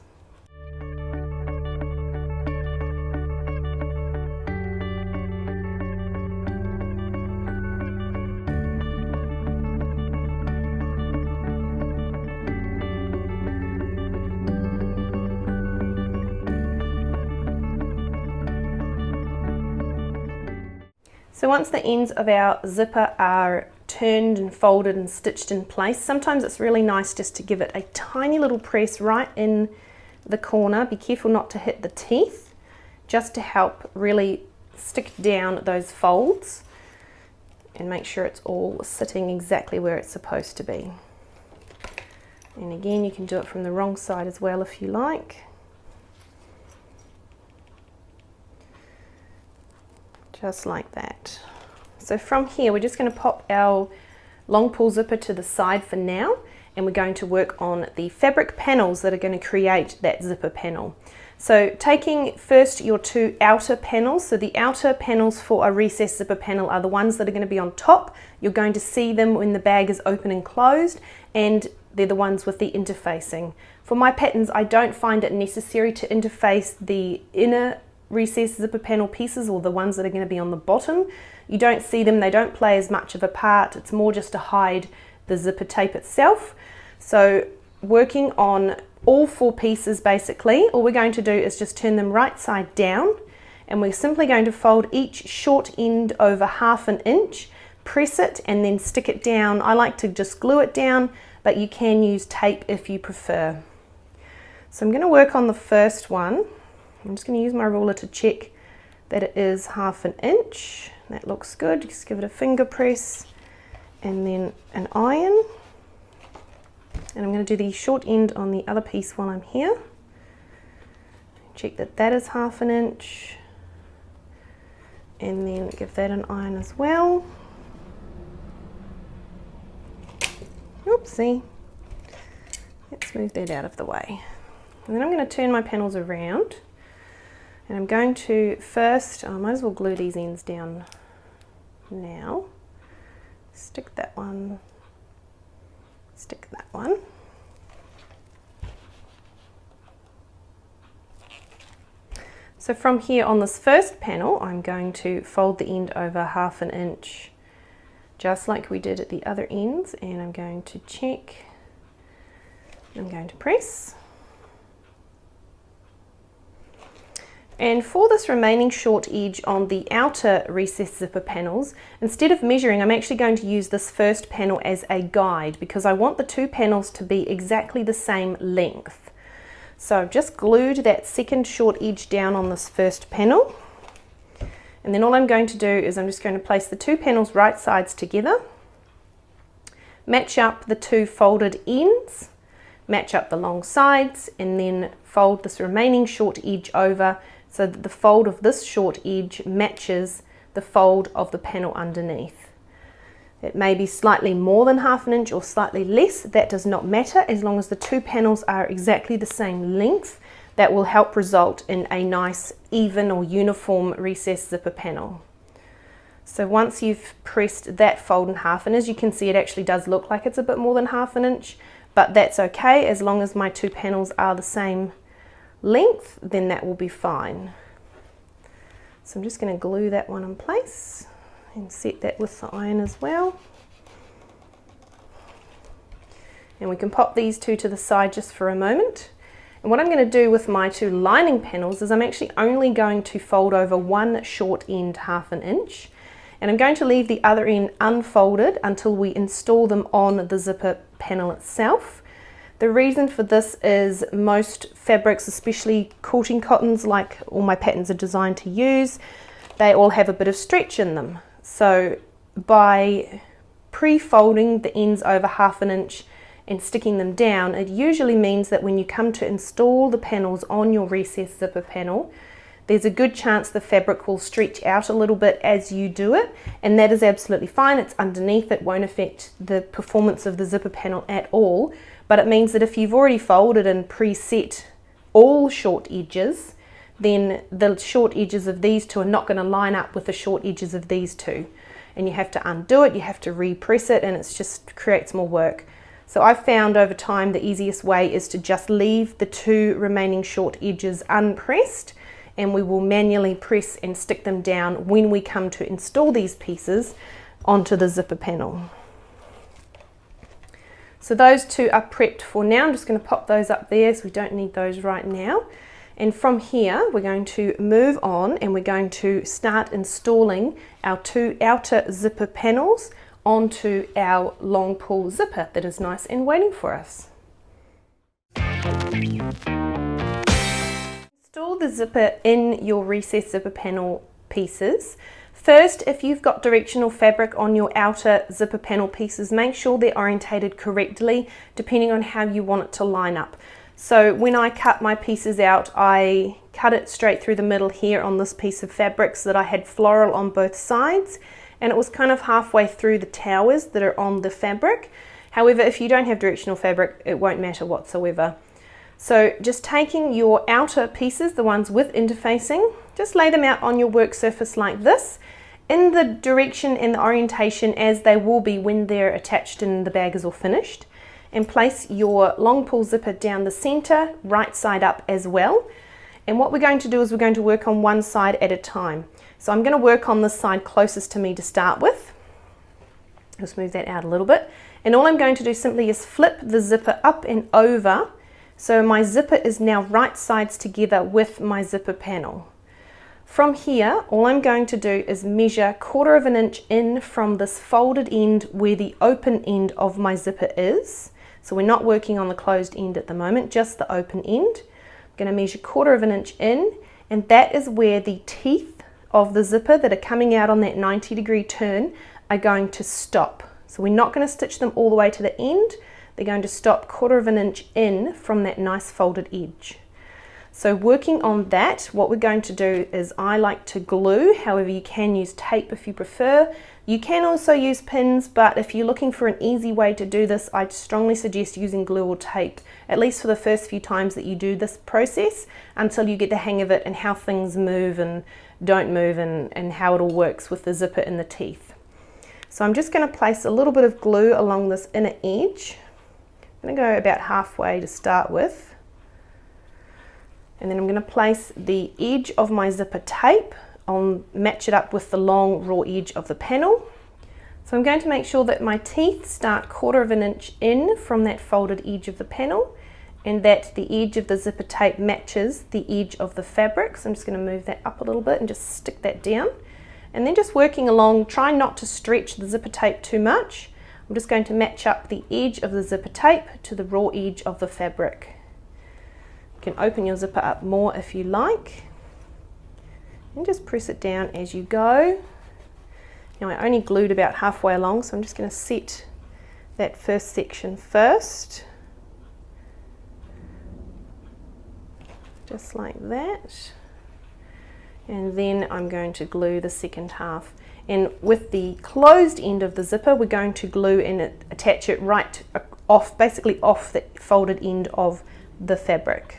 So once the ends of our zipper are turned and folded and stitched in place, sometimes it's really nice just to give it a tiny little press right in the corner. Be careful not to hit the teeth, just to help really stick down those folds and make sure it's all sitting exactly where it's supposed to be. And again, you can do it from the wrong side as well if you like. Just like that. So from here, we're just going to pop our long pull zipper to the side for now, and we're going to work on the fabric panels that are going to create that zipper panel. So taking first your two outer panels, so the outer panels for a recessed zipper panel are the ones that are going to be on top. You're going to see them when the bag is open and closed, and they're the ones with the interfacing. For my patterns, I don't find it necessary to interface the inner recessed zipper panel pieces, or the ones that are going to be on the bottom. You don't see them, they don't play as much of a part. It's more just to hide the zipper tape itself. So working on all four pieces, basically all we're going to do is just turn them right side down, and we're simply going to fold each short end over 1/2 inch, press it and then stick it down. I like to just glue it down, but you can use tape if you prefer. So I'm going to work on the first one. I'm just going to use my ruler to check that it is 1/2 inch. That looks good. Just give it a finger press and then an iron. And I'm going to do the short end on the other piece while I'm here. Check that that is 1/2 inch. And then give that an iron as well. Oopsie. Let's move that out of the way. And then I'm going to turn my panels around. And I'm going to first, I might as well glue these ends down now. Stick that one, stick that one. So from here on this first panel, I'm going to fold the end over 1/2 inch, just like we did at the other ends, and I'm going to check, I'm going to press. And for this remaining short edge on the outer recessed zipper panels, instead of measuring, I'm actually going to use this first panel as a guide, because I want the two panels to be exactly the same length. So I've just glued that second short edge down on this first panel. And then all I'm going to do is I'm just going to place the two panels right sides together, match up the two folded ends, match up the long sides, and then fold this remaining short edge over, so that the fold of this short edge matches the fold of the panel underneath. It may be slightly more than 1/2 inch or slightly less, that does not matter, as long as the two panels are exactly the same length. That will help result in a nice even or uniform recessed zipper panel. So once you've pressed that fold in half, and as you can see it actually does look like it's a bit more than 1/2 inch, but that's okay as long as my two panels are the same length, then that will be fine. So I'm just going to glue that one in place and set that with the iron as well. And we can pop these two to the side just for a moment. And what I'm going to do with my two lining panels is I'm actually only going to fold over one short end 1/2 inch, and I'm going to leave the other end unfolded until we install them on the zipper panel itself. The reason for this is most fabrics, especially quilting cottons like all my patterns are designed to use, they all have a bit of stretch in them. So by pre-folding the ends over 1/2 inch and sticking them down, it usually means that when you come to install the panels on your recessed zipper panel, there's a good chance the fabric will stretch out a little bit as you do it, and that is absolutely fine. It's underneath, it won't affect the performance of the zipper panel at all, but it means that if you've already folded and preset all short edges, then the short edges of these two are not going to line up with the short edges of these two, and you have to undo it, you have to repress it, and it just creates more work. So I've found over time the easiest way is to just leave the two remaining short edges unpressed, and we will manually press and stick them down when we come to install these pieces onto the zipper panel. So those two are prepped for now. I'm just going to pop those up there, so we don't need those right now. And from here we're going to move on, and we're going to start installing our two outer zipper panels onto our long pull zipper that is nice and waiting for us. Install the zipper in your recessed zipper panel pieces. First, if you've got directional fabric on your outer zipper panel pieces, make sure they're orientated correctly depending on how you want it to line up. So when I cut my pieces out, I cut it straight through the middle here on this piece of fabric so that I had floral on both sides, and it was kind of halfway through the towers that are on the fabric. However, if you don't have directional fabric, it won't matter whatsoever. So just taking your outer pieces, the ones with interfacing, just lay them out on your work surface like this, in the direction and the orientation as they will be when they're attached and the bag is all finished, and place your long pull zipper down the center, right side up as well. And what we're going to do is we're going to work on one side at a time. So I'm going to work on the side closest to me to start with. Just move that out a little bit. And all I'm going to do simply is flip the zipper up and over. So my zipper is now right sides together with my zipper panel. From here, all I'm going to do is measure 1/4 inch in from this folded end where the open end of my zipper is. So we're not working on the closed end at the moment, just the open end. I'm going to measure 1/4 inch in, and that is where the teeth of the zipper that are coming out on that 90-degree turn are going to stop. So we're not going to stitch them all the way to the end. They're going to stop 1/4 inch in from that nice folded edge. So working on that, what we're going to do is I like to glue. However, you can use tape if you prefer. You can also use pins, but if you're looking for an easy way to do this, I strongly suggest using glue or tape, at least for the first few times that you do this process, until you get the hang of it and how things move and don't move, and how it all works with the zipper and the teeth. So I'm just going to place a little bit of glue along this inner edge. I'm going to go about halfway to start with. And then I'm going to place the edge of my zipper tape on, match it up with the long raw edge of the panel. So I'm going to make sure that my teeth start 1/4 inch in from that folded edge of the panel, and that the edge of the zipper tape matches the edge of the fabric. So I'm just going to move that up a little bit and just stick that down. And then just working along, try not to stretch the zipper tape too much. I'm just going to match up the edge of the zipper tape to the raw edge of the fabric. You can open your zipper up more if you like, and just press it down as you go. Now I only glued about halfway along, so I'm just going to set that first section first, just like that, and then I'm going to glue the second half. And with the closed end of the zipper, we're going to glue and attach it right off, basically off the folded end of the fabric.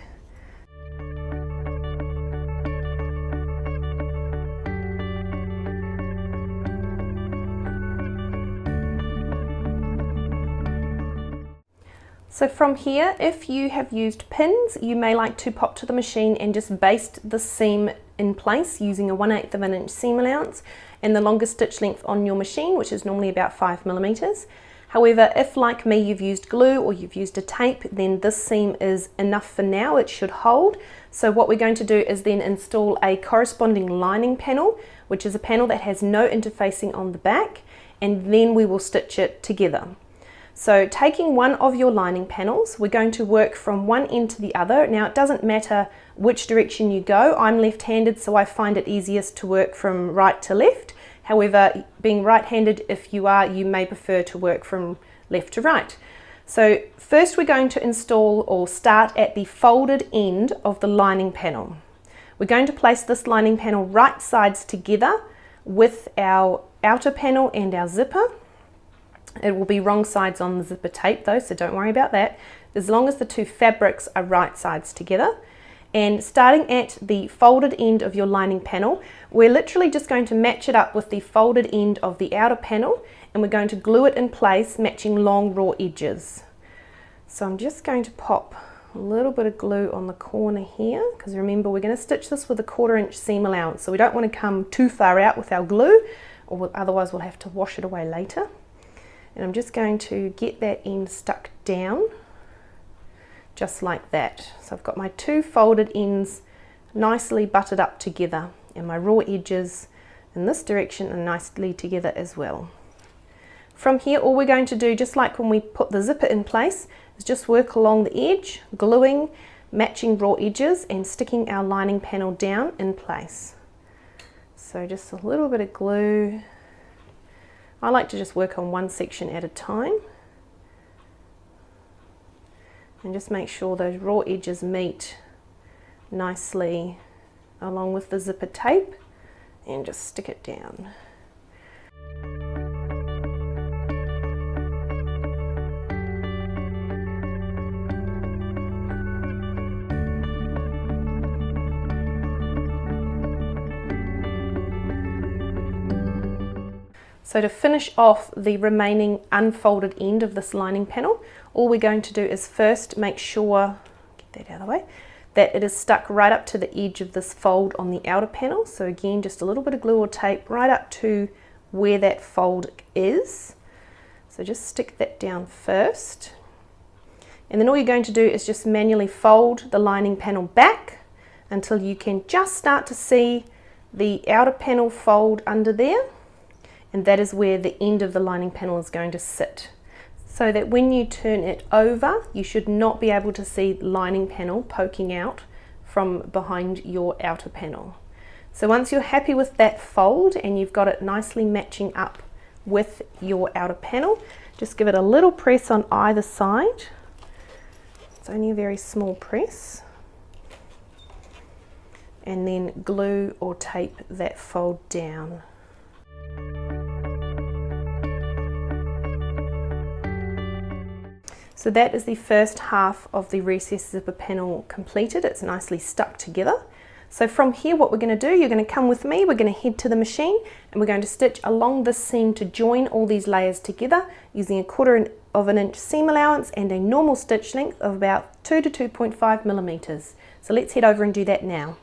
So from here, if you have used pins, you may like to pop to the machine and just baste the seam in place using a 1/8 of an inch seam allowance and the longest stitch length on your machine, which is normally about 5 millimeters. However, if like me you've used glue or you've used a tape, then this seam is enough for now, it should hold. So what we're going to do is then install a corresponding lining panel, which is a panel that has no interfacing on the back, and then we will stitch it together. So taking one of your lining panels, we're going to work from one end to the other. Now it doesn't matter which direction you go. I'm left-handed, so I find it easiest to work from right to left. However, being right-handed, if you are, you may prefer to work from left to right. So first we're going to install or start at the folded end of the lining panel. We're going to place this lining panel right sides together with our outer panel and our zipper. It will be wrong sides on the zipper tape though, so don't worry about that, as long as the two fabrics are right sides together. And starting at the folded end of your lining panel, we're literally just going to match it up with the folded end of the outer panel, and we're going to glue it in place, matching long raw edges. So I'm just going to pop a little bit of glue on the corner here, because remember we're going to stitch this with a 1/4 inch seam allowance, so we don't want to come too far out with our glue, or otherwise we'll have to wash it away later. And I'm just going to get that end stuck down, just like that. So I've got my two folded ends nicely buttered up together, and my raw edges in this direction are nicely together as well. From here, all we're going to do, just like when we put the zipper in place, is just work along the edge, gluing, matching raw edges, and sticking our lining panel down in place. So just a little bit of glue. I like to just work on one section at a time. And just make sure those raw edges meet nicely along with the zipper tape, and just stick it down. So to finish off the remaining unfolded end of this lining panel, all we're going to do is first make sure, get that out of the way, that it is stuck right up to the edge of this fold on the outer panel. So again, just a little bit of glue or tape right up to where that fold is. So just stick that down first. And then all you're going to do is just manually fold the lining panel back until you can just start to see the outer panel fold under there. And that is where the end of the lining panel is going to sit. So that when you turn it over, you should not be able to see the lining panel poking out from behind your outer panel. So once you're happy with that fold and you've got it nicely matching up with your outer panel, just give it a little press on either side. It's only a very small press. And then glue or tape that fold down. So that is the first half of the recessed zipper panel completed. It's nicely stuck together. So from here, what we're going to do, you're going to come with me, we're going to head to the machine, and we're going to stitch along this seam to join all these layers together using a 1/4 inch seam allowance and a normal stitch length of about 2 to 2.5 millimeters. So let's head over and do that now.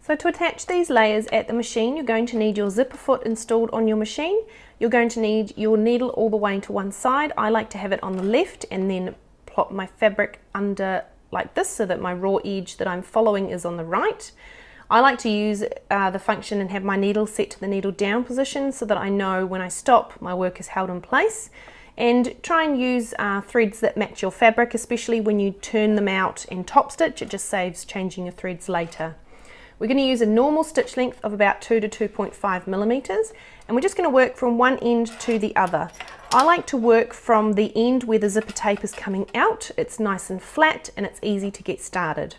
So to attach these layers at the machine, you're going to need your zipper foot installed on your machine. You're going to need your needle all the way to one side. I like to have it on the left and then plop my fabric under like this so that my raw edge that I'm following is on the right. I like to use the function and have my needle set to the needle down position so that I know when I stop my work is held in place. And try and use threads that match your fabric, especially when you turn them out and top stitch. It just saves changing your threads later. We're going to use a normal stitch length of about 2 to 2.5 millimeters, and we're just going to work from one end to the other. I like to work from the end where the zipper tape is coming out. It's nice and flat and it's easy to get started.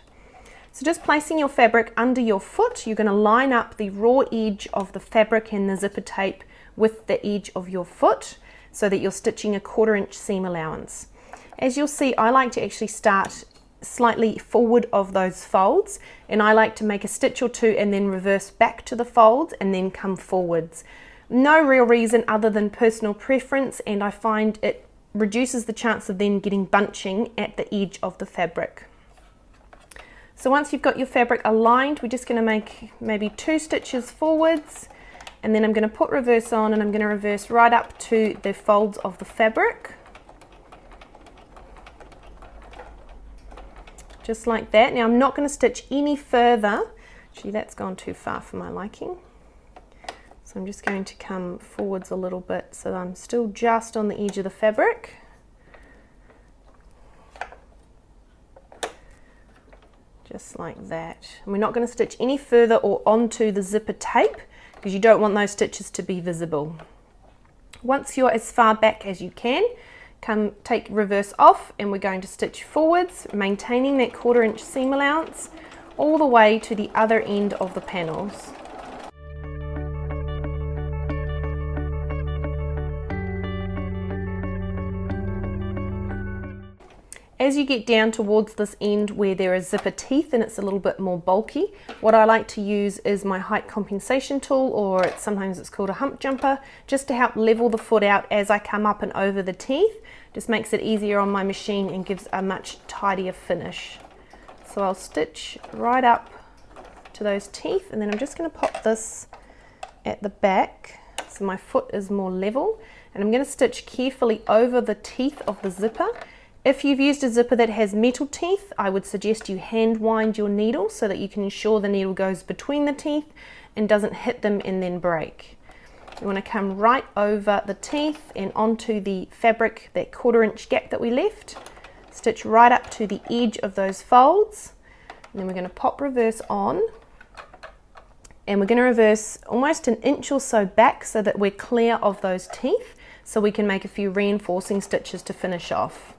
So just placing your fabric under your foot, you're going to line up the raw edge of the fabric and the zipper tape with the edge of your foot so that you're stitching a 1/4 inch seam allowance. As you'll see, I like to actually start slightly forward of those folds, and I like to make a stitch or two and then reverse back to the folds and then come forwards. No real reason other than personal preference, and I find it reduces the chance of then getting bunching at the edge of the fabric. So once you've got your fabric aligned, we're just going to make maybe 2 stitches forwards, and then I'm going to put reverse on, and I'm going to reverse right up to the folds of the fabric. Just like that. Now I'm not going to stitch any further. Actually, that's gone too far for my liking. So I'm just going to come forwards a little bit so that I'm still just on the edge of the fabric. just like that. And we're not going to stitch any further or onto the zipper tape because you don't want those stitches to be visible. Once you're as far back as you can, take reverse off, and we're going to stitch forwards, maintaining that 1/4 inch seam allowance all the way to the other end of the panels. As you get down towards this end where there are zipper teeth and it's a little bit more bulky, what I like to use is my height compensation tool, or sometimes it's called a hump jumper, just to help level the foot out as I come up and over the teeth. Just makes it easier on my machine and gives a much tidier finish. So I'll stitch right up to those teeth, and then I'm just going to pop this at the back so my foot is more level, and I'm going to stitch carefully over the teeth of the zipper. If you've used a zipper that has metal teeth, I would suggest you hand wind your needle so that you can ensure the needle goes between the teeth and doesn't hit them and then break. You want to come right over the teeth and onto the fabric, that 1/4 inch gap that we left. Stitch right up to the edge of those folds, and then we're going to pop reverse on, and we're going to reverse almost 1 inch or so back so that we're clear of those teeth, so we can make a few reinforcing stitches to finish off.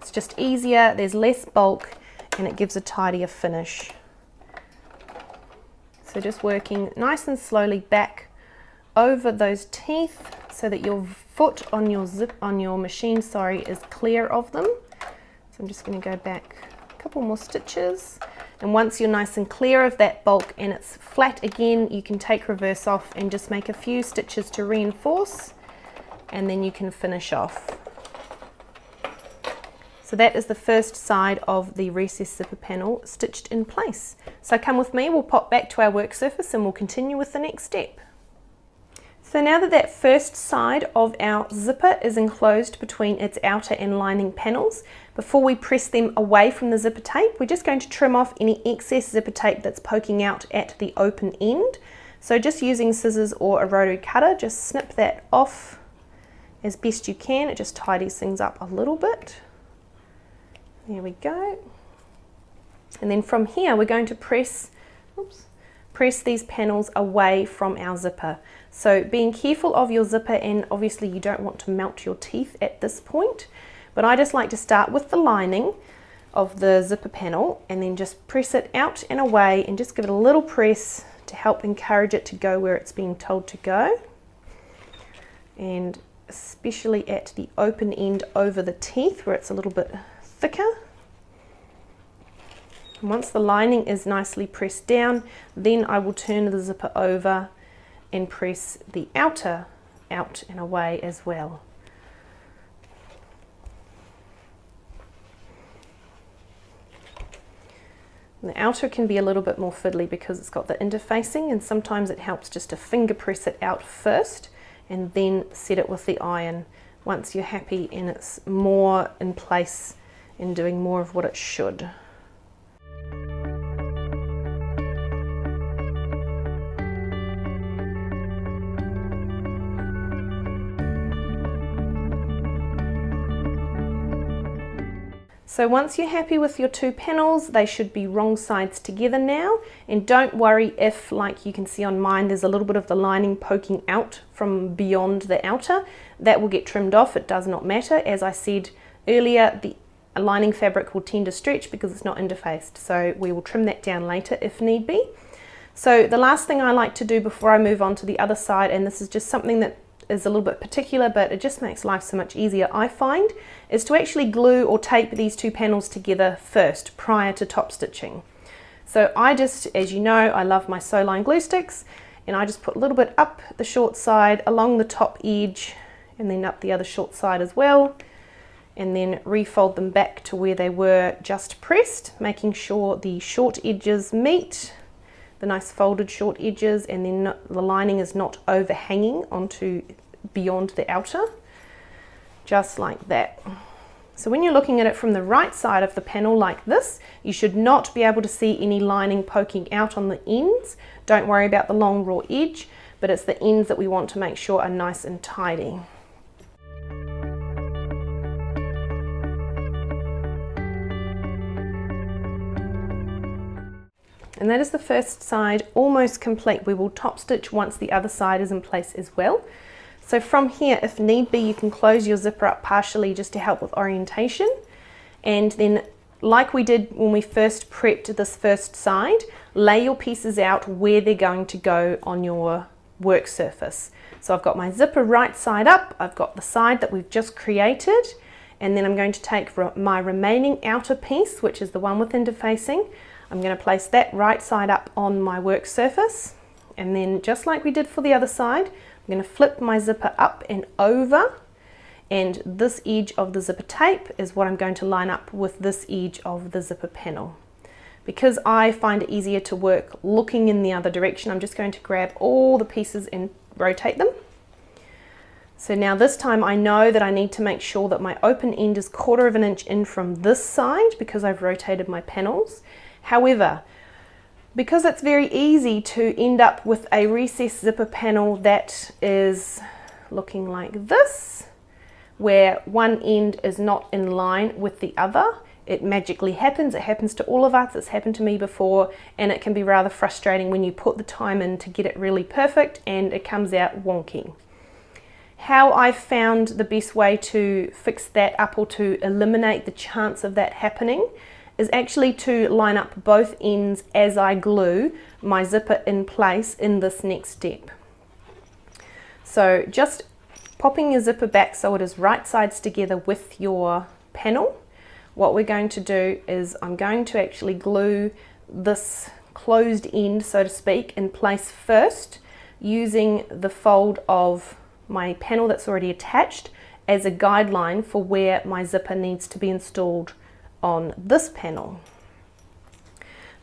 It's just easier, there's less bulk, and it gives a tidier finish. So just working nice and slowly back over those teeth so that your foot on your machine is clear of them. So I'm just going to go back a couple more stitches, and once you're nice and clear of that bulk and it's flat again, you can take reverse off and just make a few stitches to reinforce, and then you can finish off. So that is the first side of the recessed zipper panel stitched in place. So come with me, we'll pop back to our work surface and we'll continue with the next step. So now that that first side of our zipper is enclosed between its outer and lining panels, before we press them away from the zipper tape, we're just going to trim off any excess zipper tape that's poking out at the open end. So just using scissors or a rotary cutter, just snip that off as best you can. It just tidies things up a little bit. There we go. And then from here we're going to press these panels away from our zipper. So being careful of your zipper, and obviously you don't want to melt your teeth at this point, but I just like to start with the lining of the zipper panel and then just press it out and away and just give it a little press to help encourage it to go where it's being told to go. And especially at the open end over the teeth where it's a little bit thicker. And once the lining is nicely pressed down, then I will turn the zipper over and press the outer out and away as well. And the outer can be a little bit more fiddly because it's got the interfacing, and sometimes it helps just to finger press it out first and then set it with the iron once you're happy and it's more in place and doing more of what it should. So once you're happy with your two panels, they should be wrong sides together now, and don't worry if, like you can see on mine, there's a little bit of the lining poking out from beyond the outer. That will get trimmed off, it does not matter. As I said earlier, the lining fabric will tend to stretch because it's not interfaced, so we will trim that down later if need be. So the last thing I like to do before I move on to the other side, and this is just something that is a little bit particular, but it just makes life so much easier, I find, is to actually glue or tape these two panels together first prior to top stitching. So I just, as you know, I love my Sew-Line glue sticks, and I just put a little bit up the short side along the top edge and then up the other short side as well, and then refold them back to where they were just pressed, making sure the short edges meet, the nice folded short edges, and then the lining is not overhanging onto beyond the outer, just like that. So when you're looking at it from the right side of the panel like this, you should not be able to see any lining poking out on the ends. Don't worry about the long raw edge, but it's the ends that we want to make sure are nice and tidy. And that is the first side almost complete. We will top stitch once the other side is in place as well. So from here, if need be, you can close your zipper up partially just to help with orientation. And then, like we did when we first prepped this first side, lay your pieces out where they're going to go on your work surface. So I've got my zipper right side up, I've got the side that we've just created, and then I'm going to take my remaining outer piece, which is the one with interfacing. I'm going to place that right side up on my work surface, and then just like we did for the other side, I'm going to flip my zipper up and over, and this edge of the zipper tape is what I'm going to line up with this edge of the zipper panel. Because I find it easier to work looking in the other direction, I'm just going to grab all the pieces and rotate them. So now this time I know that I need to make sure that my open end is 1/4 of an inch in from this side because I've rotated my panels. However, because it's very easy to end up with a recessed zipper panel that is looking like this, where one end is not in line with the other, it magically happens. It happens to all of us. It's happened to me before, and it can be rather frustrating when you put the time in to get it really perfect and it comes out wonky. How I've found the best way to fix that up or to eliminate the chance of that happening is actually to line up both ends as I glue my zipper in place in this next step. So just popping your zipper back so it is right sides together with your panel. What we're going to do is I'm going to actually glue this closed end, so to speak, in place first, using the fold of my panel that's already attached as a guideline for where my zipper needs to be installed on this panel.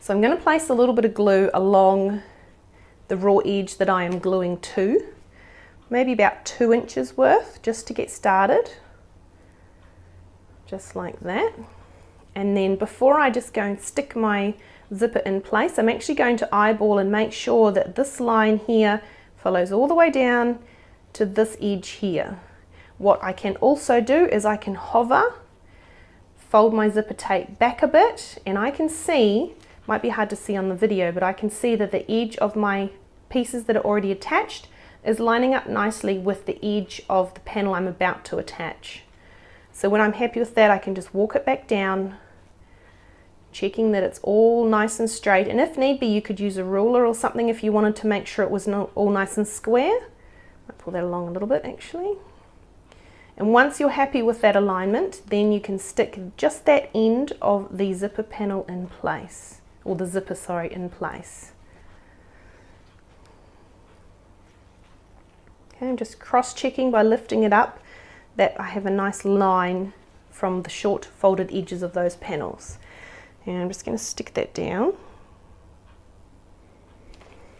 So I'm going to place a little bit of glue along the raw edge that I am gluing to, maybe about 2 inches worth, just to get started. Just like that. And then before I just go and stick my zipper in place, I'm actually going to eyeball and make sure that this line here follows all the way down to this edge here. What I can also do is I can hover, fold my zipper tape back a bit, and I can see, might be hard to see on the video, but I can see that the edge of my pieces that are already attached is lining up nicely with the edge of the panel I'm about to attach. So when I'm happy with that, I can just walk it back down, checking that it's all nice and straight. And if need be, you could use a ruler or something if you wanted to make sure it was all nice and square. I'll pull that along a little bit actually. And once you're happy with that alignment, then you can stick just that end of the zipper panel in place, or the zipper, sorry, in place. Okay, I'm just cross-checking by lifting it up that I have a nice line from the short folded edges of those panels. And I'm just going to stick that down.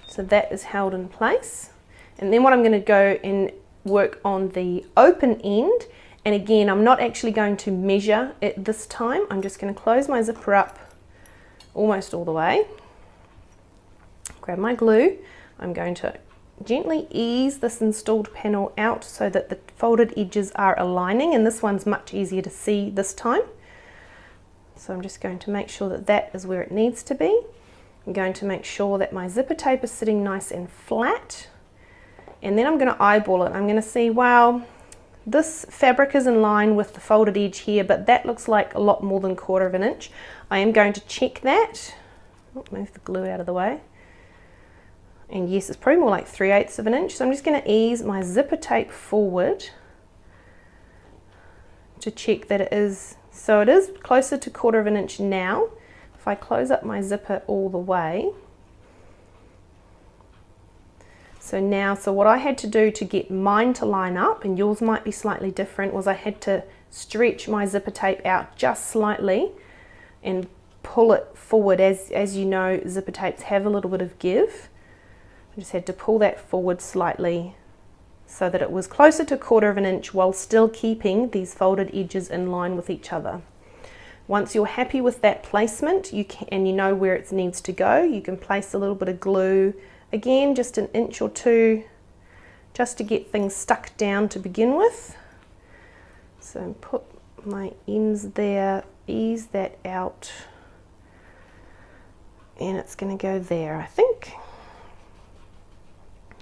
So that is held in place. And then what I'm going to go and work on the open end. And again, I'm not actually going to measure it this time. I'm just going to close my zipper up almost all the way. Grab my glue. I'm going to gently ease this installed panel out so that the folded edges are aligning, and this one's much easier to see this time. So I'm just going to make sure that that is where it needs to be. I'm going to make sure that my zipper tape is sitting nice and flat, and then I'm going to eyeball it. I'm going to see, wow, this fabric is in line with the folded edge here, but that looks like a lot more than 1/4 of an inch. I am going to check that. Move the glue out of the way. And yes, it's probably more like 3/8 of an inch. So I'm just going to ease my zipper tape forward to check that it is, so it is closer to 1/4 of an inch now. If I close up my zipper all the way. So what I had to do to get mine to line up, and yours might be slightly different, was I had to stretch my zipper tape out just slightly and pull it forward. As you know, zipper tapes have a little bit of give. I just had to pull that forward slightly so that it was closer to 1/4 of an inch while still keeping these folded edges in line with each other. Once you're happy with that placement, and you know where it needs to go, you can place a little bit of glue, again just 1 inch or 2, just to get things stuck down to begin with. So put my ends there, ease that out. and it's going to go there, I think.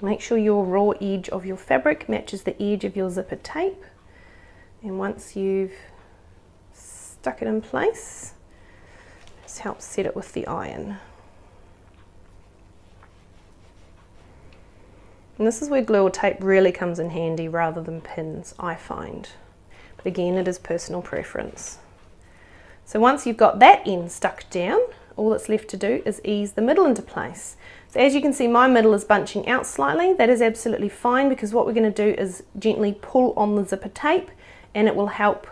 Make sure your raw edge of your fabric matches the edge of your zipper tape, and once you've stuck it in place, just help set it with the iron. And this is where glue or tape really comes in handy rather than pins, I find. But again, it is personal preference. So once you've got that end stuck down, all that's left to do is ease the middle into place. So as you can see, my middle is bunching out slightly. That is absolutely fine, because what we're going to do is gently pull on the zipper tape, and it will help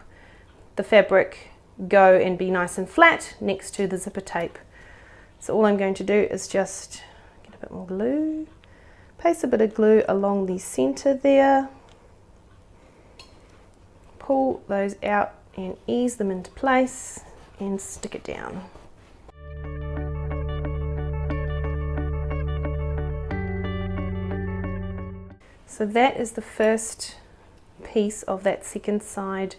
the fabric go and be nice and flat next to the zipper tape. So all I'm going to do is just get a bit more glue, paste a bit of glue along the center there, pull those out and ease them into place and stick it down. So that is the first piece of that second side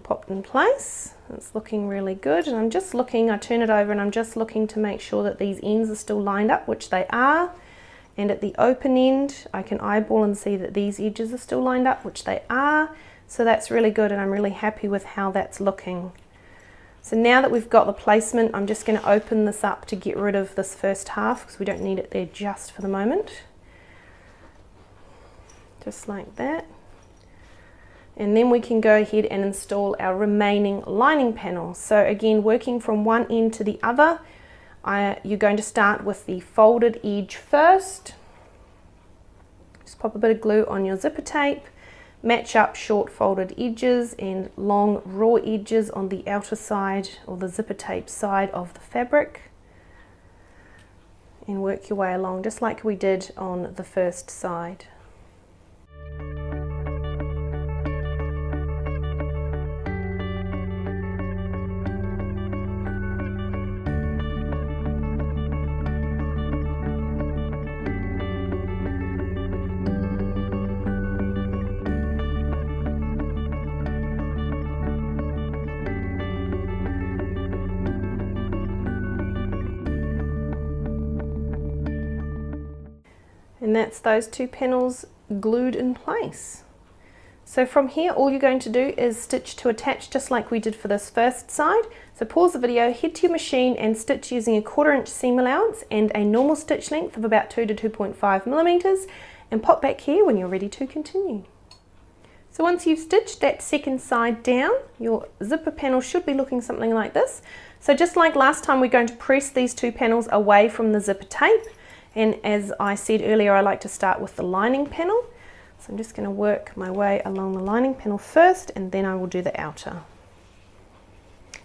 popped in place. It's looking really good, and I'm just looking, I turn it over and I'm just looking to make sure that these ends are still lined up, which they are. And at the open end, I can eyeball and see that these edges are still lined up, which they are. So that's really good, and I'm really happy with how that's looking. So now that we've got the placement, I'm just going to open this up to get rid of this first half, because we don't need it there just for the moment. Just like that. And then we can go ahead and install our remaining lining panel. So again, working from one end to the other, you're going to start with the folded edge first. Just pop a bit of glue on your zipper tape, match up short folded edges and long raw edges on the outer side, or the zipper tape side of the fabric, and work your way along just like we did on the first side. And that's those two panels glued in place. So from here, all you're going to do is stitch to attach, just like we did for this first side. So pause the video, head to your machine and stitch using a 1/4 inch seam allowance and a normal stitch length of about 2 to 2.5 millimeters, and pop back here when you're ready to continue. So once you've stitched that second side down, your zipper panel should be looking something like this. So just like last time, we're going to press these two panels away from the zipper tape. And as I said earlier, I like to start with the lining panel. So I'm just going to work my way along the lining panel first, and then I will do the outer.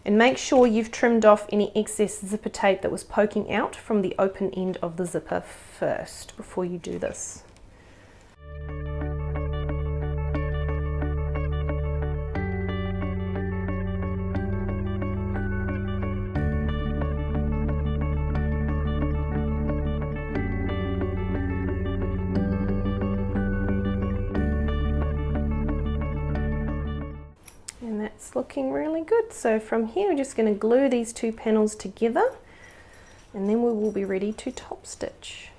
And make sure you've trimmed off any excess zipper tape that was poking out from the open end of the zipper first before you do this. And that's looking really good. So from here, we're just going to glue these two panels together, and then we will be ready to top stitch.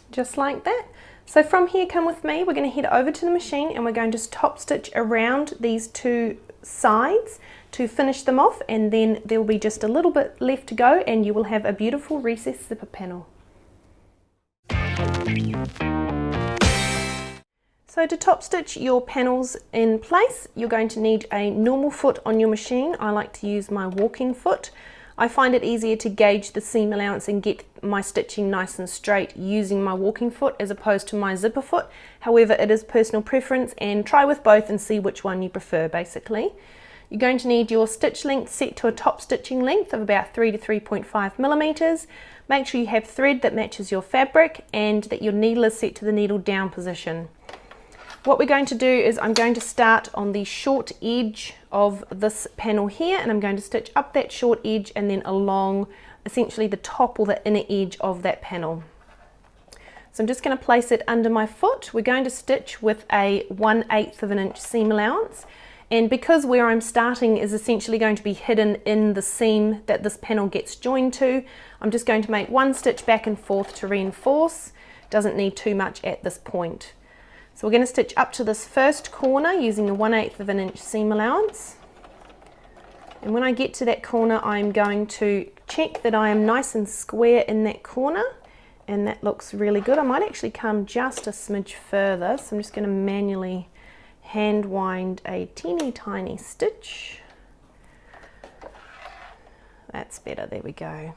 Just like that. So from here, come with me, we're going to head over to the machine and we're going to top stitch around these two sides to finish them off, and then there will be just a little bit left to go and you will have a beautiful recessed zipper panel. So to top stitch your panels in place, you're going to need a normal foot on your machine. I like to use my walking foot. I find it easier to gauge the seam allowance and get my stitching nice and straight using my walking foot as opposed to my zipper foot. However, it is personal preference, and try with both and see which one you prefer basically. You're going to need your stitch length set to a top stitching length of about 3 to 3.5 millimeters. Make sure you have thread that matches your fabric and that your needle is set to the needle down position. What we're going to do is I'm going to start on the short edge of this panel here, and I'm going to stitch up that short edge and then along essentially the top or the inner edge of that panel. So I'm just going to place it under my foot. We're going to stitch with a 1/8 of an inch seam allowance, and because where I'm starting is essentially going to be hidden in the seam that this panel gets joined to, I'm just going to make one stitch back and forth to reinforce. Doesn't need too much at this point. So we're going to stitch up to this first corner using a 1/8 of an inch seam allowance. And when I get to that corner, I'm going to check that I am nice and square in that corner, and that looks really good. I might actually come just a smidge further, so I'm just going to manually hand wind a teeny tiny stitch. That's better, there we go.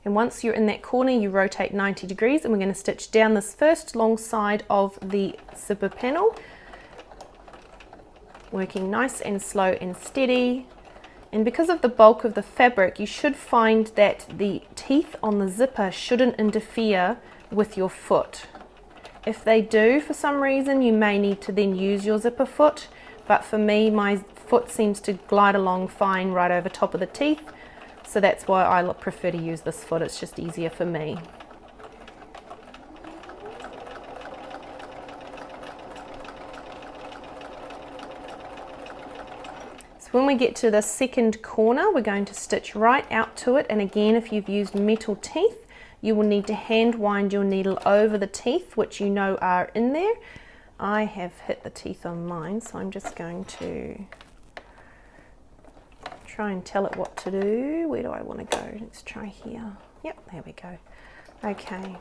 And once you're in that corner, you rotate 90 degrees, and we're going to stitch down this first long side of the zipper panel, working nice and slow and steady. And because of the bulk of the fabric, you should find that the teeth on the zipper shouldn't interfere with your foot. If they do for some reason, you may need to then use your zipper foot, but for me, my foot seems to glide along fine right over top of the teeth. So that's why I prefer to use this foot, it's just easier for me. So when we get to the second corner, we're going to stitch right out to it, and again, if you've used metal teeth, you will need to hand wind your needle over the teeth, which you know are in there. I have hit the teeth on mine, so I'm just going to try and tell it what to do. Where do I want to go? Let's try here. Yep, there we go. Okay.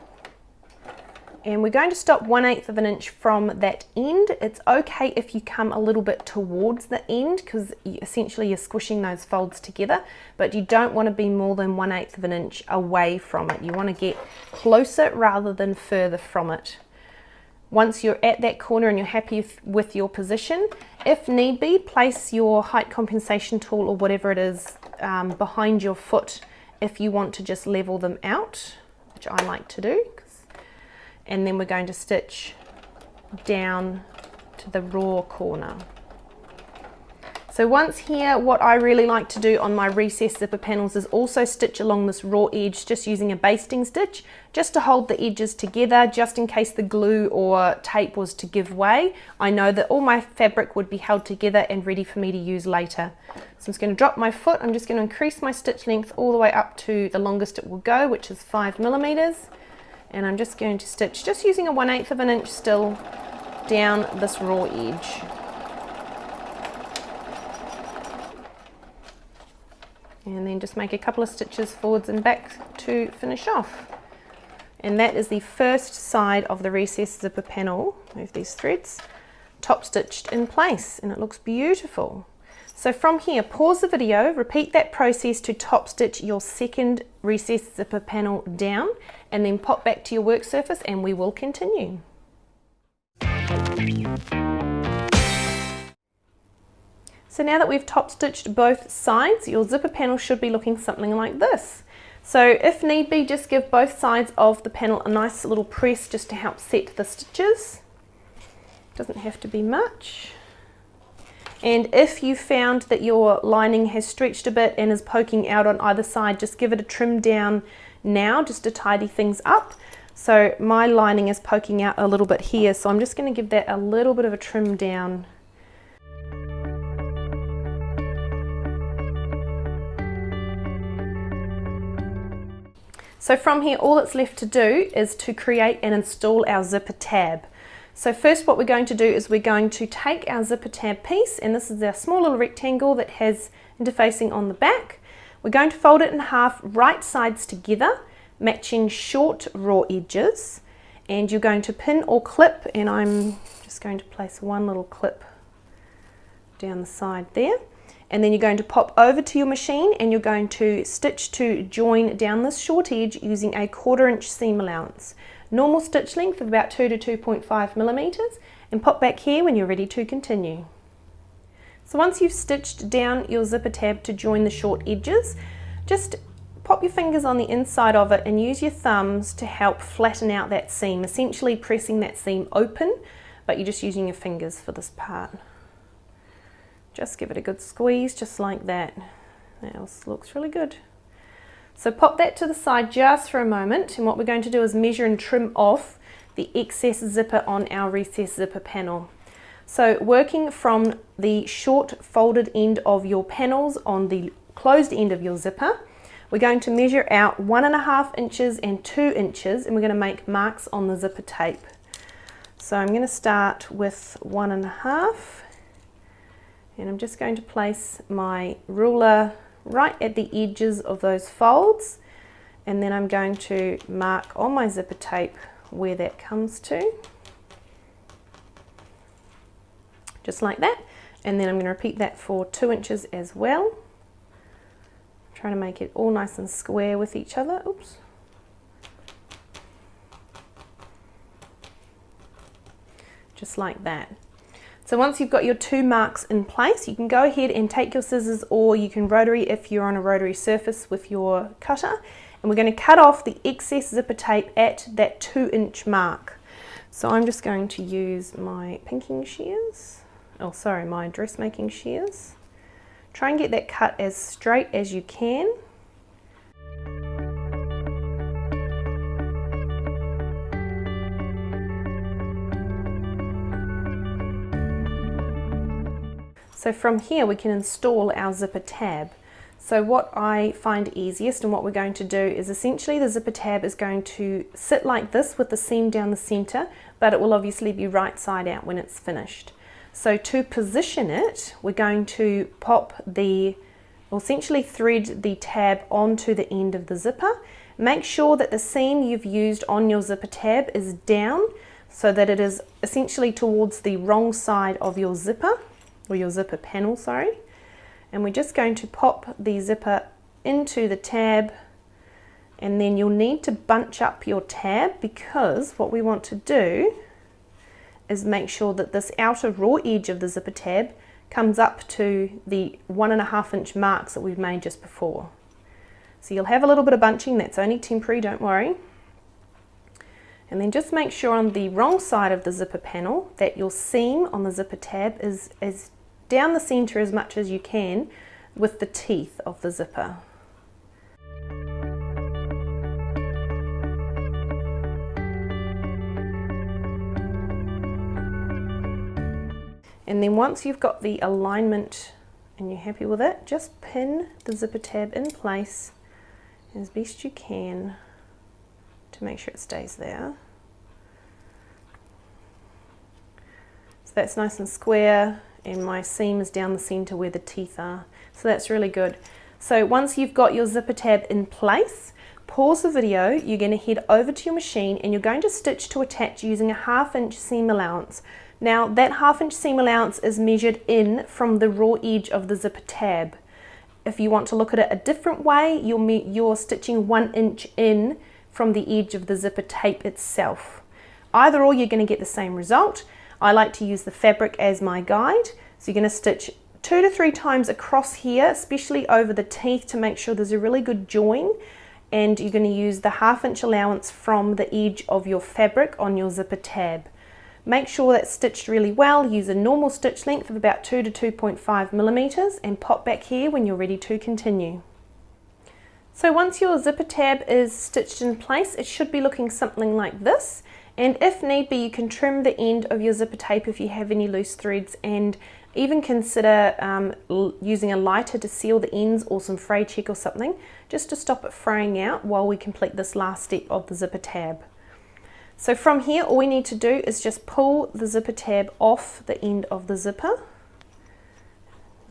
And we're going to stop 1/8 of an inch from that end. It's okay if you come a little bit towards the end, because essentially you're squishing those folds together, but you don't want to be more than 1/8 of an inch away from it. You want to get closer rather than further from it. Once you're at that corner and you're happy with your position, if need be, place your height compensation tool or whatever it is behind your foot if you want to just level them out, which I like to do. And then we're going to stitch down to the raw corner. So once here, what I really like to do on my recessed zipper panels is also stitch along this raw edge, just using a basting stitch, just to hold the edges together, just in case the glue or tape was to give way. I know that all my fabric would be held together and ready for me to use later. So I'm just going to drop my foot, I'm just going to increase my stitch length all the way up to the longest it will go, which is 5 millimeters. And I'm just going to stitch, just using a 1/8 of an inch still, down this raw edge. And then just make a couple of stitches forwards and back to finish off. And that is the first side of the recessed zipper panel. Move these threads, top stitched in place, and it looks beautiful. So from here, pause the video, repeat that process to top stitch your second recessed zipper panel down, and then pop back to your work surface and we will continue. So now that we've top stitched both sides, your zipper panel should be looking something like this. So if need be, just give both sides of the panel a nice little press just to help set the stitches. Doesn't have to be much. And if you found that your lining has stretched a bit and is poking out on either side, just give it a trim down now just to tidy things up. So my lining is poking out a little bit here, so I'm just going to give that a little bit of a trim down. So from here, all that's left to do is to create and install our zipper tab. So first what we're going to do is we're going to take our zipper tab piece, and this is our small little rectangle that has interfacing on the back. We're going to fold it in half, right sides together, matching short raw edges, and you're going to pin or clip, and I'm just going to place one little clip down the side there. And then you're going to pop over to your machine and you're going to stitch to join down this short edge using a 1/4 inch seam allowance. Normal stitch length of about 2 to 2.5 millimeters, and pop back here when you're ready to continue. So once you've stitched down your zipper tab to join the short edges, just pop your fingers on the inside of it and use your thumbs to help flatten out that seam, essentially pressing that seam open, but you're just using your fingers for this part. Just give it a good squeeze, just like that. That looks really good. So pop that to the side just for a moment, and what we're going to do is measure and trim off the excess zipper on our recessed zipper panel. So working from the short folded end of your panels on the closed end of your zipper, we're going to measure out 1.5 inches and 2 inches, and we're going to make marks on the zipper tape. So I'm going to start with 1.5, and I'm just going to place my ruler right at the edges of those folds, and then I'm going to mark on my zipper tape where that comes to. Just like that, and then I'm going to repeat that for 2 inches as well. Trying to make it all nice and square with each other. Oops. Just like that. So once you've got your 2 marks in place, you can go ahead and take your scissors, or you can rotary if you're on a rotary surface with your cutter, and we're going to cut off the excess zipper tape at that 2-inch mark. So I'm just going to use my pinking shears. Oh, sorry, my dressmaking shears. Try and get that cut as straight as you can. So from here we can install our zipper tab. So what I find easiest and what we're going to do is essentially the zipper tab is going to sit like this with the seam down the center, but it will obviously be right side out when it's finished. So to position it, we're going to essentially thread the tab onto the end of the zipper. Make sure that the seam you've used on your zipper tab is down so that it is essentially towards the wrong side of your zipper, or your zipper panel, sorry. And we're just going to pop the zipper into the tab, and then you'll need to bunch up your tab, because what we want to do is make sure that this outer raw edge of the zipper tab comes up to the 1.5 inch marks that we've made just before. So you'll have a little bit of bunching, that's only temporary, don't worry. And then just make sure on the wrong side of the zipper panel that your seam on the zipper tab is down the center as much as you can with the teeth of the zipper. And then once you've got the alignment and you're happy with it, just pin the zipper tab in place as best you can to make sure it stays there. So that's nice and square, and my seam is down the center where the teeth are. So that's really good. So once you've got your zipper tab in place, pause the video, you're going to head over to your machine and you're going to stitch to attach using a 1/2 inch seam allowance. Now that 1/2 inch seam allowance is measured in from the raw edge of the zipper tab. If you want to look at it a different way, you're stitching 1 inch in from the edge of the zipper tape itself. Either or, you're going to get the same result. I like to use the fabric as my guide. So you're going to stitch 2 to 3 times across here, especially over the teeth, to make sure there's a really good join. And you're going to use the 1/2 inch allowance from the edge of your fabric on your zipper tab. Make sure that's stitched really well. Use a normal stitch length of about 2 to 2.5 millimeters and pop back here when you're ready to continue. So once your zipper tab is stitched in place, it should be looking something like this. And if need be, you can trim the end of your zipper tape if you have any loose threads, and even consider using a lighter to seal the ends, or some fray check or something, just to stop it fraying out while we complete this last step of the zipper tab. So from here, all we need to do is just pull the zipper tab off the end of the zipper,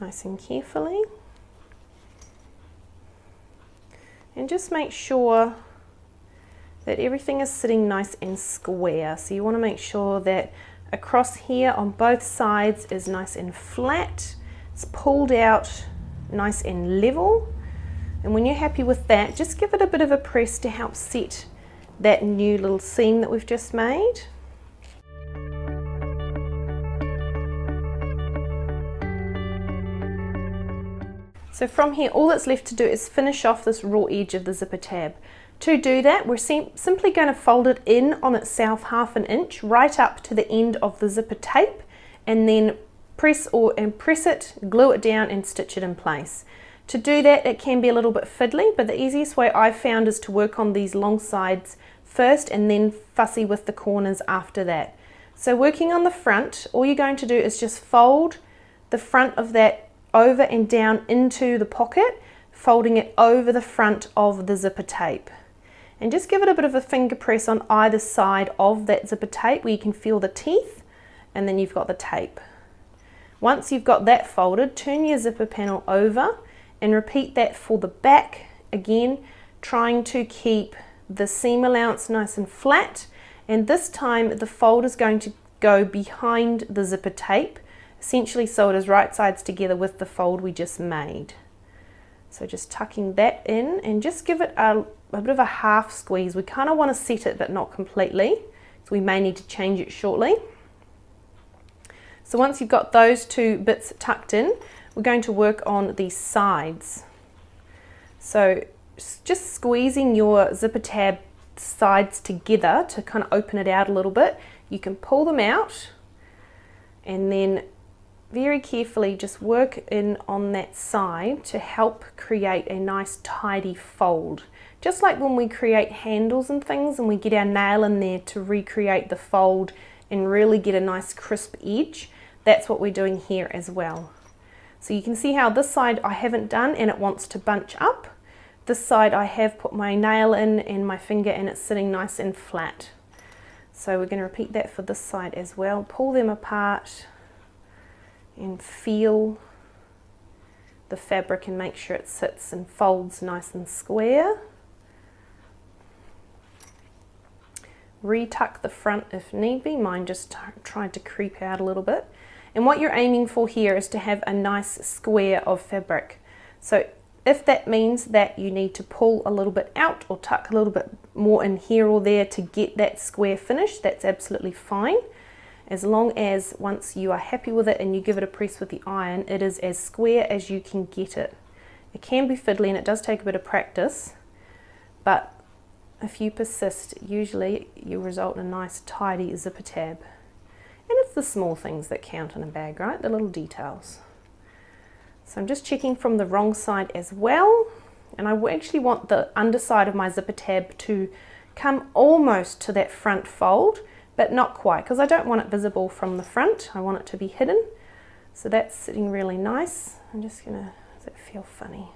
nice and carefully. And just make sure that everything is sitting nice and square. So you want to make sure that across here on both sides is nice and flat. It's pulled out nice and level. And when you're happy with that, just give it a bit of a press to help set that new little seam that we've just made. So from here, all that's left to do is finish off this raw edge of the zipper tab. To do that, we're simply going to fold it in on itself 1/2 inch right up to the end of the zipper tape, and then press it, glue it down and stitch it in place. To do that, it can be a little bit fiddly, but the easiest way I've found is to work on these long sides first and then fussy with the corners after that. So working on the front, all you're going to do is just fold the front of that over and down into the pocket, folding it over the front of the zipper tape. And just give it a bit of a finger press on either side of that zipper tape where you can feel the teeth, and then you've got the tape. Once you've got that folded, turn your zipper panel over and repeat that for the back, again trying to keep the seam allowance nice and flat, and this time the fold is going to go behind the zipper tape, essentially so it is right sides together with the fold we just made. So just tucking that in and just give it a bit of a half squeeze. We kind of want to set it but not completely, so we may need to change it shortly. So once you've got those two bits tucked in, we're going to work on the sides. So just squeezing your zipper tab sides together to kind of open it out a little bit. You can pull them out and then very carefully just work in on that side to help create a nice tidy fold. Just like when we create handles and things and we get our nail in there to recreate the fold and really get a nice crisp edge, that's what we're doing here as well. So you can see how this side I haven't done and it wants to bunch up. This side I have put my nail in and my finger and it's sitting nice and flat. So we're going to repeat that for this side as well. Pull them apart and feel the fabric and make sure it sits and folds nice and square. Retuck the front if need be. Mine just tried to creep out a little bit. And what you're aiming for here is to have a nice square of fabric. So if that means that you need to pull a little bit out or tuck a little bit more in here or there to get that square finish, that's absolutely fine. As long as once you are happy with it and you give it a press with the iron, it is as square as you can get it. It can be fiddly and it does take a bit of practice, but if you persist, usually you result in a nice tidy zipper tab. And it's the small things that count in a bag, right? The little details. So I'm just checking from the wrong side as well, and I actually want the underside of my zipper tab to come almost to that front fold, but not quite, because I don't want it visible from the front. I want it to be hidden. So that's sitting really nice. I'm just gonna, does it feel funny?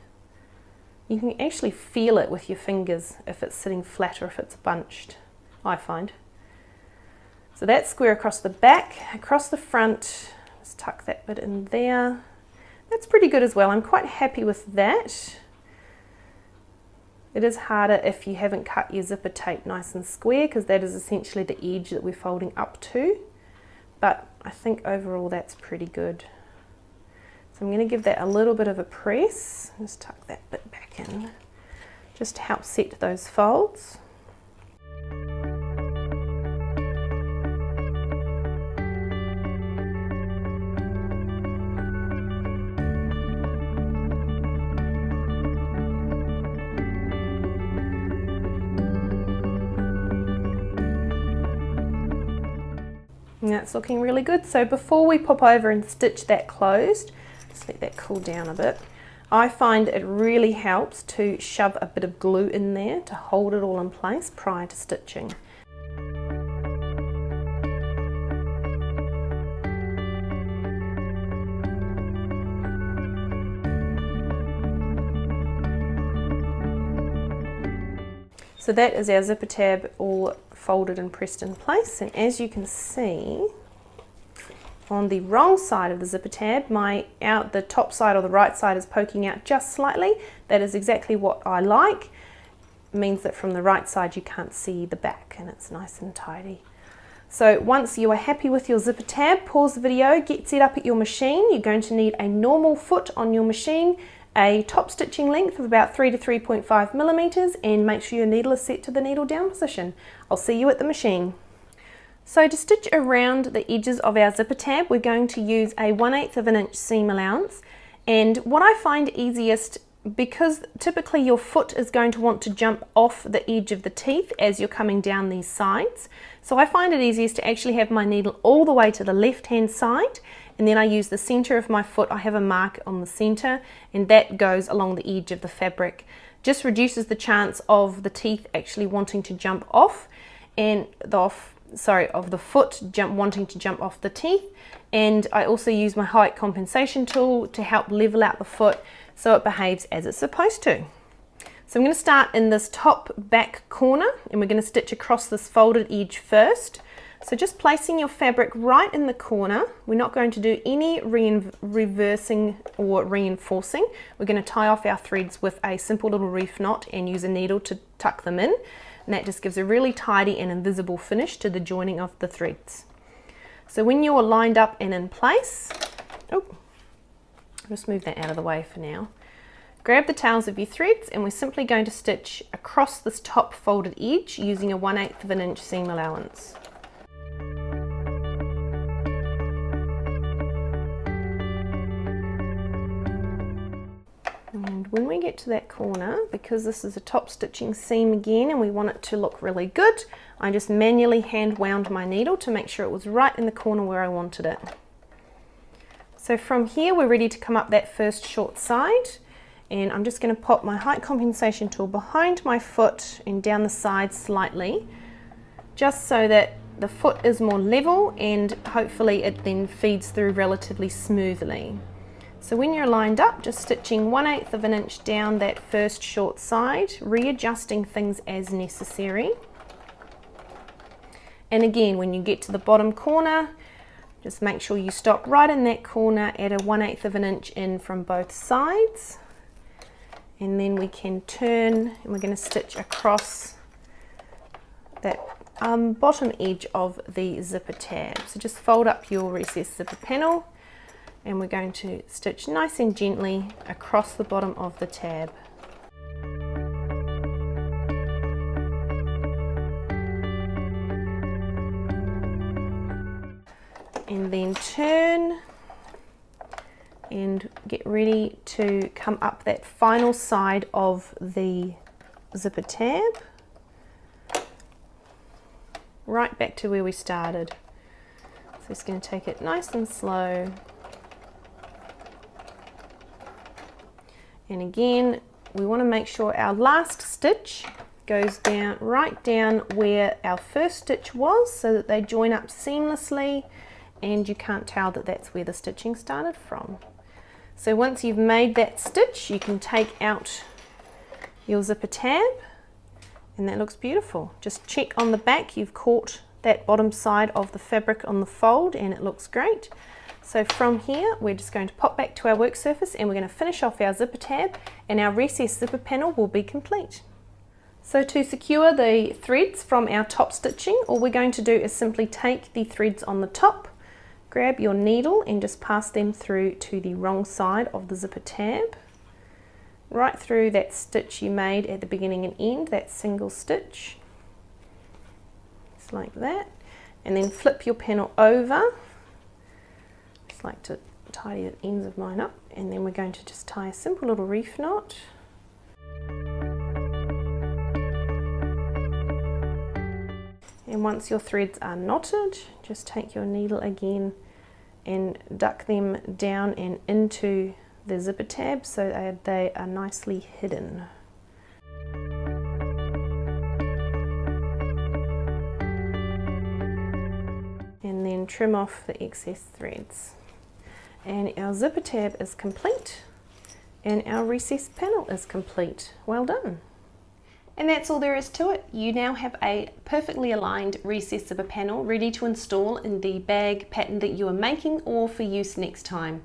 You can actually feel it with your fingers if it's sitting flat or if it's bunched, I find. So that's square across the back, across the front, just tuck that bit in there. That's pretty good as well. I'm quite happy with that. It is harder if you haven't cut your zipper tape nice and square, because that is essentially the edge that we're folding up to. But I think overall that's pretty good. So I'm going to give that a little bit of a press. Just tuck that bit back in, just to help set those folds. And that's looking really good. So before we pop over and stitch that closed, just let that cool down a bit. I find it really helps to shove a bit of glue in there to hold it all in place prior to stitching. So that is our zipper tab all folded and pressed in place, and as you can see on the wrong side of the zipper tab, the top side or the right side is poking out just slightly. That is exactly what I like. It means that from the right side you can't see the back and it's nice and tidy. So once you are happy with your zipper tab, pause the video, get set up at your machine. You're going to need a normal foot on your machine, a top stitching length of about 3 to 3.5 millimeters, and make sure your needle is set to the needle down position. I'll see you at the machine. So to stitch around the edges of our zipper tab, we're going to use a 1/8 of an inch seam allowance, And what I find easiest, because typically your foot is going to want to jump off the edge of the teeth as you're coming down these sides. So I find it easiest to actually have my needle all the way to the left hand side, and then I use the center of my foot. I have a mark on the center, and that goes along the edge of the fabric. Just reduces the chance of the teeth actually wanting to jump off, and of the foot wanting to jump off the teeth. And I also use my height compensation tool to help level out the foot so it behaves as it's supposed to. So I'm going to start in this top back corner, and we're going to stitch across this folded edge first. So just placing your fabric right in the corner. We're not going to do any reversing or reinforcing. We're going to tie off our threads with a simple little reef knot and use a needle to tuck them in. And that just gives a really tidy and invisible finish to the joining of the threads. So when you're lined up and in place, just move that out of the way for now. Grab the tails of your threads, and we're simply going to stitch across this top folded edge using a 1/8 of an inch seam allowance. And when we get to that corner, because this is a top stitching seam again and we want it to look really good, I just manually hand wound my needle to make sure it was right in the corner where I wanted it. So from here we're ready to come up that first short side, and I'm just going to pop my height compensation tool behind my foot and down the side slightly, just so that the foot is more level and hopefully it then feeds through relatively smoothly. So when you're lined up, just stitching 1/8 of an inch down that first short side, readjusting things as necessary. And again, when you get to the bottom corner, just make sure you stop right in that corner at a 1/8 of an inch in from both sides. And then we can turn, and we're going to stitch across that bottom edge of the zipper tab. So just fold up your recessed zipper panel, and we're going to stitch nice and gently across the bottom of the tab. And then turn and get ready to come up that final side of the zipper tab, right back to where we started. So just going to take it nice and slow. And again, we want to make sure our last stitch goes down right down where our first stitch was, so that they join up seamlessly and you can't tell that that's where the stitching started from. So once you've made that stitch, you can take out your zipper tab, and that looks beautiful. Just check on the back you've caught that bottom side of the fabric on the fold, and it looks great. So from here, we're just going to pop back to our work surface, and we're going to finish off our zipper tab, and our recessed zipper panel will be complete. So to secure the threads from our top stitching, all we're going to do is simply take the threads on the top, grab your needle and just pass them through to the wrong side of the zipper tab, right through that stitch you made at the beginning and end, that single stitch, just like that, and then flip your panel over. Just like to tidy the ends of mine up, and then we're going to just tie a simple little reef knot. And once your threads are knotted, just take your needle again and duck them down and into the zipper tab so that they are nicely hidden. And then trim off the excess threads. And our zipper tab is complete, and our recessed panel is complete. Well done. And that's all there is to it. You now have a perfectly aligned recessed zipper panel ready to install in the bag pattern that you are making or for use next time.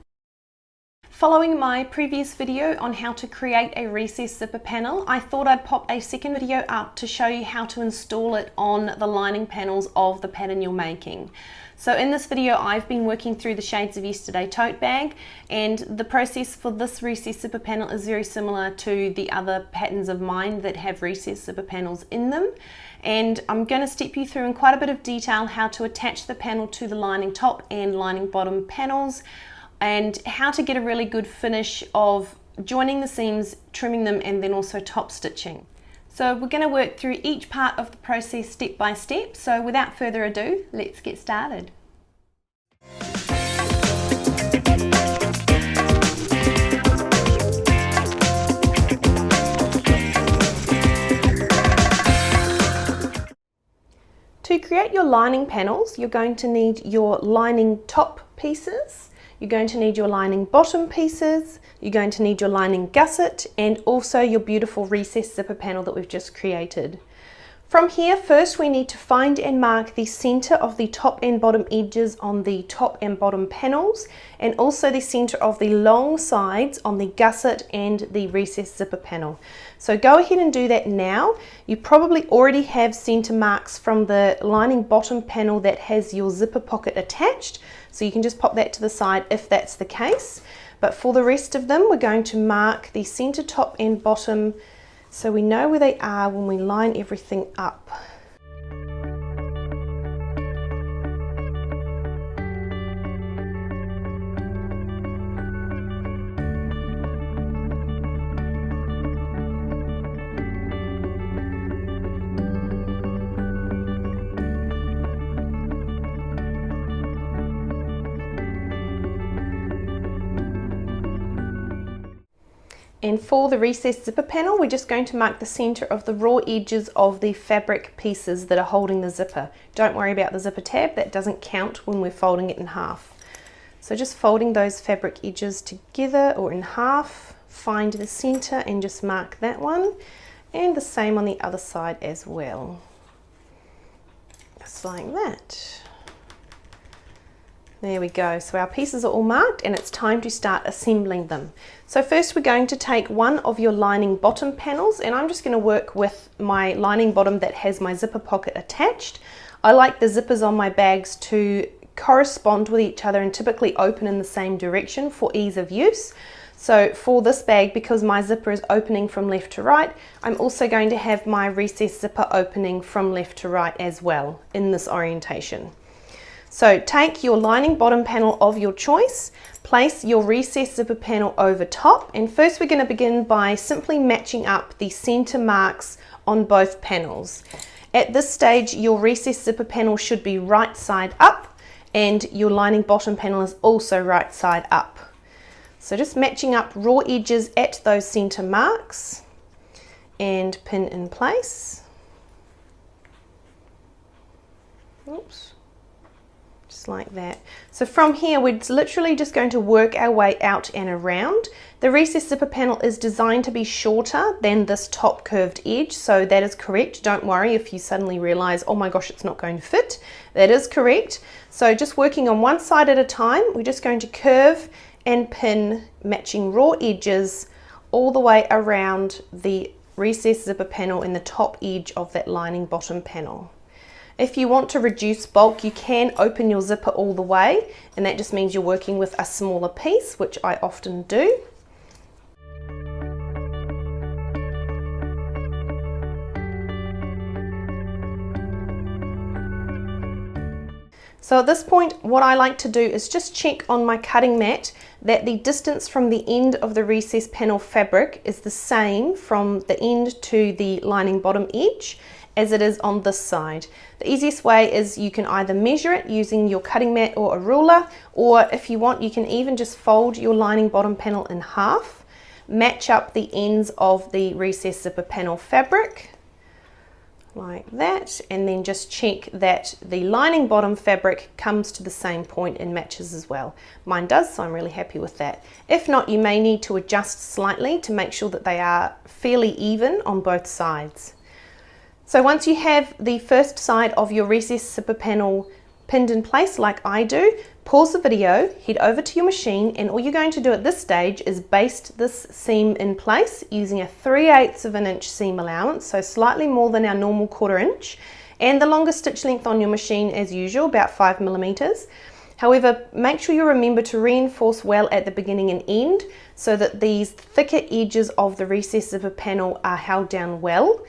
Following my previous video on how to create a recessed zipper panel, I thought I'd pop a second video up to show you how to install it on the lining panels of the pattern you're making. So in this video, I've been working through the Shades of Yesterday tote bag, and the process for this recessed zipper panel is very similar to the other patterns of mine that have recessed zipper panels in them. And I'm going to step you through in quite a bit of detail how to attach the panel to the lining top and lining bottom panels and how to get a really good finish of joining the seams, trimming them, and then also top stitching. So we're going to work through each part of the process step by step. So without further ado, let's get started. To create your lining panels, you're going to need your lining top pieces, you're going to need your lining bottom pieces, you're going to need your lining gusset, and also your beautiful recessed zipper panel that we've just created. From here, first we need to find and mark the center of the top and bottom edges on the top and bottom panels, and also the center of the long sides on the gusset and the recessed zipper panel. So go ahead and do that now. You probably already have center marks from the lining bottom panel that has your zipper pocket attached, so you can just pop that to the side if that's the case. But for the rest of them, we're going to mark the center top and bottom so we know where they are when we line everything up. And for the recessed zipper panel, we're just going to mark the center of the raw edges of the fabric pieces that are holding the zipper. Don't worry about the zipper tab, that doesn't count when we're folding it in half. So just folding those fabric edges together or in half, find the center and just mark that one, and the same on the other side as well. Just like that. There we go. So our pieces are all marked and it's time to start assembling them. So first we're going to take one of your lining bottom panels, and I'm just going to work with my lining bottom that has my zipper pocket attached. I like the zippers on my bags to correspond with each other and typically open in the same direction for ease of use. So for this bag, because my zipper is opening from left to right, I'm also going to have my recessed zipper opening from left to right as well in this orientation. So take your lining bottom panel of your choice, place your recessed zipper panel over top, and first we're going to begin by simply matching up the center marks on both panels. At this stage, your recessed zipper panel should be right side up, and your lining bottom panel is also right side up. So just matching up raw edges at those center marks and pin in place. Oops. Like that. So from here we're literally just going to work our way out and around. The recessed zipper panel is designed to be shorter than this top curved edge, so that is correct. Don't worry if you suddenly realize, oh my gosh, it's not going to fit. That is correct. So just working on one side at a time, we're just going to curve and pin, matching raw edges all the way around the recessed zipper panel in the top edge of that lining bottom panel. If you want to reduce bulk, you can open your zipper all the way, and that just means you're working with a smaller piece, which I often do. So at this point, what I like to do is just check on my cutting mat that the distance from the end of the recessed panel fabric is the same from the end to the lining bottom edge as it is on this side. The easiest way is you can either measure it using your cutting mat or a ruler, or if you want, you can even just fold your lining bottom panel in half, match up the ends of the recessed zipper panel fabric like that, and then just check that the lining bottom fabric comes to the same point and matches as well. Mine does, so I'm really happy with that. If not, you may need to adjust slightly to make sure that they are fairly even on both sides. So once you have the first side of your recessed zipper panel pinned in place like I do, pause the video, head over to your machine, and all you're going to do at this stage is baste this seam in place using a 3/8 of an inch seam allowance, so slightly more than our normal 1/4 inch, and the longest stitch length on your machine as usual, about 5 millimeters. However, make sure you remember to reinforce well at the beginning and end so that these thicker edges of the recessed zipper panel are held down well.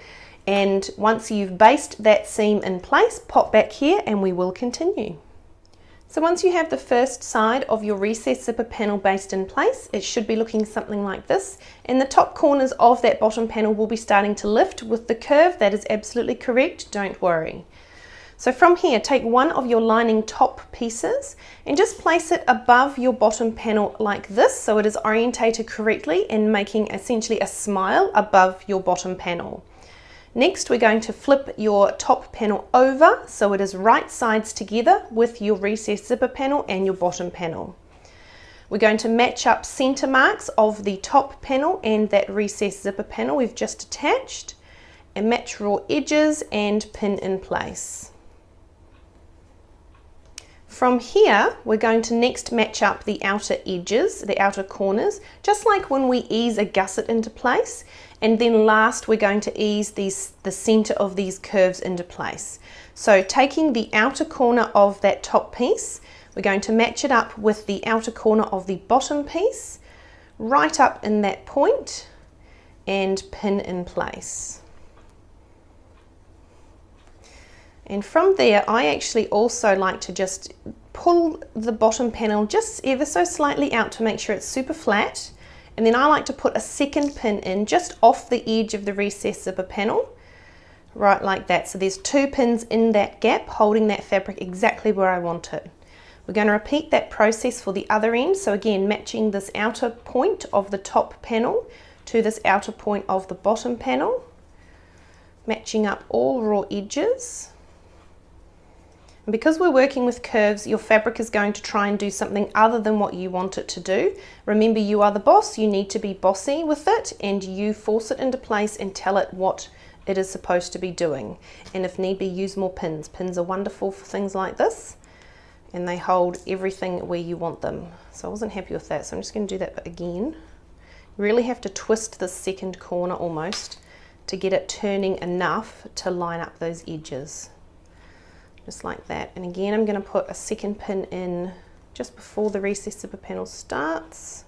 And once you've basted that seam in place, pop back here and we will continue. So once you have the first side of your recessed zipper panel based in place, it should be looking something like this, and the top corners of that bottom panel will be starting to lift with the curve. That is absolutely correct, don't worry. So from here, take one of your lining top pieces and just place it above your bottom panel like this, so it is orientated correctly and making essentially a smile above your bottom panel. Next, we're going to flip your top panel over so it is right sides together with your recessed zipper panel and your bottom panel. We're going to match up center marks of the top panel and that recessed zipper panel we've just attached, and match raw edges and pin in place. From here, we're going to next match up the outer edges, the outer corners, just like when we ease a gusset into place. And then last, we're going to ease the center of these curves into place. So taking the outer corner of that top piece, we're going to match it up with the outer corner of the bottom piece, right up in that point, and pin in place. And from there, I actually also like to just pull the bottom panel just ever so slightly out to make sure it's super flat. And then I like to put a second pin in just off the edge of the recessed zipper panel, right like that. So there's two pins in that gap holding that fabric exactly where I want it. We're going to repeat that process for the other end. So again, matching this outer point of the top panel to this outer point of the bottom panel, matching up all raw edges. And because we're working with curves, your fabric is going to try and do something other than what you want it to do. Remember, you are the boss, you need to be bossy with it, and you force it into place and tell it what it is supposed to be doing. And if need be, use more pins. Pins are wonderful for things like this, and they hold everything where you want them. So I wasn't happy with that, so I'm just going to do that again. You really have to twist the second corner almost to get it turning enough to line up those edges. Just like that. And again, I'm going to put a second pin in just before the recessed zipper panel starts.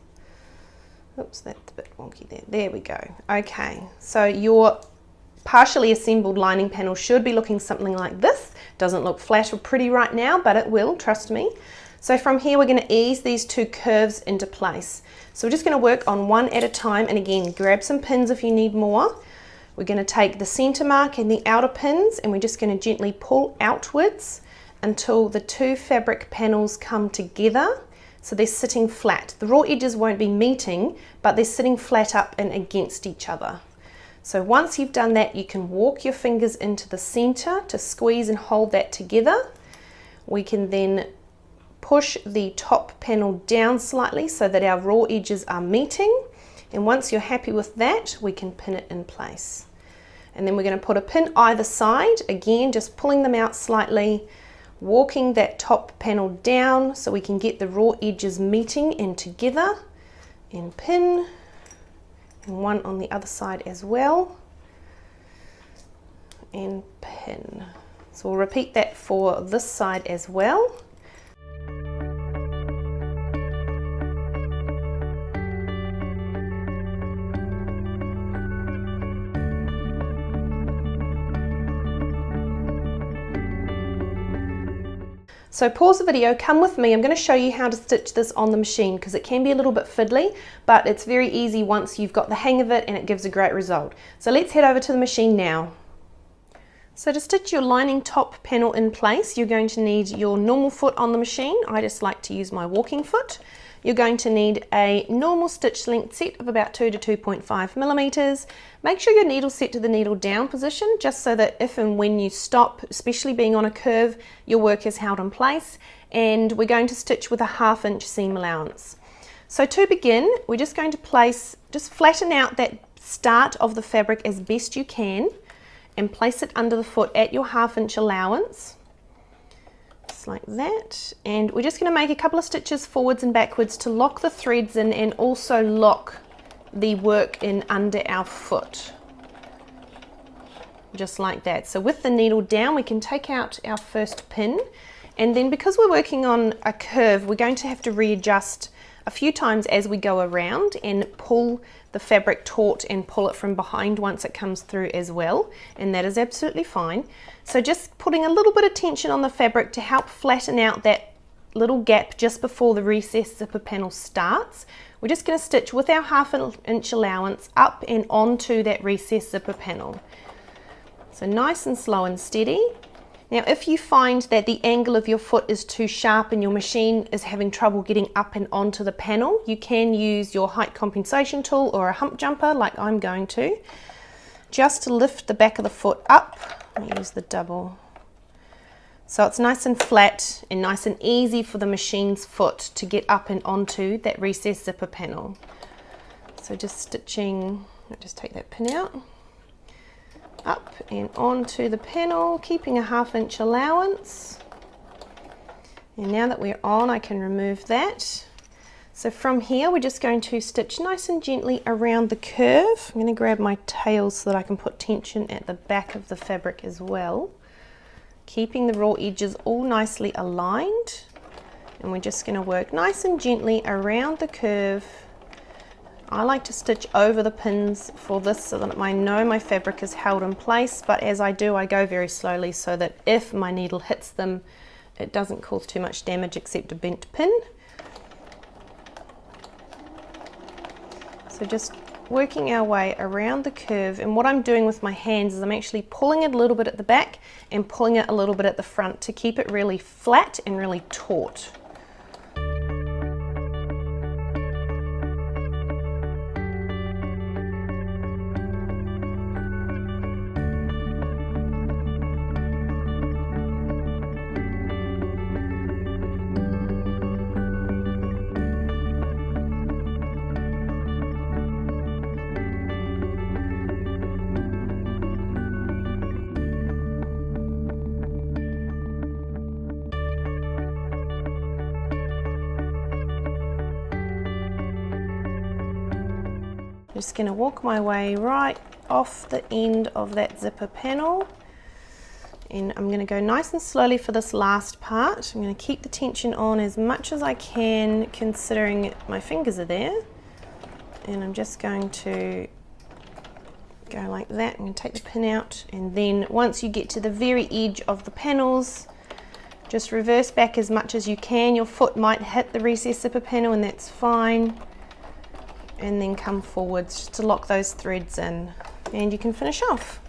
Oops, that's a bit wonky there. There we go. Okay, so your partially assembled lining panel should be looking something like this. Doesn't look flat or pretty right now, but it will, trust me. So from here, we're going to ease these two curves into place. So we're just going to work on one at a time, and again, grab some pins if you need more. We're going to take the center mark and the outer pins, and we're just going to gently pull outwards until the two fabric panels come together, so they're sitting flat. The raw edges won't be meeting, but they're sitting flat up and against each other. So once you've done that, you can walk your fingers into the center to squeeze and hold that together. We can then push the top panel down slightly so that our raw edges are meeting, and once you're happy with that, we can pin it in place. And then we're going to put a pin either side, again just pulling them out slightly, walking that top panel down so we can get the raw edges meeting in together, and pin, and one on the other side as well, and pin. So we'll repeat that for this side as well. So pause the video, come with me. I'm going to show you how to stitch this on the machine because it can be a little bit fiddly, but it's very easy once you've got the hang of it, and it gives a great result. So let's head over to the machine now. So to stitch your lining top panel in place, you're going to need your normal foot on the machine. I just like to use my walking foot. You're going to need a normal stitch length set of about 2 to 2.5 millimeters. Make sure your needle's set to the needle down position, just so that if and when you stop, especially being on a curve, your work is held in place. And we're going to stitch with a 1/2 inch seam allowance. So to begin, we're just going to just flatten out that start of the fabric as best you can and place it under the foot at your 1/2 inch allowance. Just like that, and we're just going to make a couple of stitches forwards and backwards to lock the threads in and also lock the work in under our foot, just like that. So with the needle down, we can take out our first pin, and then because we're working on a curve, we're going to have to readjust a few times as we go around and pull the fabric taut and pull it from behind once it comes through as well, and that is absolutely fine. So just putting a little bit of tension on the fabric to help flatten out that little gap just before the recessed zipper panel starts, we're just going to stitch with our 1/2 inch allowance up and onto that recessed zipper panel. So nice and slow and steady. Now if you find that the angle of your foot is too sharp and your machine is having trouble getting up and onto the panel, you can use your height compensation tool or a hump jumper like I'm going to, just to lift the back of the foot up. Let me use the double. So it's nice and flat and nice and easy for the machine's foot to get up and onto that recessed zipper panel. So just stitching, I'll just take that pin out, up and onto the panel, keeping a 1/2 inch allowance. And now that we're on, I can remove that. So from here, we're just going to stitch nice and gently around the curve. I'm going to grab my tail so that I can put tension at the back of the fabric as well, keeping the raw edges all nicely aligned. And we're just going to work nice and gently around the curve. I like to stitch over the pins for this so that I know my fabric is held in place, but as I do, I go very slowly so that if my needle hits them, it doesn't cause too much damage except a bent pin. So just working our way around the curve, and what I'm doing with my hands is I'm actually pulling it a little bit at the back and pulling it a little bit at the front to keep it really flat and really taut. Just going to walk my way right off the end of that zipper panel, and I'm going to go nice and slowly for this last part. I'm going to keep the tension on as much as I can, considering my fingers are there, and I'm just going to go like that. I'm going to take the pin out, and then once you get to the very edge of the panels, just reverse back as much as you can. Your foot might hit the recessed zipper panel, and that's fine. And then come forwards just to lock those threads in, and you can finish off.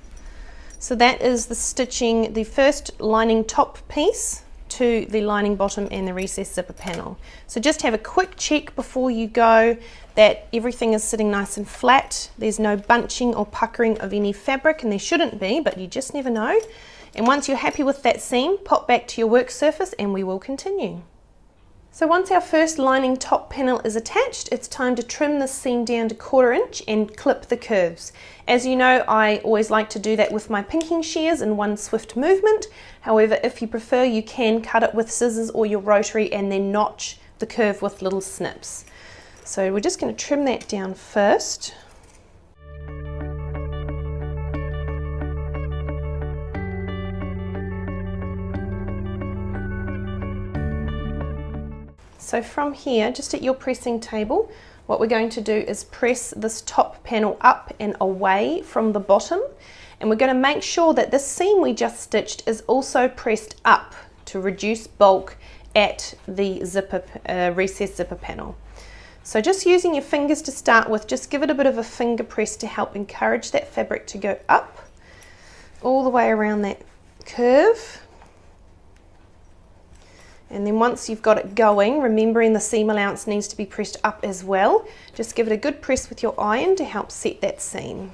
So that is the stitching the first lining top piece to the lining bottom and the recessed zipper panel. So just have a quick check before you go that everything is sitting nice and flat. There's no bunching or puckering of any fabric, and there shouldn't be, but you just never know. And once you're happy with that seam, pop back to your work surface and we will continue. So once our first lining top panel is attached, it's time to trim this seam down to 1/4 inch and clip the curves. As you know, I always like to do that with my pinking shears in one swift movement. However, if you prefer, you can cut it with scissors or your rotary and then notch the curve with little snips. So we're just going to trim that down first. So from here, just at your pressing table, what we're going to do is press this top panel up and away from the bottom, and we're going to make sure that this seam we just stitched is also pressed up to reduce bulk at the zipper, recessed zipper panel. So just using your fingers to start with, just give it a bit of a finger press to help encourage that fabric to go up all the way around that curve. And then once you've got it going, remembering the seam allowance needs to be pressed up as well, just give it a good press with your iron to help set that seam.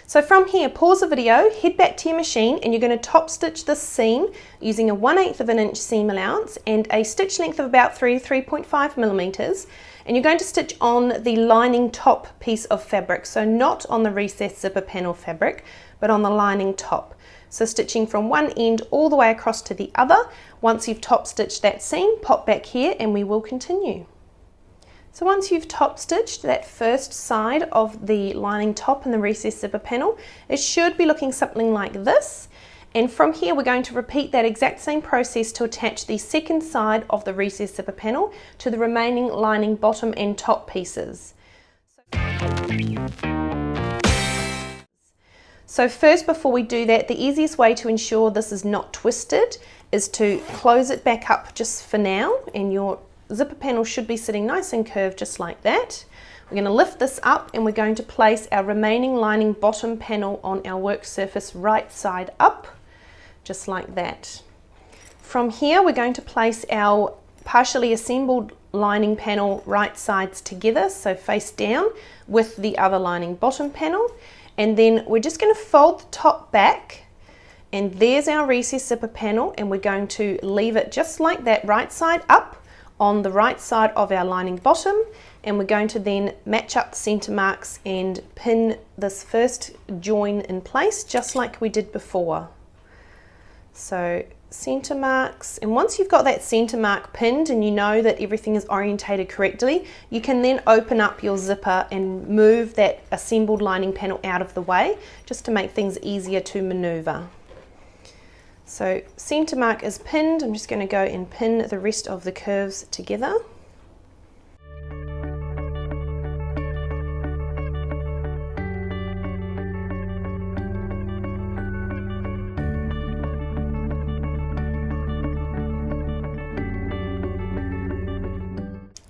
So from here, pause the video, head back to your machine, and you're going to top stitch this seam using a 1/8 of an inch seam allowance and a stitch length of about 3 to 3.5 millimeters. And you're going to stitch on the lining top piece of fabric, so not on the recessed zipper panel fabric, but on the lining top. So stitching from one end all the way across to the other. Once you've top stitched that seam, pop back here and we will continue. So once you've top stitched that first side of the lining top and the recessed zipper panel, it should be looking something like this. And from here we're going to repeat that exact same process to attach the second side of the recessed zipper panel to the remaining lining bottom and top pieces. So So first, before we do that, the easiest way to ensure this is not twisted is to close it back up just for now, and your zipper panel should be sitting nice and curved just like that. We're going to lift this up and we're going to place our remaining lining bottom panel on our work surface right side up, just like that. From here we're going to place our partially assembled lining panel right sides together, so face down with the other lining bottom panel, and then we're just going to fold the top back, and there's our recess zipper panel, and we're going to leave it just like that right side up on the right side of our lining bottom, and we're going to then match up the center marks and pin this first join in place just like we did before. So center marks, and once you've got that center mark pinned and you know that everything is orientated correctly, you can then open up your zipper and move that assembled lining panel out of the way just to make things easier to maneuver. So center mark is pinned. I'm just going to go and pin the rest of the curves together.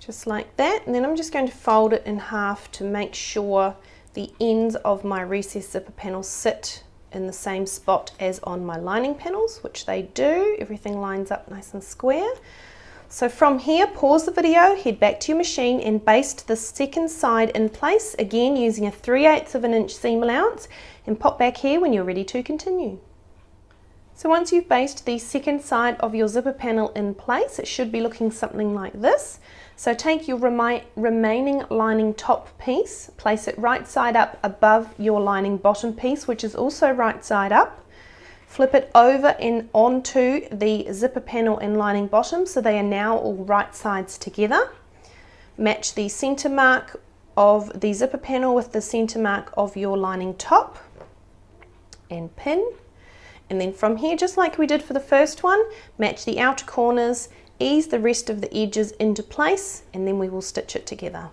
Just like that, and then I'm just going to fold it in half to make sure the ends of my recess zipper panels sit in the same spot as on my lining panels, which they do. Everything lines up nice and square. So from here, pause the video, head back to your machine and baste the second side in place, again using a 3/8 of an inch seam allowance, and pop back here when you're ready to continue. So once you've basted the second side of your zipper panel in place, it should be looking something like this. So take your remaining lining top piece, place it right side up above your lining bottom piece, which is also right side up. Flip it over and onto the zipper panel and lining bottom, so they are now all right sides together. Match the center mark of the zipper panel with the center mark of your lining top and pin. And then from here, just like we did for the first one, match the outer corners, ease the rest of the edges into place, and then we will stitch it together.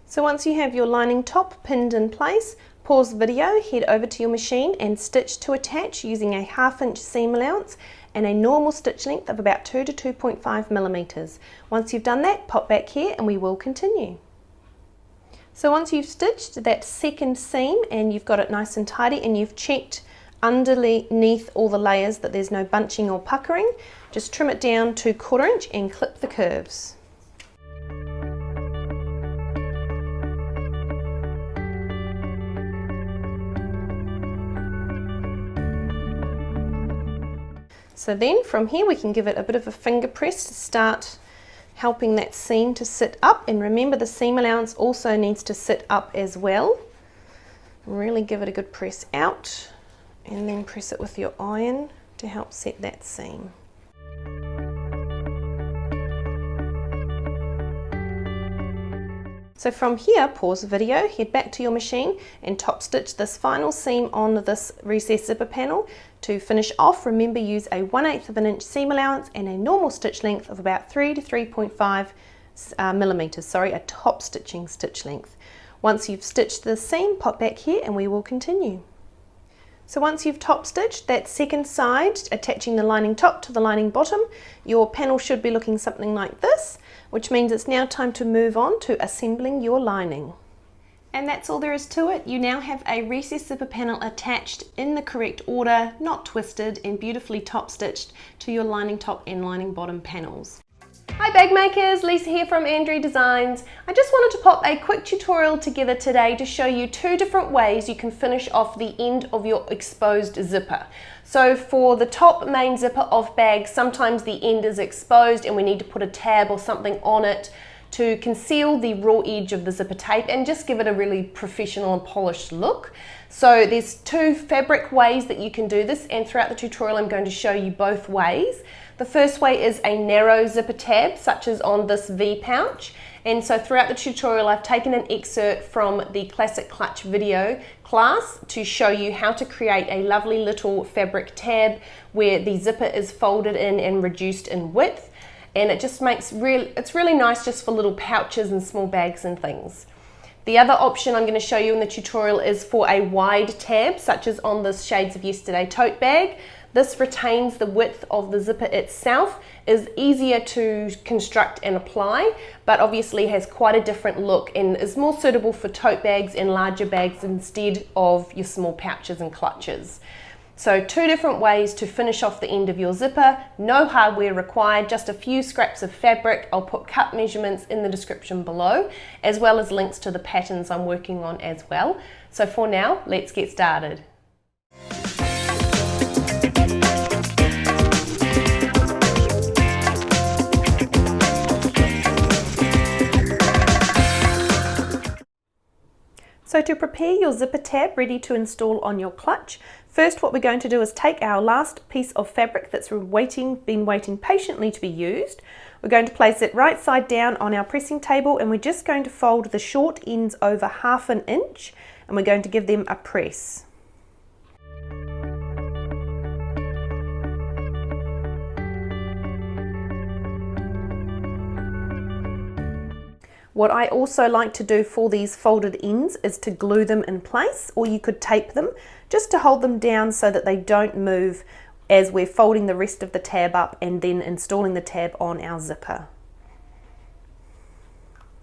So once you have your lining top pinned in place, pause the video, head over to your machine and stitch to attach using a 1/2 inch seam allowance and a normal stitch length of about 2 to 2.5 millimeters. Once you've done that, pop back here and we will continue. So once you've stitched that second seam and you've got it nice and tidy and you've checked underneath all the layers that there's no bunching or puckering, just trim it down to 1/4 inch and clip the curves. So then from here we can give it a bit of a finger press to start helping that seam to sit up, and remember the seam allowance also needs to sit up as well. Really give it a good press out and then press it with your iron to help set that seam. So from here, pause the video, head back to your machine and top stitch this final seam on this recess zipper panel. To finish off, remember use a 1/8 of an inch seam allowance and a normal stitch length of about 3 to 3.5 millimeters, a top stitching stitch length. Once you've stitched the seam, pop back here and we will continue. So once you've top stitched that second side, attaching the lining top to the lining bottom, your panel should be looking something like this, which means it's now time to move on to assembling your lining. And that's all there is to it. You now have a recess zipper panel attached in the correct order, not twisted, and beautifully top stitched to your lining top and lining bottom panels. Hi bag makers, Lisa here from Andrie Designs. I just wanted to pop a quick tutorial together today to show you 2 different ways you can finish off the end of your exposed zipper. So for the top main zipper of bags, sometimes the end is exposed and we need to put a tab or something on it to conceal the raw edge of the zipper tape and just give it a really professional and polished look. So there's two fabric ways that you can do this, and throughout the tutorial I'm going to show you both ways. The first way is a narrow zipper tab, such as on this V pouch. And so throughout the tutorial I've taken an excerpt from the Classic Clutch video class to show you how to create a lovely little fabric tab where the zipper is folded in and reduced in width, and it just makes it's really nice just for little pouches and small bags and things. The other option I'm going to show you in the tutorial is for a wide tab, such as on this Shades of Yesterday tote bag. This retains the width of the zipper itself, is easier to construct and apply, but obviously has quite a different look and is more suitable for tote bags and larger bags instead of your small pouches and clutches. So two different ways to finish off the end of your zipper. No hardware required, just a few scraps of fabric. I'll put cut measurements in the description below, as well as links to the patterns I'm working on as well. So for now, let's get started. So to prepare your zipper tab ready to install on your clutch, first what we're going to do is take our last piece of fabric that's been waiting patiently to be used. We're going to place it right side down on our pressing table, and we're just going to fold the short ends over 1/2 inch, and we're going to give them a press. What I also like to do for these folded ends is to glue them in place, or you could tape them just to hold them down so that they don't move as we're folding the rest of the tab up and then installing the tab on our zipper.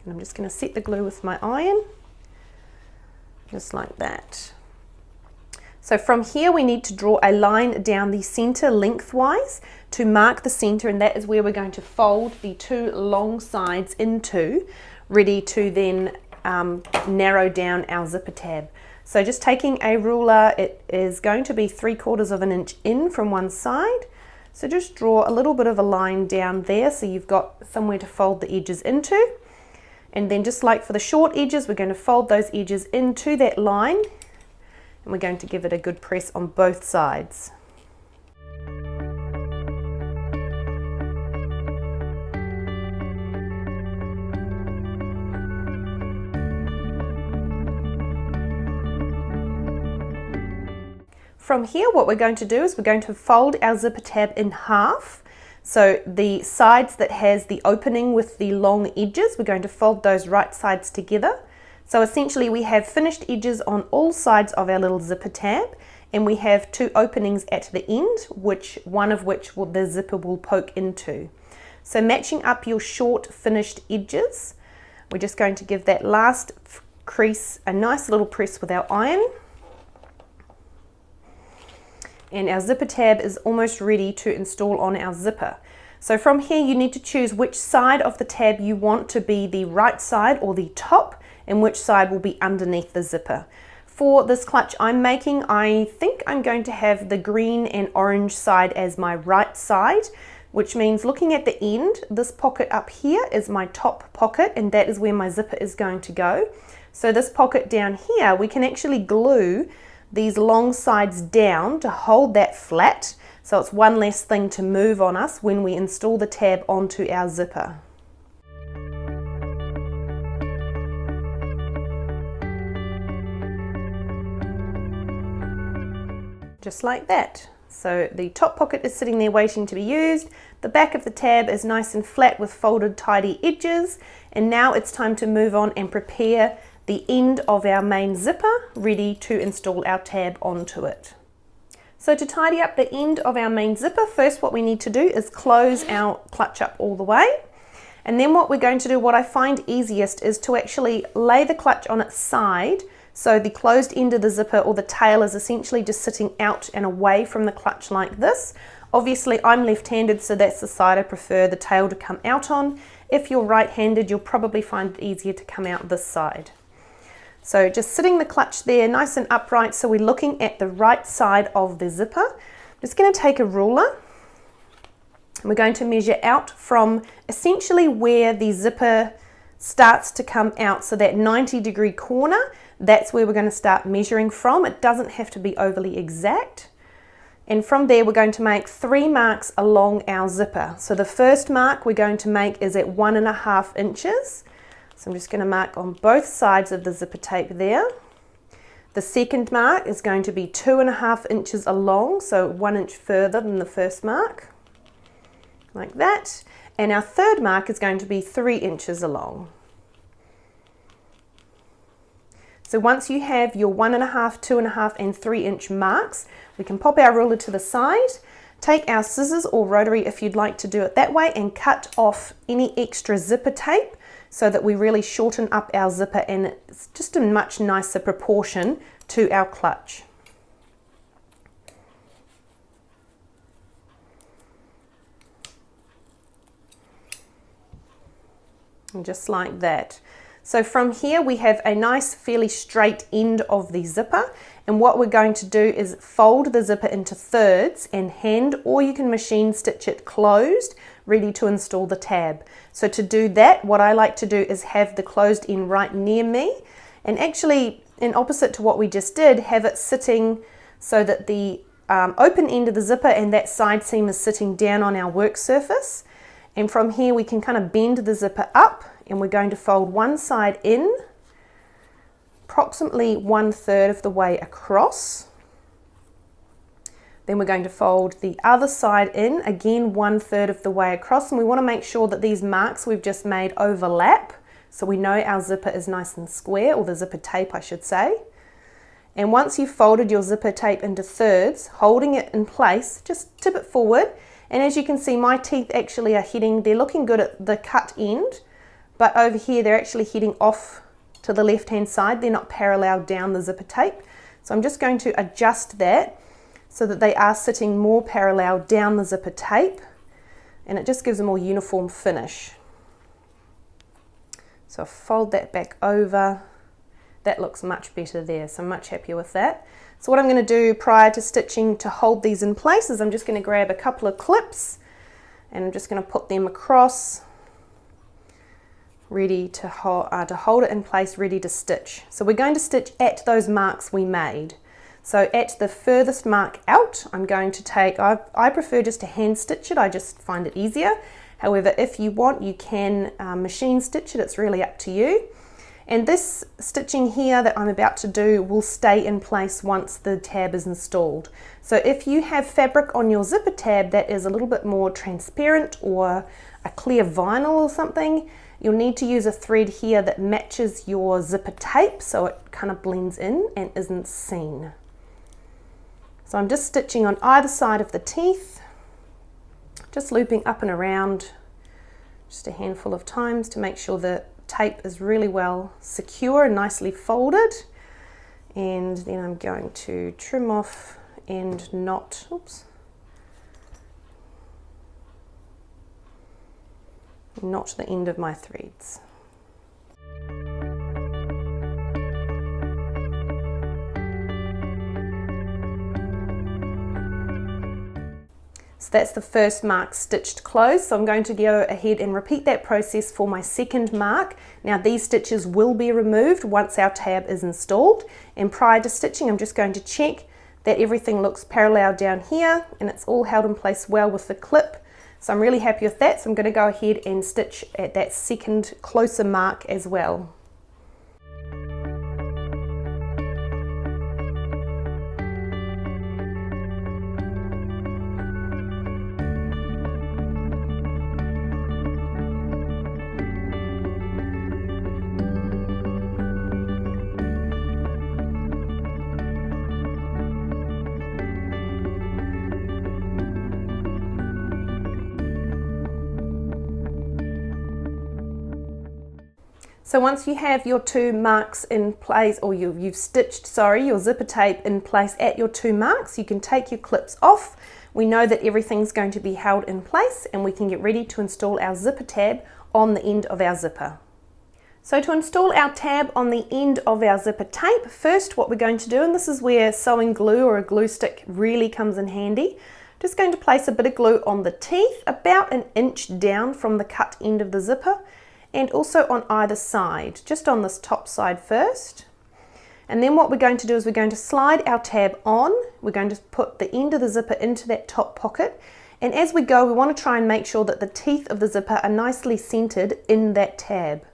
And I'm just going to set the glue with my iron, just like that. So from here we need to draw a line down the center lengthwise to mark the center, and that is where we're going to fold the two long sides into, ready to then narrow down our zipper tab. So just taking a ruler, it is going to be 3/4 of an inch in from one side. So just draw a little bit of a line down there so you've got somewhere to fold the edges into. And then just like for the short edges, we're going to fold those edges into that line, and we're going to give it a good press on both sides. From here, what we're going to do is we're going to fold our zipper tab in half. So the sides that has the opening with the long edges, we're going to fold those right sides together. So essentially we have finished edges on all sides of our little zipper tab, and we have two openings at the end, one of which the zipper will poke into. So matching up your short finished edges, we're just going to give that last crease a nice little press with our iron. And our zipper tab is almost ready to install on our zipper. So from here you need to choose which side of the tab you want to be the right side or the top, and which side will be underneath the zipper. For this clutch I'm making, I think I'm going to have the green and orange side as my right side, which means looking at the end, this pocket up here is my top pocket, and that is where my zipper is going to go. So this pocket down here, we can actually glue these long sides down to hold that flat, so it's one less thing to move on us when we install the tab onto our zipper. Just like that. So the top pocket is sitting there waiting to be used, the back of the tab is nice and flat with folded tidy edges, and now it's time to move on and prepare the end of our main zipper ready to install our tab onto it. So to tidy up the end of our main zipper, first what we need to do is close our clutch up all the way, and then what we're going to do, what I find easiest, is to actually lay the clutch on its side, so the closed end of the zipper or the tail is essentially just sitting out and away from the clutch like this. Obviously I'm left-handed, so that's the side I prefer the tail to come out on. If you're right-handed, you'll probably find it easier to come out this side. So just sitting the clutch there nice and upright, so we're looking at the right side of the zipper. I'm just going to take a ruler, and we're going to measure out from essentially where the zipper starts to come out. So that 90-degree corner, that's where we're going to start measuring from. It doesn't have to be overly exact. And from there, we're going to make 3 marks along our zipper. So the first mark we're going to make is at 1.5 inches. So I'm just going to mark on both sides of the zipper tape there. The second mark is going to be 2.5 inches along, so 1 inch further than the first mark, like that. And our third mark is going to be 3 inches along. So once you have your 1.5, 2.5 and 3 inch marks, we can pop our ruler to the side, take our scissors or rotary if you'd like to do it that way, and cut off any extra zipper tape so that we really shorten up our zipper and it's just a much nicer proportion to our clutch. And just like that. So from here we have a nice fairly straight end of the zipper, and what we're going to do is fold the zipper into thirds and hand, or you can machine stitch it closed, ready to install the tab. So to do that, what I like to do is have the closed end right near me, and actually in opposite to what we just did, have it sitting so that the open end of the zipper and that side seam is sitting down on our work surface. And from here we can kind of bend the zipper up, and we're going to fold one side in approximately 1/3 of the way across. Then we're going to fold the other side in, again 1/3 of the way across, and we want to make sure that these marks we've just made overlap so we know our zipper is nice and square, or the zipper tape I should say. And once you've folded your zipper tape into thirds, holding it in place, just tip it forward, and as you can see my teeth actually are heading, they're looking good at the cut end, but over here they're actually heading off to the left hand side, they're not parallel down the zipper tape. So I'm just going to adjust that so that they are sitting more parallel down the zipper tape, and it just gives a more uniform finish. So I'll fold that back over. That looks much better there, so I'm much happier with that. So what I'm going to do prior to stitching to hold these in place is I'm just going to grab a couple of clips and I'm just going to put them across, ready to hold it in place, ready to stitch. So we're going to stitch at those marks we made. So at the furthest mark out, I'm going to take, I prefer just to hand stitch it, I just find it easier. However, if you want, you can machine stitch it, it's really up to you. And this stitching here that I'm about to do will stay in place once the tab is installed. So if you have fabric on your zipper tab that is a little bit more transparent, or a clear vinyl or something, you'll need to use a thread here that matches your zipper tape so it kind of blends in and isn't seen. So I'm just stitching on either side of the teeth, just looping up and around just a handful of times to make sure the tape is really well secure and nicely folded. And then I'm going to trim off and knot, knot the end of my threads. So that's the first mark stitched closed. So I'm going to go ahead and repeat that process for my second mark. Now these stitches will be removed once our tab is installed, and prior to stitching I'm just going to check that everything looks parallel down here and it's all held in place well with the clip. So I'm really happy with that, so I'm going to go ahead and stitch at that second closer mark as well. So once you have your two marks in place, or you've stitched, your zipper tape in place at your two marks, you can take your clips off. We know that everything's going to be held in place, and we can get ready to install our zipper tab on the end of our zipper. So to install our tab on the end of our zipper tape, first what we're going to do, and this is where sewing glue or a glue stick really comes in handy, just going to place a bit of glue on the teeth about 1 inch down from the cut end of the zipper. and also on either side, just on this top side first. And then what we're going to do is we're going to slide our tab on. We're going to put the end of the zipper into that top pocket. And as we go, we want to try and make sure that the teeth of the zipper are nicely centered in that tab.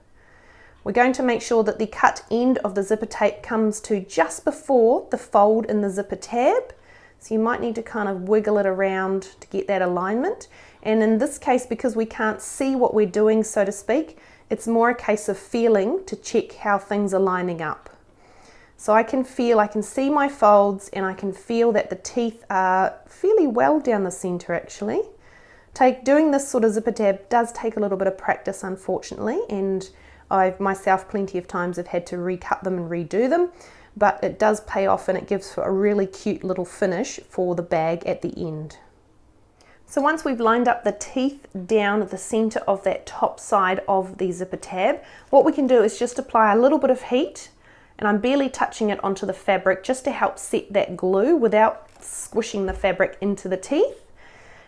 We're going to make sure that the cut end of the zipper tape comes to just before the fold in the zipper tab. So you might need to kind of wiggle it around to get that alignment. And in this case, because we can't see what we're doing, so to speak, it's more a case of feeling to check how things are lining up. So I can see my folds, and I can feel that the teeth are fairly well down the center actually. Doing this sort of zipper tab does take a little bit of practice, unfortunately, and I've myself plenty of times have had to recut them and redo them, but it does pay off and it gives a really cute little finish for the bag at the end. So once we've lined up the teeth down the center of that top side of the zipper tab, what we can do is just apply a little bit of heat, and I'm barely touching it onto the fabric just to help set that glue without squishing the fabric into the teeth.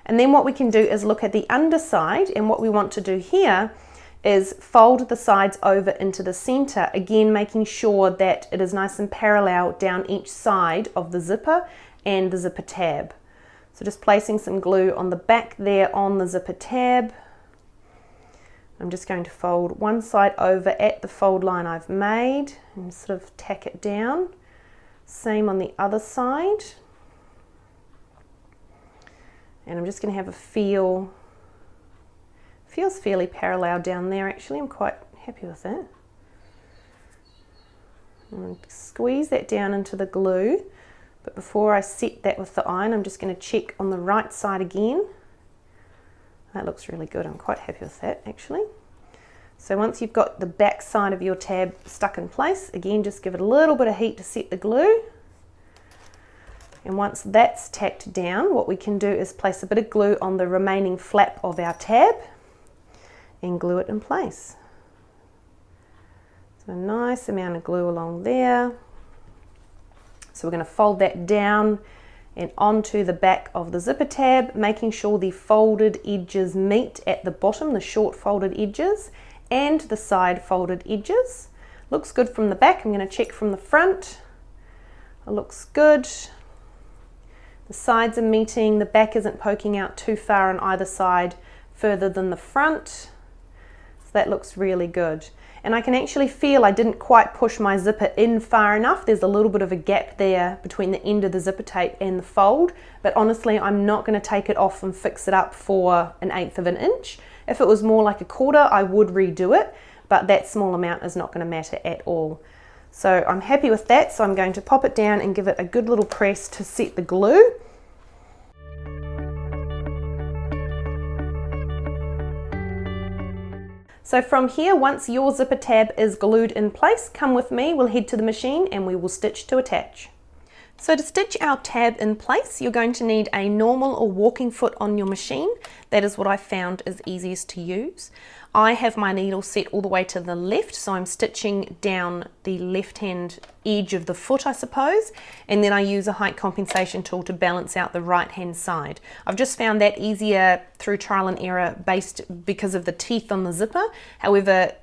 And then what we can do is look at the underside, and what we want to do here is fold the sides over into the center, again making sure that it is nice and parallel down each side of the zipper and the zipper tab. So just placing some glue on the back there on the zipper tab. I'm just going to fold one side over at the fold line I've made and sort of tack it down. Same on the other side. And I'm just going to have a feel. Feels fairly parallel down there actually. I'm quite happy with it. And squeeze that down into the glue. But before I set that with the iron, I'm just going to check on the right side again. That looks really good. I'm quite happy with that actually. So once you've got the back side of your tab stuck in place, again just give it a little bit of heat to set the glue. And once that's tacked down, what we can do is place a bit of glue on the remaining flap of our tab and glue it in place. So a nice amount of glue along there. So we're going to fold that down and onto the back of the zipper tab, making sure the folded edges meet at the bottom, the short folded edges, and the side folded edges. Looks good from the back. I'm going to check from the front. It looks good. The sides are meeting, the back isn't poking out too far on either side further than the front. So that looks really good. And I can actually feel I didn't quite push my zipper in far enough. There's a little bit of a gap there between the end of the zipper tape and the fold, but honestly I'm not going to take it off and fix it up for 1/8 of an inch. If it was more like 1/4, I would redo it, but that small amount is not going to matter at all. So I'm happy with that, so I'm going to pop it down and give it a good little press to set the glue. So from here, once your zipper tab is glued in place, come with me, we'll head to the machine and we will stitch to attach. So to stitch our tab in place, you're going to need a normal or walking foot on your machine. That is what I found is easiest to use. I have my needle set all the way to the left, so I'm stitching down the left-hand edge of the foot, I suppose, and then I use a height compensation tool to balance out the right-hand side. I've just found that easier through trial and error because of the teeth on the zipper. However,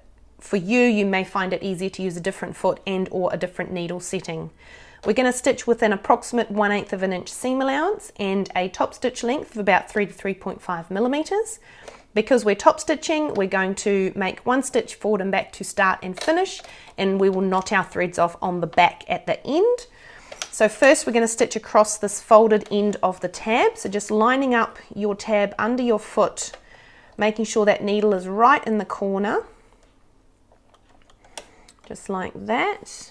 for you, you may find it easier to use a different foot and or a different needle setting. We're going to stitch with an approximate 1/8 of an inch seam allowance and a top stitch length of about 3 to 3.5 millimeters. Because we're top stitching, we're going to make one stitch forward and back to start and finish, and we will knot our threads off on the back at the end. So first we're going to stitch across this folded end of the tab, so just lining up your tab under your foot, making sure that needle is right in the corner, just like that.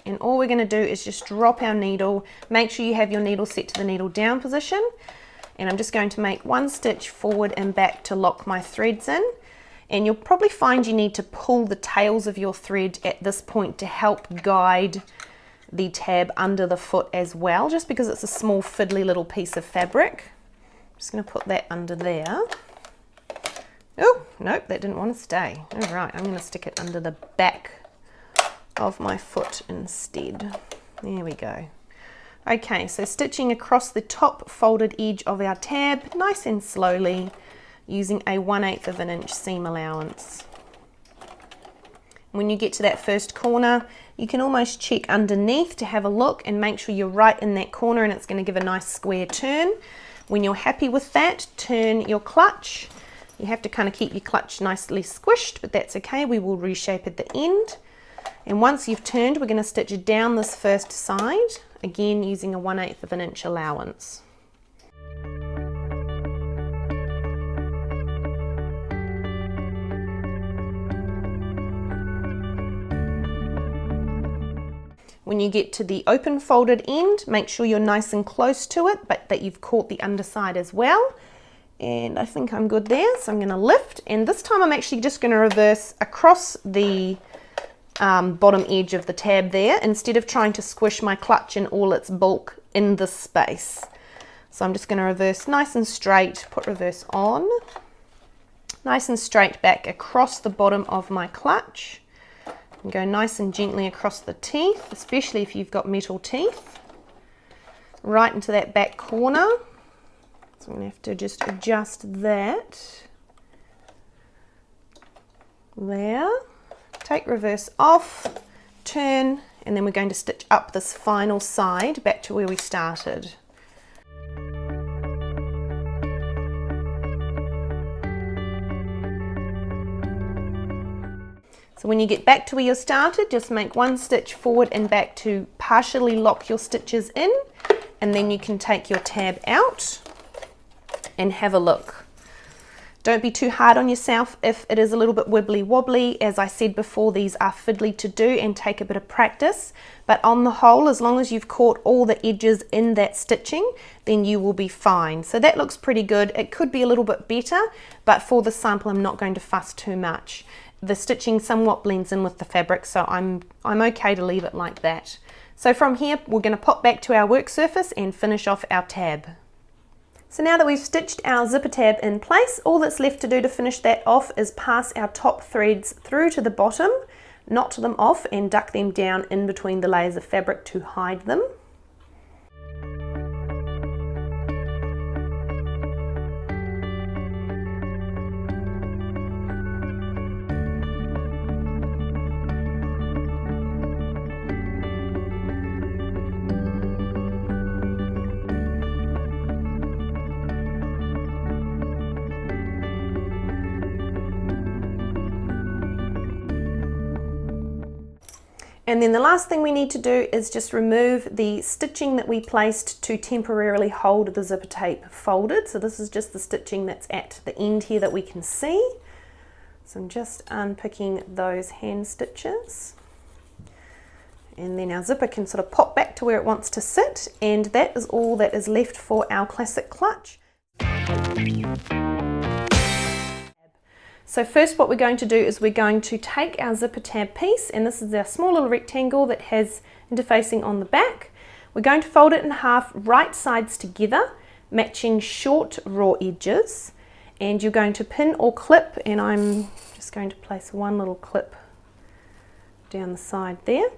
And all we're going to do is just drop our needle. Make sure you have your needle set to the needle down position. And I'm just going to make one stitch forward and back to lock my threads in. And you'll probably find you need to pull the tails of your thread at this point to help guide the tab under the foot as well, just because it's a small fiddly little piece of fabric. I'm just going to put that under there. Oh, nope, that didn't want to stay. All right, I'm going to stick it under the back of my foot instead. There we go. Okay, so stitching across the top folded edge of our tab, nice and slowly, using a 1/8 of an inch seam allowance. When you get to that first corner, you can almost check underneath to have a look and make sure you're right in that corner, and it's going to give a nice square turn. When you're happy with that, turn your clutch. You have to kind of keep your clutch nicely squished, but that's okay. We will reshape at the end. And once you've turned, we're going to stitch down this first side, again using a 1/8 of an inch allowance. When you get to the open folded end, make sure you're nice and close to it, but that you've caught the underside as well. And I think I'm good there, so I'm going to lift, and this time I'm actually just going to reverse across the bottom edge of the tab there, instead of trying to squish my clutch in all its bulk in this space. So I'm just going to reverse nice and straight, put reverse on, nice and straight back across the bottom of my clutch. And go nice and gently across the teeth, especially if you've got metal teeth, right into that back corner. So I'm going to have to just adjust that. There. Take reverse off, turn, and then we're going to stitch up this final side back to where we started. So when you get back to where you started, just make one stitch forward and back to partially lock your stitches in, and then you can take your tab out and have a look. Don't be too hard on yourself if it is a little bit wibbly wobbly. As I said before, these are fiddly to do and take a bit of practice, but on the whole, as long as you've caught all the edges in that stitching, then you will be fine. So that looks pretty good. It could be a little bit better, but for the sample I'm not going to fuss too much. The stitching somewhat blends in with the fabric, so I'm okay to leave it like that. So from here, we're going to pop back to our work surface and finish off our tab. So now that we've stitched our zipper tab in place, all that's left to do to finish that off is pass our top threads through to the bottom, knot them off and duck them down in between the layers of fabric to hide them. And then the last thing we need to do is just remove the stitching that we placed to temporarily hold the zipper tape folded. So this is just the stitching that's at the end here that we can see. So I'm just unpicking those hand stitches. And then our zipper can sort of pop back to where it wants to sit, and that is all that is left for our classic clutch. So first what we're going to do is we're going to take our zipper tab piece, and this is our small little rectangle that has interfacing on the back. We're going to fold it in half, right sides together, matching short raw edges, and you're going to pin or clip, and I'm just going to place one little clip down the side there,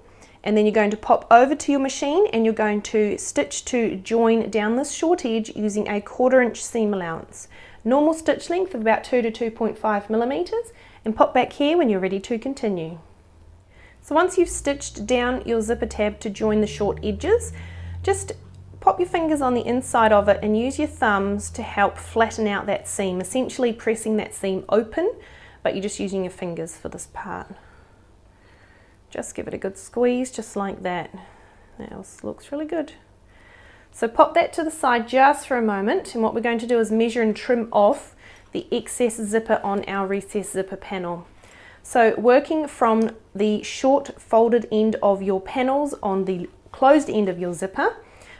and then you're going to pop over to your machine and you're going to stitch to join down this short edge using a 1/4 inch seam allowance. Normal stitch length of about 2 to 2.5 millimeters, and pop back here when you're ready to continue. So once you've stitched down your zipper tab to join the short edges, just pop your fingers on the inside of it and use your thumbs to help flatten out that seam, essentially pressing that seam open, but you're just using your fingers for this part. Just give it a good squeeze, just like that. That looks really good. So pop that to the side just for a moment, and what we're going to do is measure and trim off the excess zipper on our recessed zipper panel. So working from the short folded end of your panels on the closed end of your zipper,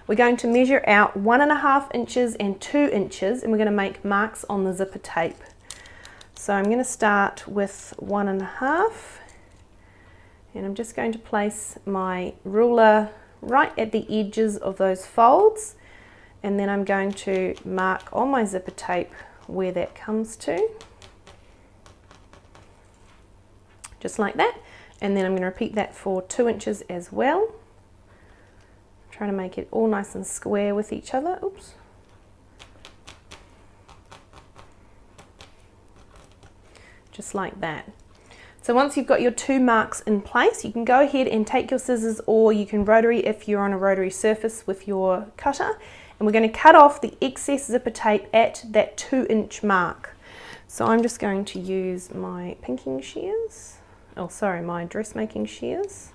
we're going to measure out 1.5 inches and 2 inches, and we're going to make marks on the zipper tape. So I'm going to start with 1.5, and I'm just going to place my ruler right at the edges of those folds, and then I'm going to mark on my zipper tape where that comes to, just like that, and then I'm going to repeat that for 2 inches as well. Trying to make it all nice and square with each other. Oops. Just like that. So once you've got your 2 marks in place, you can go ahead and take your scissors, or you can rotary if you're on a rotary surface with your cutter, and we're going to cut off the excess zipper tape at that 2-inch mark. So I'm just going to use my pinking shears, my dressmaking shears.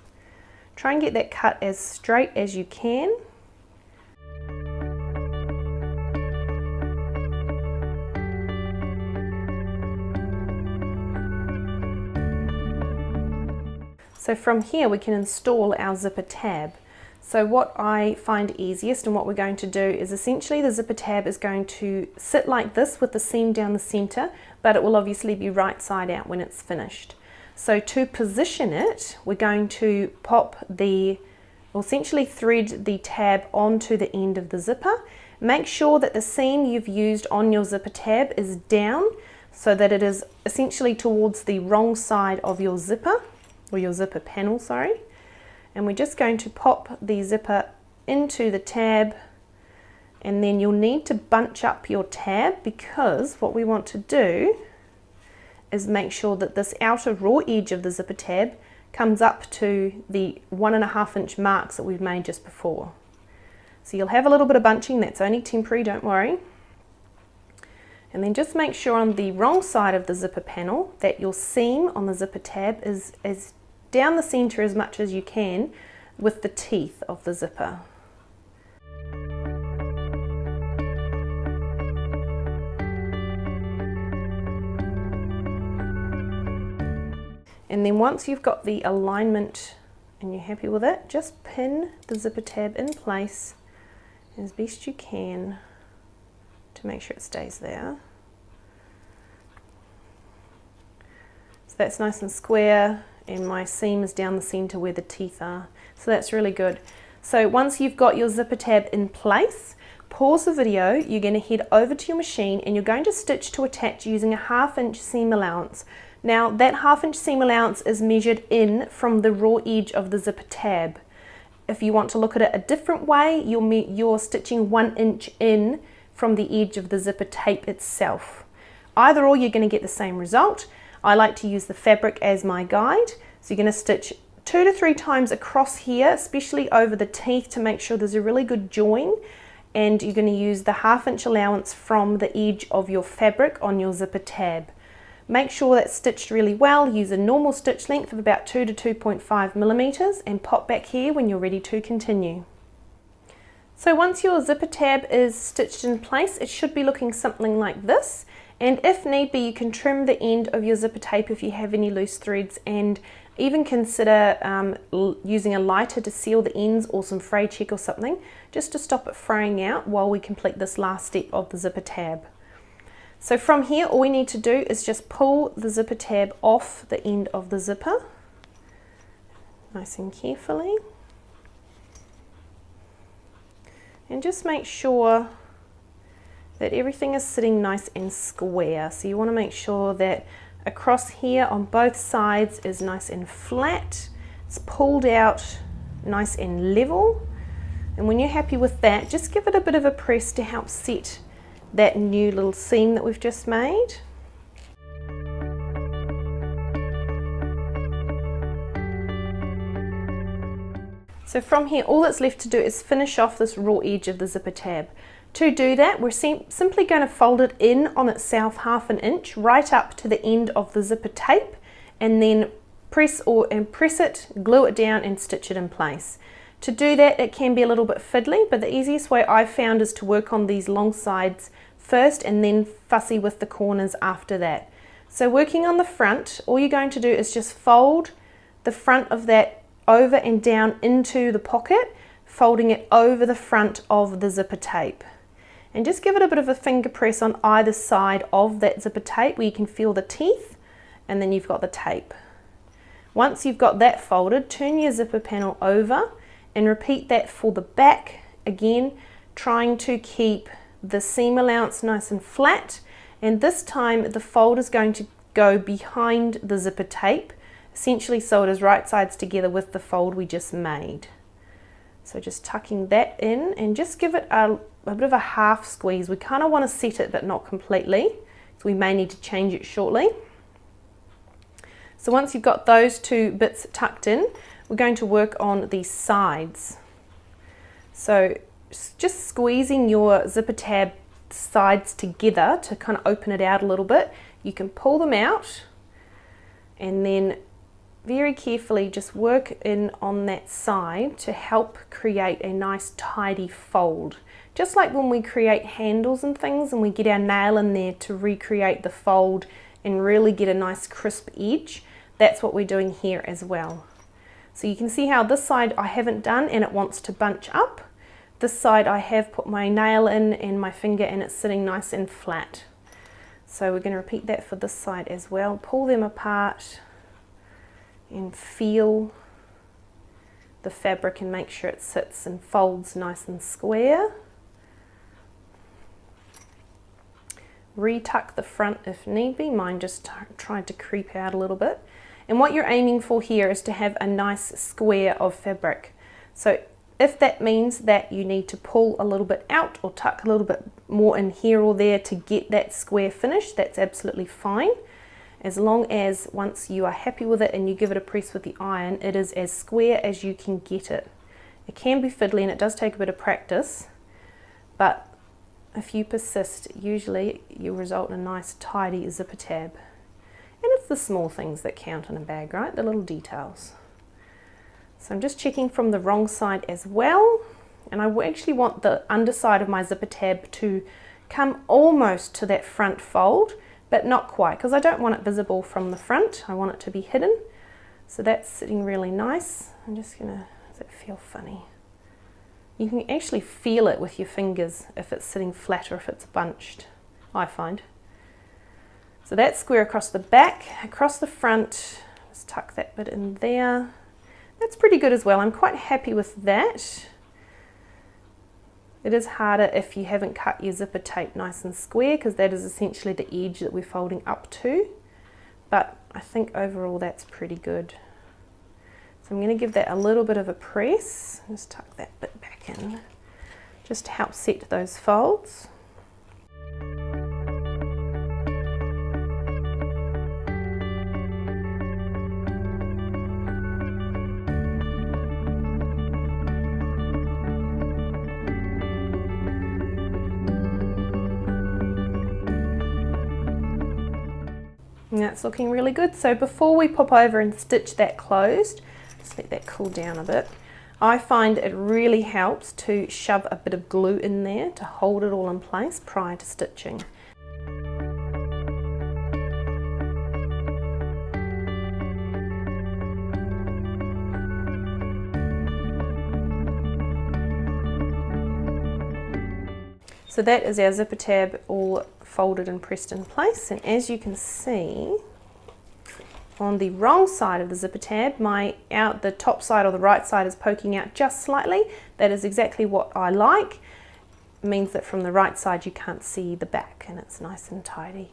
Try and get that cut as straight as you can. So from here we can install our zipper tab. So what I find easiest and what we're going to do is essentially the zipper tab is going to sit like this with the seam down the center, but it will obviously be right side out when it's finished. So to position it, we're going to essentially thread the tab onto the end of the zipper. Make sure that the seam you've used on your zipper tab is down so that it is essentially towards the wrong side of your zipper, or your zipper panel, sorry. And we're just going to pop the zipper into the tab, and then you'll need to bunch up your tab, because what we want to do is make sure that this outer raw edge of the zipper tab comes up to the 1.5-inch marks that we've made just before. So you'll have a little bit of bunching, that's only temporary, don't worry. And then just make sure on the wrong side of the zipper panel that your seam on the zipper tab is down the center as much as you can with the teeth of the zipper. And then once you've got the alignment and you're happy with it, just pin the zipper tab in place as best you can to make sure it stays there. So that's nice and square, and my seam is down the center where the teeth are. So that's really good. So once you've got your zipper tab in place, pause the video, you're going to head over to your machine and you're going to stitch to attach using a 1/2-inch seam allowance. Now that 1/2-inch seam allowance is measured in from the raw edge of the zipper tab. If you want to look at it a different way, you're stitching 1 inch in from the edge of the zipper tape itself. Either or, you're going to get the same result. I like to use the fabric as my guide. So you're going to stitch 2 to 3 times across here, especially over the teeth, to make sure there's a really good join. And you're going to use the 1/2-inch allowance from the edge of your fabric on your zipper tab. Make sure that's stitched really well. Use a normal stitch length of about 2 to 2.5 millimeters and pop back here when you're ready to continue. So once your zipper tab is stitched in place, it should be looking something like this. And if need be, you can trim the end of your zipper tape if you have any loose threads, and even consider using a lighter to seal the ends, or some fray check or something, just to stop it fraying out while we complete this last step of the zipper tab. So from here, all we need to do is just pull the zipper tab off the end of the zipper, nice and carefully. And just make sure that everything is sitting nice and square. So you want to make sure that across here on both sides is nice and flat. It's pulled out nice and level. And when you're happy with that, just give it a bit of a press to help set that new little seam that we've just made. So from here, all that's left to do is finish off this raw edge of the zipper tab. To do that, we're simply going to fold it in on itself 1/2 inch right up to the end of the zipper tape, and then press it, glue it down and stitch it in place. To do that, it can be a little bit fiddly, but the easiest way I've found is to work on these long sides first and then fussy with the corners after that. So working on the front, all you're going to do is just fold the front of that over and down into the pocket, folding it over the front of the zipper tape. And just give it a bit of a finger press on either side of that zipper tape where you can feel the teeth, and then you've got the tape. Once you've got that folded, turn your zipper panel over and repeat that for the back, again trying to keep the seam allowance nice and flat, and this time the fold is going to go behind the zipper tape, essentially so it is right sides together with the fold we just made. So just tucking that in, and just give it a bit of a half squeeze. We kind of want to set it but not completely, so we may need to change it shortly. So once you've got those two bits tucked in, we're going to work on the sides. So just squeezing your zipper tab sides together to kind of open it out a little bit. You can pull them out and then very carefully just work in on that side to help create a nice tidy fold. Just like when we create handles and things and we get our nail in there to recreate the fold and really get a nice crisp edge, that's what we're doing here as well. So you can see how this side I haven't done and it wants to bunch up. This side I have put my nail in and my finger and it's sitting nice and flat. So we're going to repeat that for this side as well. Pull them apart and feel the fabric and make sure it sits and folds nice and square. Retuck the front if need be. Mine just tried to creep out a little bit. And what you're aiming for here is to have a nice square of fabric. So if that means that you need to pull a little bit out or tuck a little bit more in here or there to get that square finish, that's absolutely fine. As long as once you are happy with it and you give it a press with the iron, it is as square as you can get it. It can be fiddly and it does take a bit of practice, but if you persist, usually you result in a nice tidy zipper tab. And it's the small things that count in a bag, right? The little details. So I'm just checking from the wrong side as well. And I actually want the underside of my zipper tab to come almost to that front fold, but not quite, because I don't want it visible from the front. I want it to be hidden. So that's sitting really nice. I'm just gonna, does it feel funny? You can actually feel it with your fingers if it's sitting flat or if it's bunched, I find. So that's square across the back, across the front. Just tuck that bit in there. That's pretty good as well. I'm quite happy with that. It is harder if you haven't cut your zipper tape nice and square, because that is essentially the edge that we're folding up to. But I think overall that's pretty good. So I'm going to give that a little bit of a press. Just tuck that bit back in, just to help set those folds. And that's looking really good. So before we pop over and stitch that closed, just let that cool down a bit. I find it really helps to shove a bit of glue in there to hold it all in place prior to stitching. So that is our zipper tab all folded and pressed in place, and as you can see on the wrong side of the zipper tab, the top side or the right side is poking out just slightly. That is exactly what I like. It means that from the right side you can't see the back and it's nice and tidy.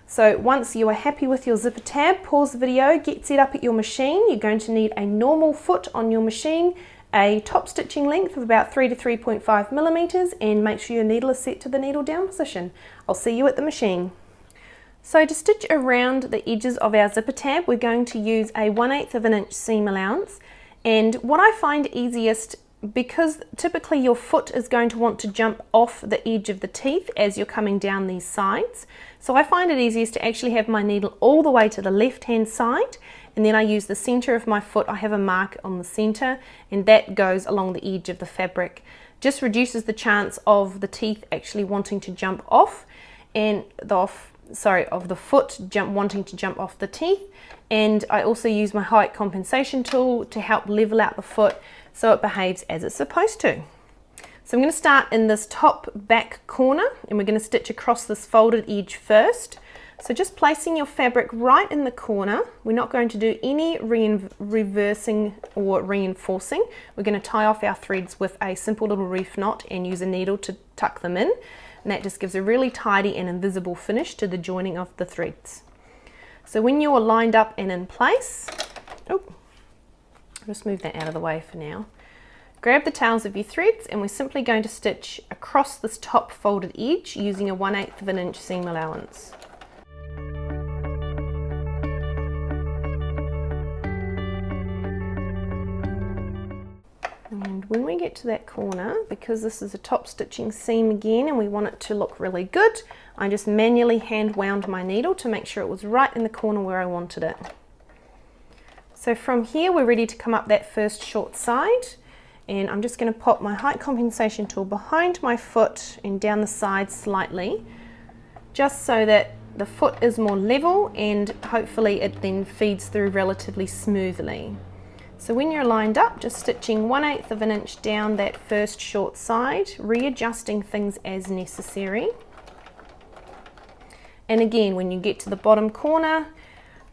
So once you are happy with your zipper tab, pause the video, get set up at your machine. You're going to need a normal foot on your machine, a top stitching length of about 3 to 3.5 millimeters, and make sure your needle is set to the needle down position. I'll see you at the machine. So to stitch around the edges of our zipper tab, we're going to use a 1/8 of an inch seam allowance. And what I find easiest, because typically your foot is going to want to jump off the edge of the teeth as you're coming down these sides. So I find it easiest to actually have my needle all the way to the left hand side, and then I use the center of my foot. I have a mark on the center, and that goes along the edge of the fabric. Just reduces the chance of the teeth actually wanting to jump off, and of the foot wanting to jump off the teeth. And I also use my height compensation tool to help level out the foot so it behaves as it's supposed to. So I'm going to start in this top back corner, and we're going to stitch across this folded edge first. So just placing your fabric right in the corner. We're not going to do any reversing or reinforcing. We're going to tie off our threads with a simple little reef knot and use a needle to tuck them in. And that just gives a really tidy and invisible finish to the joining of the threads. So when you're lined up and in place, I'll just move that out of the way for now. Grab the tails of your threads, and we're simply going to stitch across this top folded edge using a 1/8 of an inch seam allowance. when we get to that corner, because this is a top stitching seam again and we want it to look really good, I just manually hand wound my needle to make sure it was right in the corner where I wanted it. So from here we're ready to come up that first short side, and I'm just going to pop my height compensation tool behind my foot and down the side slightly, just so that the foot is more level and hopefully it then feeds through relatively smoothly. So when you're lined up, just stitching 1/8 of an inch down that first short side, readjusting things as necessary. And again, when you get to the bottom corner,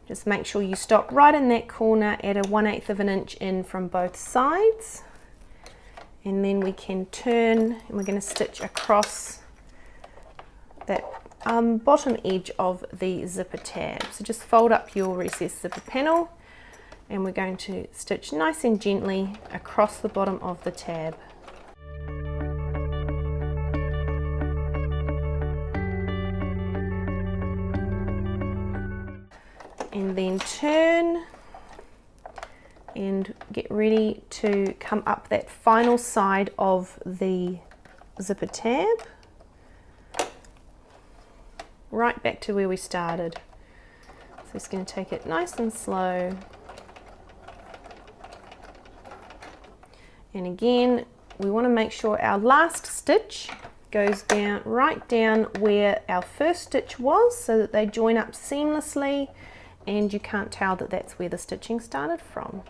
just make sure you stop right in that corner at a 1/8 of an inch in from both sides. And then we can turn and we're going to stitch across that bottom edge of the zipper tab. So just fold up your recessed zipper panel, and we're going to stitch nice and gently across the bottom of the tab. And then turn and get ready to come up that final side of the zipper tab, right back to where we started. So just going to take it nice and slow. And again, we want to make sure our last stitch goes down right down where our first stitch was, so that they join up seamlessly and you can't tell that that's where the stitching started from.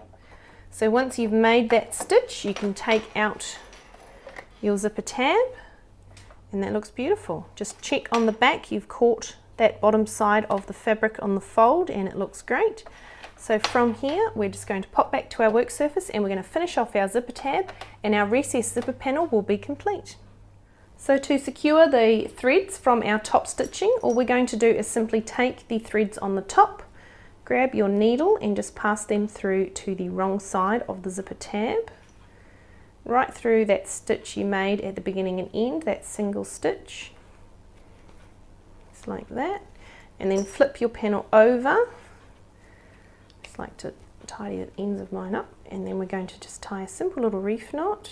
So once you've made that stitch, you can take out your zipper tab, and that looks beautiful. Just check on the back you've caught that bottom side of the fabric on the fold, and it looks great. So from here we're just going to pop back to our work surface and we're going to finish off our zipper tab, and our recessed zipper panel will be complete. So to secure the threads from our top stitching, all we're going to do is simply take the threads on the top, grab your needle and just pass them through to the wrong side of the zipper tab, right through that stitch you made at the beginning and end, that single stitch, just like that, and then flip your panel over. Just like to tidy the ends of mine up, and then we're going to just tie a simple little reef knot.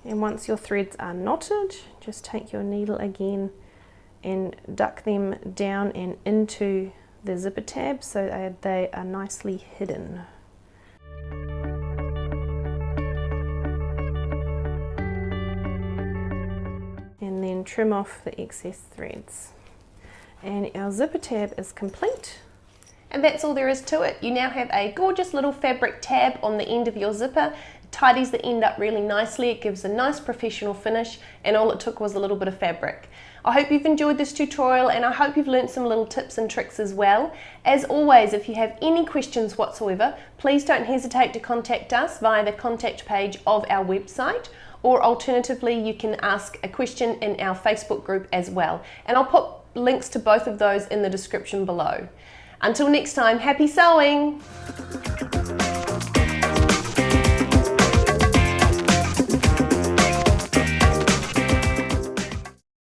And once your threads are knotted, just take your needle again and duck them down and into the zipper tab so that they are nicely hidden. And then trim off the excess threads. And our zipper tab is complete. And that's all there is to it. You now have a gorgeous little fabric tab on the end of your zipper. It tidies the end up really nicely. It gives a nice professional finish, and all it took was a little bit of fabric. I hope you've enjoyed this tutorial, and I hope you've learned some little tips and tricks as well. As always, if you have any questions whatsoever, please don't hesitate to contact us via the contact page of our website, or alternatively you can ask a question in our Facebook group as well. And I'll put links to both of those in the description below. Until next time, happy sewing!